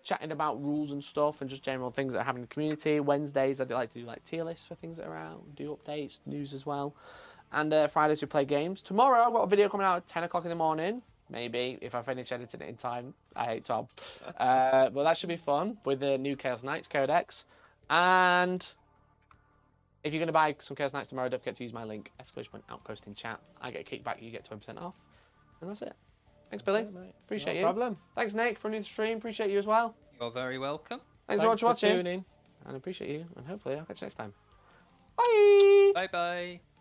A: chatting about rules and stuff and just general things that are happening in the community. Wednesdays I like to do like tier lists for things that are out, do updates, news as well. And Fridays we play games. Tomorrow I've got a video coming out at 10 o'clock in the morning. Maybe, if I finish editing it in time. I hate Tom. But that should be fun with the new Chaos Knights Codex. And if you're going to buy some Chaos Knights tomorrow, don't forget to use my link, !Outpost in chat. I get a kickback, you get 20% off. And that's it. Thanks, Billy. Appreciate you.
B: No problem.
A: Thanks, Nick, for a new stream. Appreciate you as well.
C: You're very welcome.
A: Thanks so much for watching.
B: Tuning.
A: And I appreciate you. And hopefully I'll catch you next time. Bye.
C: Bye-bye.